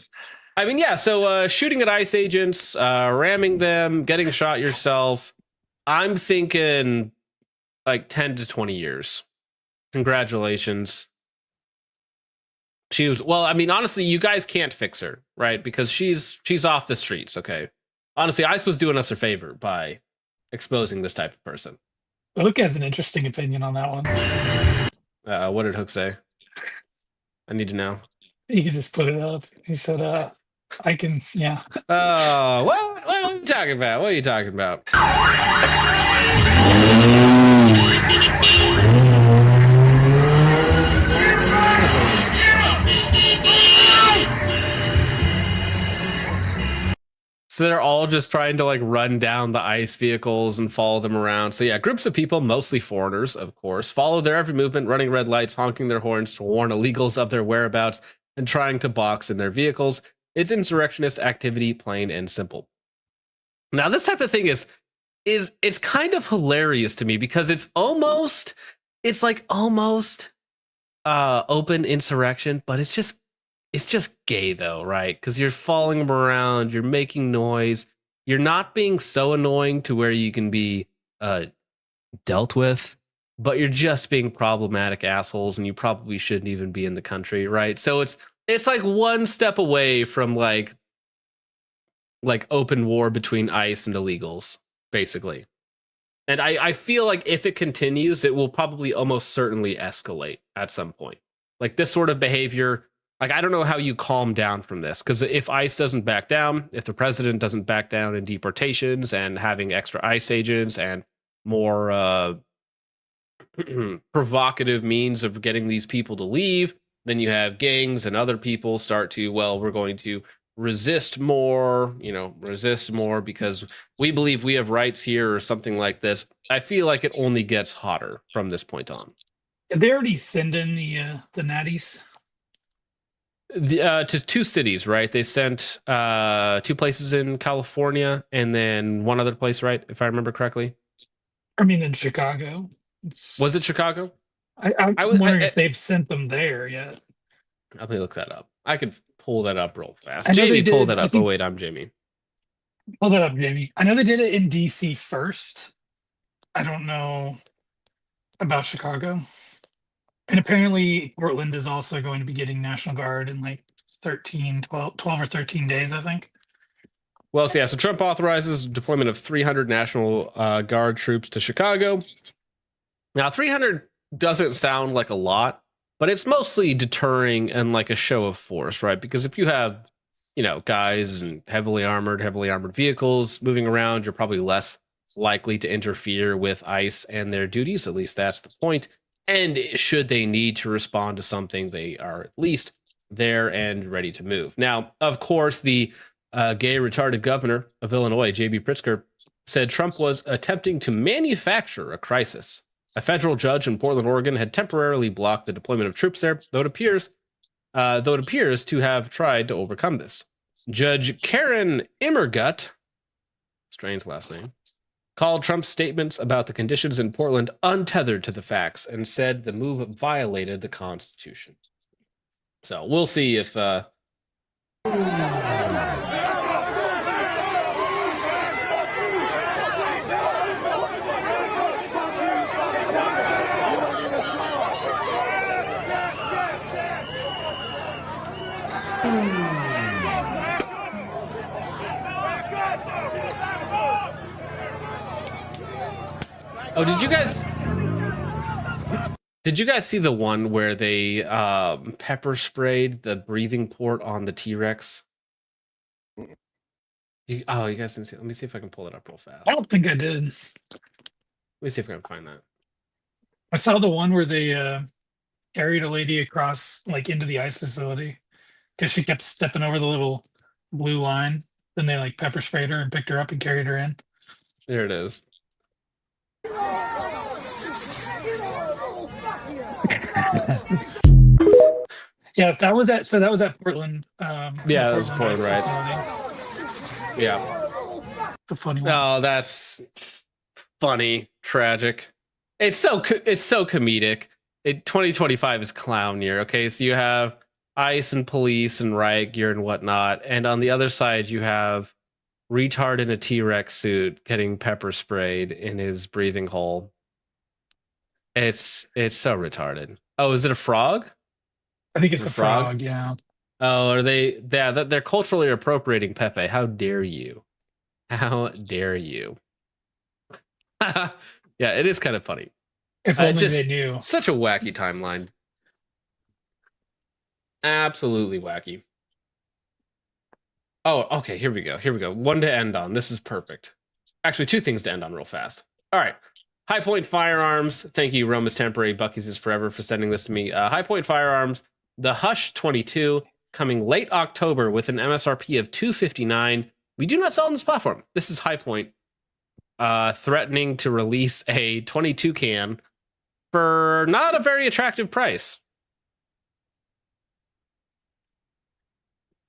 Speaker 3: I mean, yeah. So shooting at ICE agents, ramming them, getting shot yourself. I'm thinking like 10 to 20 years. Congratulations. She was, well, I mean, honestly, you guys can't fix her, right? Because she's off the streets, okay? Honestly, ICE was doing us a favor by exposing this type of person.
Speaker 5: Hook has an interesting opinion on that one.
Speaker 3: What did Hook say? I need to know.
Speaker 5: He could just put it up. He said, I can, yeah.
Speaker 3: What are you talking about? What are you talking about? So they're all just trying to like run down the ICE vehicles and follow them around. So yeah, groups of people, mostly foreigners, of course, follow their every movement, running red lights, honking their horns to warn illegals of their whereabouts, and trying to box in their vehicles. It's insurrectionist activity, plain and simple. Now, this type of thing is it's kind of hilarious to me because it's almost open insurrection, but it's just gay though, right? Because you're following them around, you're making noise, you're not being so annoying to where you can be dealt with, but you're just being problematic assholes, and you probably shouldn't even be in the country, right? So it's like one step away from like open war between ICE and illegals, basically. And I feel like if it continues, it will probably almost certainly escalate at some point. Like this sort of behavior, like I don't know how you calm down from this, because if ICE doesn't back down, if the president doesn't back down in deportations and having extra ICE agents and more provocative means of getting these people to leave, then you have gangs and other people start to, well, we're going to resist more because we believe we have rights here or something like this. I feel like it only gets hotter from this point on.
Speaker 5: Did they already send in the natties?
Speaker 3: To 2 cities, right? They sent 2 places in California and then one other place, right? If I remember correctly.
Speaker 5: I mean, in Chicago.
Speaker 3: Was it Chicago?
Speaker 5: I'm wondering if they've sent them there yet.
Speaker 3: Let me look that up. I could pull that up real fast.
Speaker 5: I know
Speaker 3: Jamie,
Speaker 5: they
Speaker 3: pull
Speaker 5: did,
Speaker 3: that
Speaker 5: I
Speaker 3: up.
Speaker 5: think-
Speaker 3: Oh, wait, I'm Jamie.
Speaker 5: Pull that up, Jamie. I know they did it in DC first. I don't know about Chicago. And apparently Portland is also going to be getting National Guard in like 12 or 13 days, I think.
Speaker 3: Well, so yeah, so Trump authorizes deployment of 300 National Guard troops to Chicago. Now, 300 doesn't sound like a lot, but it's mostly deterring and like a show of force, right? Because if you have, guys in heavily armored vehicles moving around, you're probably less likely to interfere with ICE and their duties. At least that's the point. And should they need to respond to something, they are at least there and ready to move. Now, of course, the gay retarded governor of Illinois, J.B. Pritzker, said Trump was attempting to manufacture a crisis. A federal judge in Portland, Oregon, had temporarily blocked the deployment of troops there, though it appears to have tried to overcome this. Judge Karen Immergut, strange last name, called Trump's statements about the conditions in Portland untethered to the facts and said the move violated the Constitution. So we'll see if Oh, did you guys see the one where they pepper sprayed the breathing port on the T-Rex? You guys didn't see it. Let me see if I can pull it up real fast.
Speaker 5: I don't think I did.
Speaker 3: Let me see if I can find that.
Speaker 5: I saw the one where they carried a lady across like into the ice facility because she kept stepping over the little blue line. Then they like pepper sprayed her and picked her up and carried her in.
Speaker 3: There it is.
Speaker 5: Yeah, that was at Portland.
Speaker 3: Yeah, that was Portland, right?
Speaker 5: Facility.
Speaker 3: Yeah.
Speaker 5: It's a funny one.
Speaker 3: Oh, that's funny, tragic. It's so comedic. 2025 is clown year. Okay, so you have ICE and police and riot gear and whatnot, and on the other side you have retard in a T-Rex suit getting pepper sprayed in his breathing hole. It's so retarded. Oh, is it a frog?
Speaker 5: I think it's a frog. Yeah.
Speaker 3: Oh, are they? Yeah, they're culturally appropriating Pepe. How dare you? How dare you? Yeah, it is kind of funny.
Speaker 5: If only they knew.
Speaker 3: Such a wacky timeline. Absolutely wacky. Oh, okay. Here we go. One to end on. This is perfect. Actually, two things to end on real fast. All right. High Point Firearms. Thank you, Rome is temporary. Bucky's is forever for sending this to me. High Point Firearms. The Hush 22 coming late October with an MSRP of $259. We do not sell on this platform. This is High Point threatening to release a 22 can for not a very attractive price.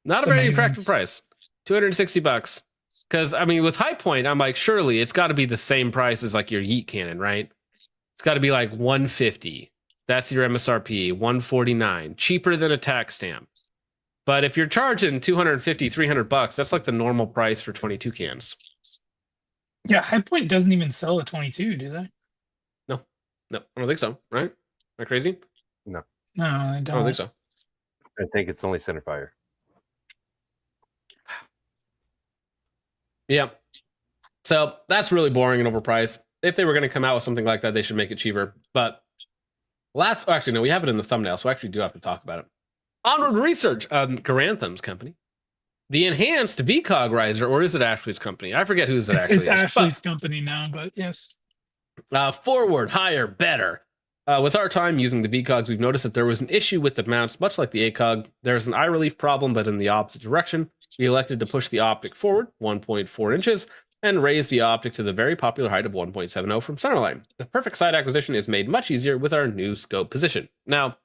Speaker 3: Not
Speaker 5: That's
Speaker 3: a very
Speaker 5: amazing.
Speaker 3: attractive price. $260. Because, I mean, with High Point, I'm like, surely it's got to be the same price as like your Yeet cannon, right? It's got to be like $150. That's your MSRP, $149. Cheaper than a tax stamp. But if you're charging $250, $300, that's like the normal price for 22 cans.
Speaker 5: Yeah, High Point doesn't even sell a 22, do they?
Speaker 3: No, I don't think so, right? Am I crazy?
Speaker 4: No,
Speaker 5: No, they
Speaker 3: I
Speaker 5: don't.
Speaker 3: don't think so.
Speaker 4: I think it's only centerfire.
Speaker 3: Yeah. So that's really boring and overpriced. If they were going to come out with something like that, they should make it cheaper. But actually, no, we have it in the thumbnail, so I actually do have to talk about it. Onward Research, Garantham's company. The enhanced VCOG riser, or is it Ashley's company? I forget whose it actually
Speaker 5: It's
Speaker 3: is.
Speaker 5: Ashley's company now, but yes.
Speaker 3: Forward, higher, better. With our time using the VCOGs, we've noticed that there was an issue with the mounts, much like the ACOG. There's an eye relief problem, but in the opposite direction. We elected to push the optic forward 1.4 inches and raise the optic to the very popular height of 1.70 from centerline. The perfect side acquisition is made much easier with our new scope position. Now,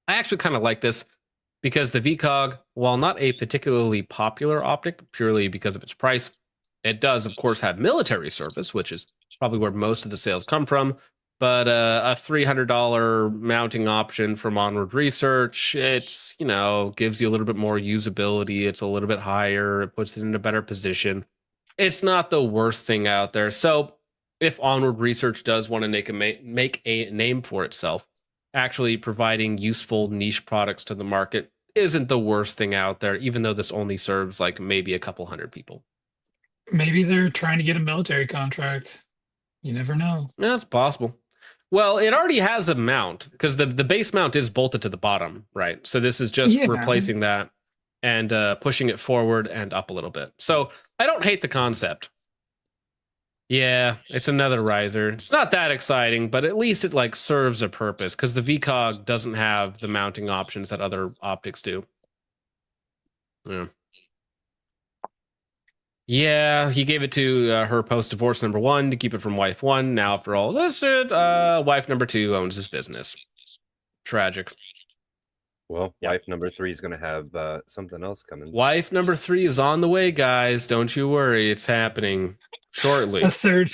Speaker 3: I actually kind of like this because the VCOG, while not a particularly popular optic purely because of its price, it does, of course, have military service, which is probably where most of the sales come from. But a $300 mounting option from Onward Research, it's, gives you a little bit more usability. It's a little bit higher. It puts it in a better position. It's not the worst thing out there. So if Onward Research does want to make a name for itself, actually providing useful niche products to the market isn't the worst thing out there, even though this only serves like maybe a couple hundred people.
Speaker 5: Maybe they're trying to get a military contract. You never know.
Speaker 3: Yeah, it's possible. Well, it already has a mount because the base mount is bolted to the bottom, right? So this is just replacing that and pushing it forward and up a little bit. So I don't hate the concept. Yeah, it's another riser. It's not that exciting, but at least it like serves a purpose because the VCOG doesn't have the mounting options that other optics do. Yeah. Yeah, he gave it to her post-divorce number 1 to keep it from wife 1. Now, after all this shit, wife number 2 owns his business. Tragic.
Speaker 4: Well, wife number 3 is going to have something else coming.
Speaker 3: Wife number 3 is on the way, guys. Don't you worry. It's happening shortly.
Speaker 5: A third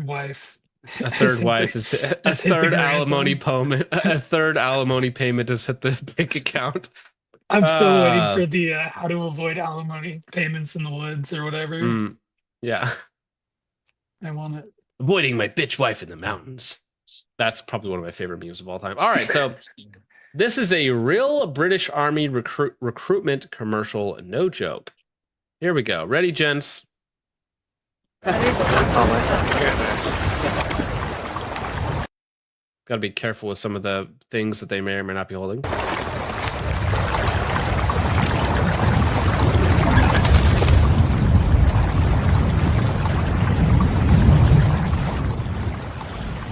Speaker 5: wife.
Speaker 3: A third wife is a third alimony payment. A third alimony payment has hit the bank account.
Speaker 5: I'm still waiting for the how to avoid alimony payments in the woods or whatever.
Speaker 3: Yeah.
Speaker 5: I want it.
Speaker 3: Avoiding my bitch wife in the mountains. That's probably one of my favorite memes of all time. All right, so this is a real British Army recruitment commercial, no joke. Here we go. Ready, gents? Got to be careful with some of the things that they may or may not be holding.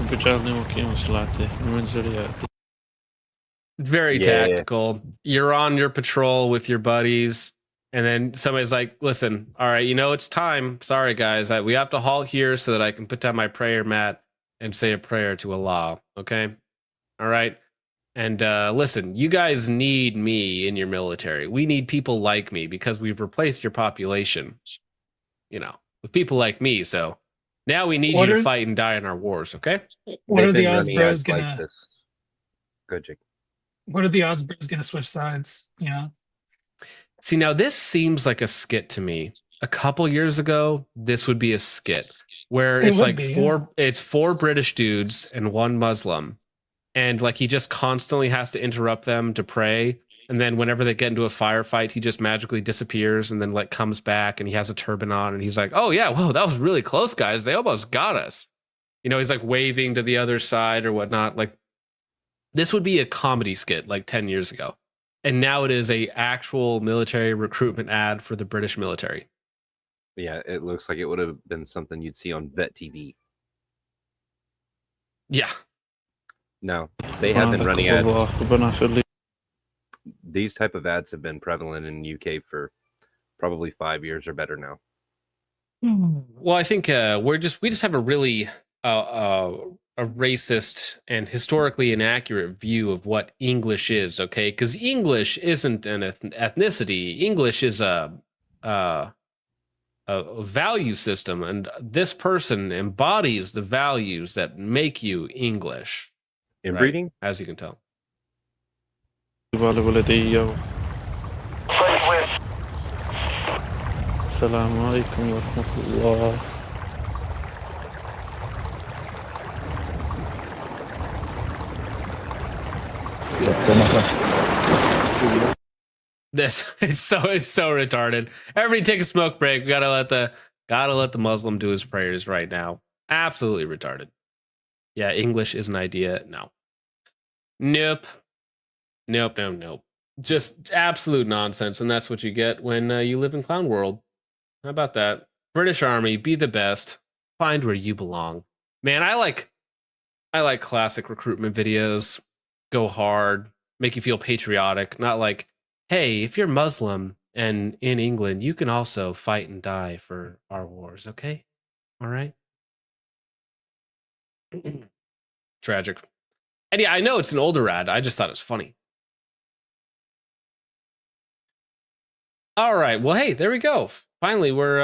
Speaker 9: Specialne occhi non slate, non mangiare
Speaker 3: Very
Speaker 4: Yeah.
Speaker 3: tactical. You're on your patrol with your buddies, and then somebody's like, listen, all right, it's time. Sorry, guys. We have to halt here so that I can put down my prayer mat and say a prayer to Allah. Okay? All right? And listen, you guys need me in your military. We need people like me because we've replaced your population, with people like me. So now we need you to fight and die in our wars, okay?
Speaker 5: What are
Speaker 4: They've
Speaker 5: the
Speaker 4: been
Speaker 5: odds
Speaker 4: running
Speaker 5: bro's
Speaker 4: ads
Speaker 5: gonna
Speaker 4: like this. Go, Jake.
Speaker 5: what are the odds bro's gonna switch sides?
Speaker 3: See, now this seems like a skit to me. A couple years ago, this would be a skit where
Speaker 5: It
Speaker 3: it's
Speaker 5: would
Speaker 3: like
Speaker 5: be,
Speaker 3: it's 4 British dudes and 1 Muslim. And like he just constantly has to interrupt them to pray. And then whenever they get into a firefight, he just magically disappears and then like comes back and he has a turban on and he's like, oh yeah, whoa, that was really close, guys. They almost got us. He's like waving to the other side or whatnot. Like this would be a comedy skit like 10 years ago. And now it is a actual military recruitment ad for the British military.
Speaker 4: Yeah, it looks like it would have been something you'd see on Vet TV.
Speaker 3: Yeah.
Speaker 4: No, they have been running ads. These type of ads have been prevalent in UK for probably 5 years or better now.
Speaker 3: Well, I think we just have a really a racist and historically inaccurate view of what English is. Okay, because English isn't an ethnicity. English is a value system, and this person embodies the values that make you English.
Speaker 4: Inbreeding,
Speaker 3: right? As you can tell.
Speaker 9: السلام عليكم ورحمة الله.
Speaker 3: This is so retarded. Everybody take a smoke break. We gotta let the Muslim do his prayers right now. Absolutely retarded. Yeah, English is an idea. No. Nope. Just absolute nonsense, and that's what you get when you live in Clown World. How about that? British Army, be the best. Find where you belong. Man, I like classic recruitment videos. Go hard, make you feel patriotic, not like, hey, if you're Muslim and in England, you can also fight and die for our wars, okay? All right? Tragic. And yeah, I know it's an older ad. I just thought it was funny. All right. Well, hey, there we go. Finally, we're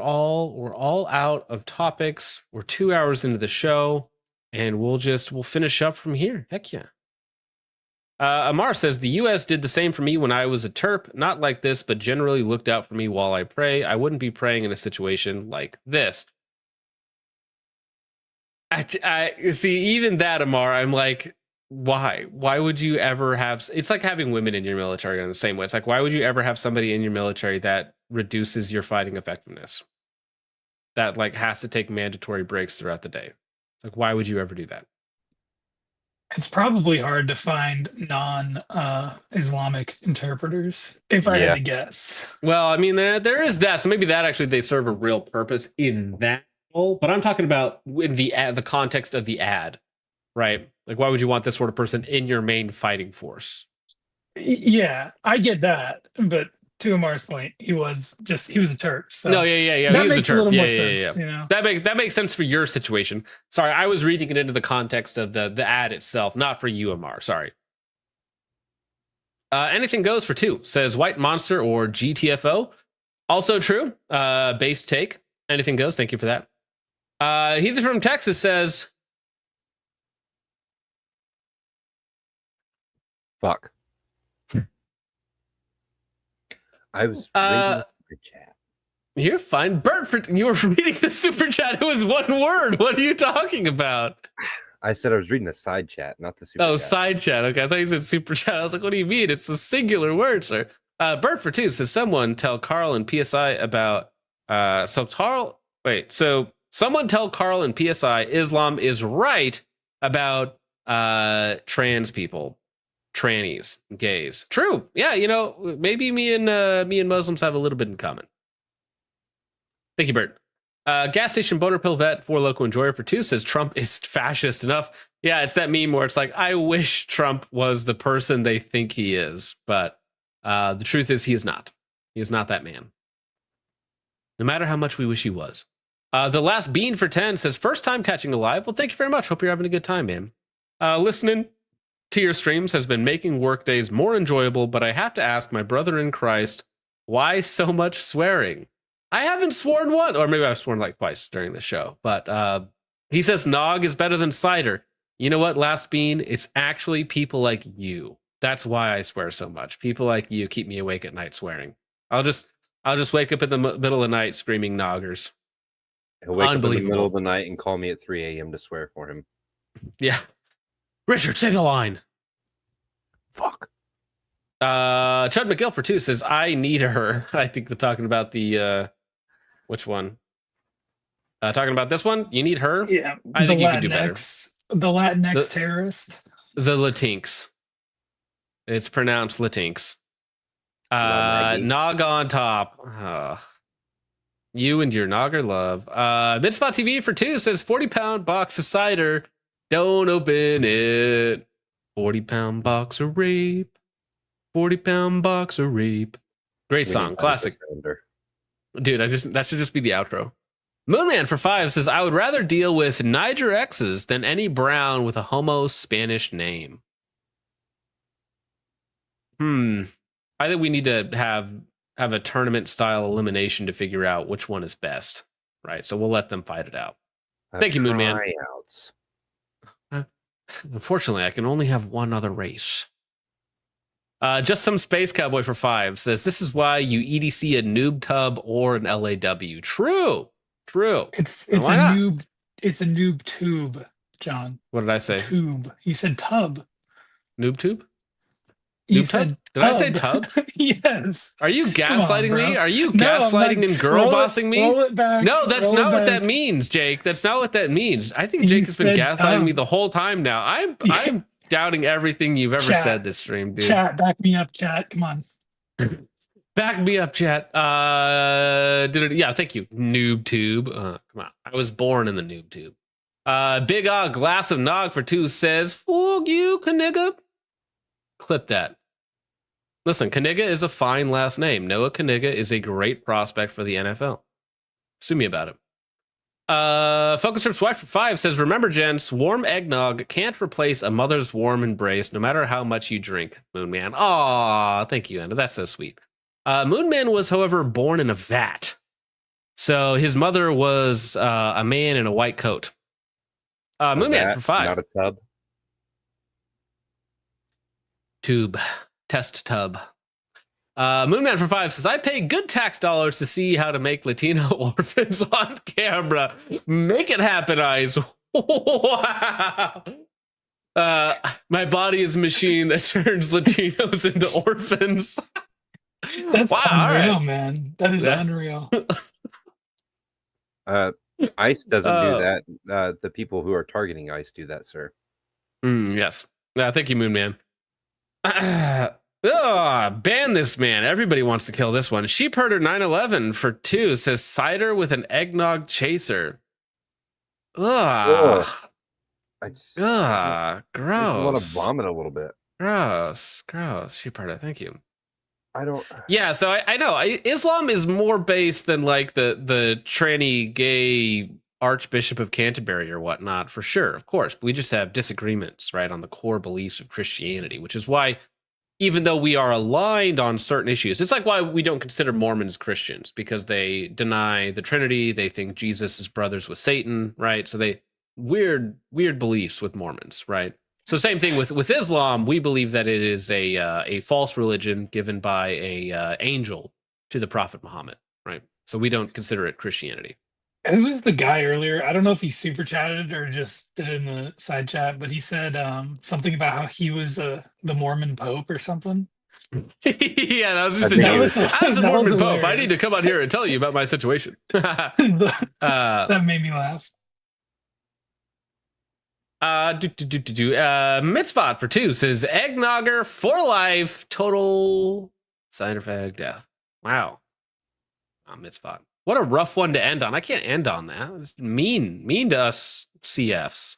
Speaker 3: all out of topics. We're 2 hours into the show, and we'll finish up from here. Heck yeah. Amar says the U.S. did the same for me when I was a Terp. Not like this, but generally looked out for me while I pray. I wouldn't be praying in a situation like this. I see, even that, Amar, I'm like, why? Why would you ever have? It's like having women in your military in the same way. It's like, why would you ever have somebody in your military that reduces your fighting effectiveness? That like has to take mandatory breaks throughout the day. Like, why would you ever do that?
Speaker 5: It's probably hard to find non-Islamic interpreters, if I had to guess.
Speaker 3: Well, I mean, there is that. So maybe that actually they serve a real purpose in that role. But I'm talking about in the context of the ad, right? Like, why would you want this sort of person in your main fighting force?
Speaker 5: Yeah, I get that. But to Amar's point, he was a Turk. So
Speaker 3: no, yeah.
Speaker 5: That
Speaker 3: He was
Speaker 5: makes
Speaker 3: a
Speaker 5: a
Speaker 3: Turk.
Speaker 5: little more
Speaker 3: Yeah.
Speaker 5: sense, you know?
Speaker 3: That makes sense for your situation. Sorry, I was reading it into the context of the ad itself, not for you, Amar. Sorry. Anything goes for 2, says White Monster or GTFO. Also true. Base take. Anything goes. Thank you for that. Heather from Texas says,
Speaker 4: fuck. I was reading the super chat.
Speaker 3: You're fine. Bert, you were reading the super chat. It was one word. What are you talking about?
Speaker 4: I said I was reading the side chat, not the super chat.
Speaker 3: Oh, side chat. Okay, I thought you said super chat. I was like, what do you mean? It's a singular word, sir. Bert for 2 says, someone tell Carl and PSI about someone tell Carl and PSI Islam is right about trans people, trannies, gays. True. Yeah, maybe me and Muslims have a little bit in common. Thank you, Bert. Gas station boner pill vet for local enjoyer for 2 says Trump is fascist enough. Yeah, it's that meme where it's like, I wish Trump was the person they think he is, but the truth is he is not. He is not that man. No matter how much we wish he was. The last bean for 10 says first time catching a live. Well, thank you very much. Hope you're having a good time, man. Listening to your streams has been making work days more enjoyable, but I have to ask my brother in Christ, why so much swearing? I haven't sworn once, or maybe I've sworn like twice during the show, but he says nog is better than cider. You know what, Last Bean? It's actually people like you. That's why I swear so much. People like you keep me awake at night swearing. I'll just wake up in the middle of the night screaming noggers.
Speaker 4: He'll wake up in the middle of the night and call me at 3 a.m. to swear for him.
Speaker 3: Yeah. Richard, say the line.
Speaker 4: Fuck.
Speaker 3: Chud McGill for 2 says, I need her. I think they're talking about the, which one? Talking about this one? You need her?
Speaker 5: Yeah.
Speaker 3: I think you can do better.
Speaker 5: The Latinx terrorist.
Speaker 3: The Latinx. It's pronounced Latinx. Nog on top. You and your Nogger love. Midspot TV for 2 says 40-pound box of cider. Don't open it. 40-pound box of rape. 40-pound box of rape. Great song. Classic. Dude, that should just be the outro. Moonman for 5 says, I would rather deal with Niger X's than any brown with a homo Spanish name. I think we need to have a tournament style elimination to figure out which one is best. Right. So we'll let them fight it out. Thank you, Moonman. Unfortunately, I can only have one other race. Just some space cowboy for 5 says, this is why you EDC a noob tub or an LAW. True.
Speaker 5: It's a noob tube, John.
Speaker 3: What did I say?
Speaker 5: Tube. You said tub.
Speaker 3: Noob tube?
Speaker 5: You
Speaker 3: noob
Speaker 5: said
Speaker 3: tub? Did I say tub?
Speaker 5: Yes.
Speaker 3: Are you gaslighting me? Are you
Speaker 5: No,
Speaker 3: gaslighting and girl bossing me?
Speaker 5: Roll it back.
Speaker 3: No, that's
Speaker 5: Roll
Speaker 3: not
Speaker 5: it
Speaker 3: what
Speaker 5: back.
Speaker 3: that means, Jake. That's not what that means. I think Jake has been gaslighting me the whole time now. I'm doubting everything you've ever said this stream, dude.
Speaker 5: Chat, back me up, chat. Come on.
Speaker 3: Back me up, chat. Yeah, thank you. Noob tube. Come on. I was born in the noob tube. Big glass of nog for 2 says, fuck you, Kaniga. Clip that. Listen, Kaniga is a fine last name. Noah Kaniga is a great prospect for the NFL. Sue me about it. Focus Trip's wife for 5 says, remember, gents, warm eggnog can't replace a mother's warm embrace no matter how much you drink, Moonman. Aw, thank you, Anna. That's so sweet. Moonman was, however, born in a vat. So his mother was a man in a white coat. Moonman for 5.
Speaker 4: Not a tub.
Speaker 3: Tube. Test tub. Moonman for 5 says, I pay good tax dollars to see how to make Latino orphans on camera. Make it happen, eyes. Wow. My body is a machine that turns Latinos into orphans.
Speaker 5: That's
Speaker 3: wow,
Speaker 5: unreal,
Speaker 3: right.
Speaker 5: Man. That is unreal.
Speaker 4: ICE doesn't do that. The people who are targeting ICE do that, sir.
Speaker 3: Yes. Thank you, Moonman. Ban this man. Everybody wants to kill this one. Sheepherder 911 for 2 says cider with an eggnog chaser. Gross.
Speaker 4: I want to vomit a little bit.
Speaker 3: Gross. Sheepherder, thank you.
Speaker 4: I don't.
Speaker 3: Yeah, so I know Islam is more based than like the tranny gay Archbishop of Canterbury or whatnot, for sure, of course. We just have disagreements, right, on the core beliefs of Christianity, which is why, even though we are aligned on certain issues, it's like why we don't consider Mormons Christians, because they deny the Trinity. They think Jesus is brothers with Satan, right? So they weird beliefs with Mormons, right? So same thing with Islam. We believe that it is a false religion given by a angel to the Prophet Muhammad, right? So we don't consider it Christianity.
Speaker 5: Who was the guy earlier? I don't know if he super chatted or just did it in the side chat, but he said something about how he was the Mormon Pope or something.
Speaker 3: Yeah, that was just a joke. I was a Mormon Pope. I need to come out here and tell you about my situation.
Speaker 5: That made me laugh.
Speaker 3: Mitzvot for 2 says eggnogger for life, total side effect death. Wow. Mitzvot. What a rough one to end on. I can't end on that. It's mean to us CFs.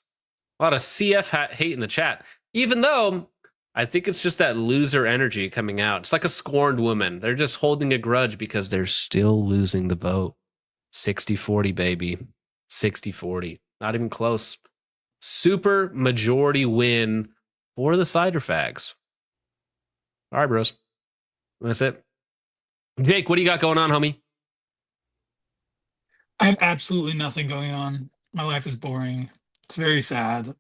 Speaker 3: A lot of CF hate in the chat. Even though I think it's just that loser energy coming out. It's like a scorned woman. They're just holding a grudge because they're still losing the vote. 60-40, baby. 60-40. Not even close. Super majority win for the cider fags. All right, bros. That's it. Jake, what do you got going on, homie?
Speaker 5: I have absolutely nothing going on. My life is boring. It's very sad.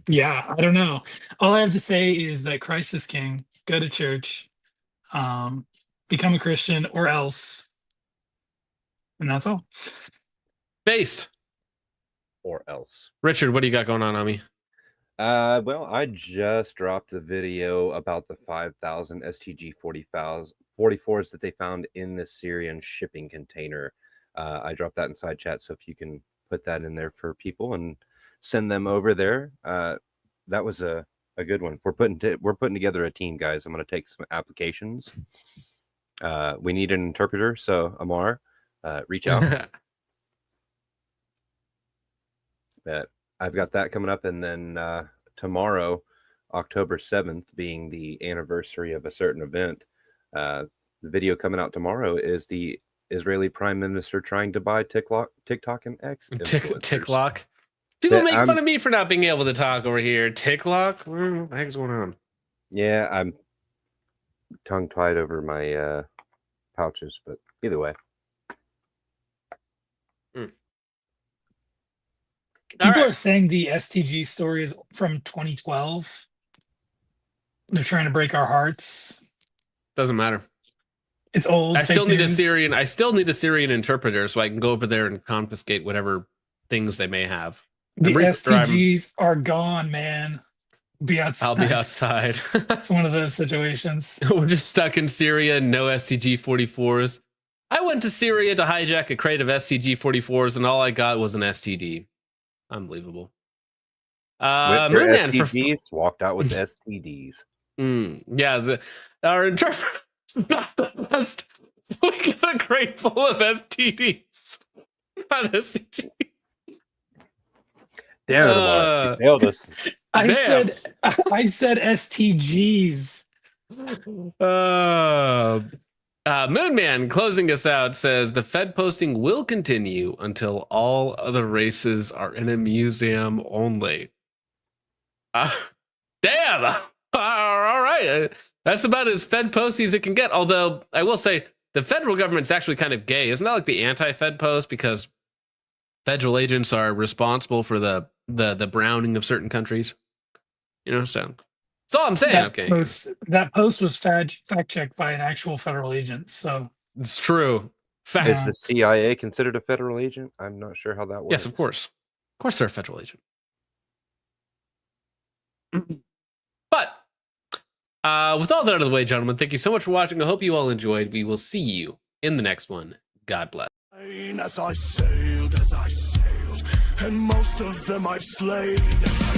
Speaker 5: Yeah, I don't know. All I have to say is that Christ is king. Go to church. Become a Christian or else. And that's all.
Speaker 3: Based.
Speaker 4: Or else.
Speaker 3: Richard, what do you got going on, homie?
Speaker 4: Well, I just dropped a video about the 5,000 STG 44s that they found in the Syrian shipping container. I dropped that inside chat, so if you can put that in there for people and send them over there, that was a good one. We're putting together a team, guys. I'm going to take some applications. We need an interpreter, so Amar, reach out. But I've got that coming up, and then tomorrow, October 7th, being the anniversary of a certain event, the video coming out tomorrow is the Israeli Prime Minister trying to buy TikTok and X.
Speaker 3: TikTok. People make fun of me for not being able to talk over here. TikTok? What the heck's going on?
Speaker 4: Yeah, I'm tongue-tied over my pouches, but either way.
Speaker 5: People are saying the STG story is from 2012. They're trying to break our hearts.
Speaker 3: Doesn't matter.
Speaker 5: It's old.
Speaker 3: I still need a Syrian interpreter so I can go over there and confiscate whatever things they may have.
Speaker 5: The STGs are gone, man. Be outside.
Speaker 3: I'll be outside.
Speaker 5: It's one of those situations.
Speaker 3: We're just stuck in Syria, no STG 44s. I went to Syria to hijack a crate of STG 44s, and all I got was an STD. Unbelievable.
Speaker 4: Moonman STDs walked out with STDs.
Speaker 3: Yeah, our interpreter is not the best. We got a crate full of STDs. Not STG.
Speaker 4: Damn it, Amar. You failed us.
Speaker 5: I said STGs.
Speaker 3: Moonman closing us out says the Fed posting will continue until all other races are in a museum only. Damn. All right. That's about as Fed posty as it can get. Although I will say the federal government's actually kind of gay. Isn't that like the anti-Fed post? Because federal agents are responsible for the browning of certain countries. You know, so that's all I'm saying.
Speaker 5: That post was fact-checked by an actual federal agent. So
Speaker 3: it's true.
Speaker 4: Is the CIA considered a federal agent? I'm not sure how that works.
Speaker 3: Yes, of course. Of course they're a federal agent. But with all that out of the way, gentlemen, thank you so much for watching. I hope you all enjoyed. We will see you in the next one. God bless.
Speaker 10: As I sailed, and most of them I've slain as I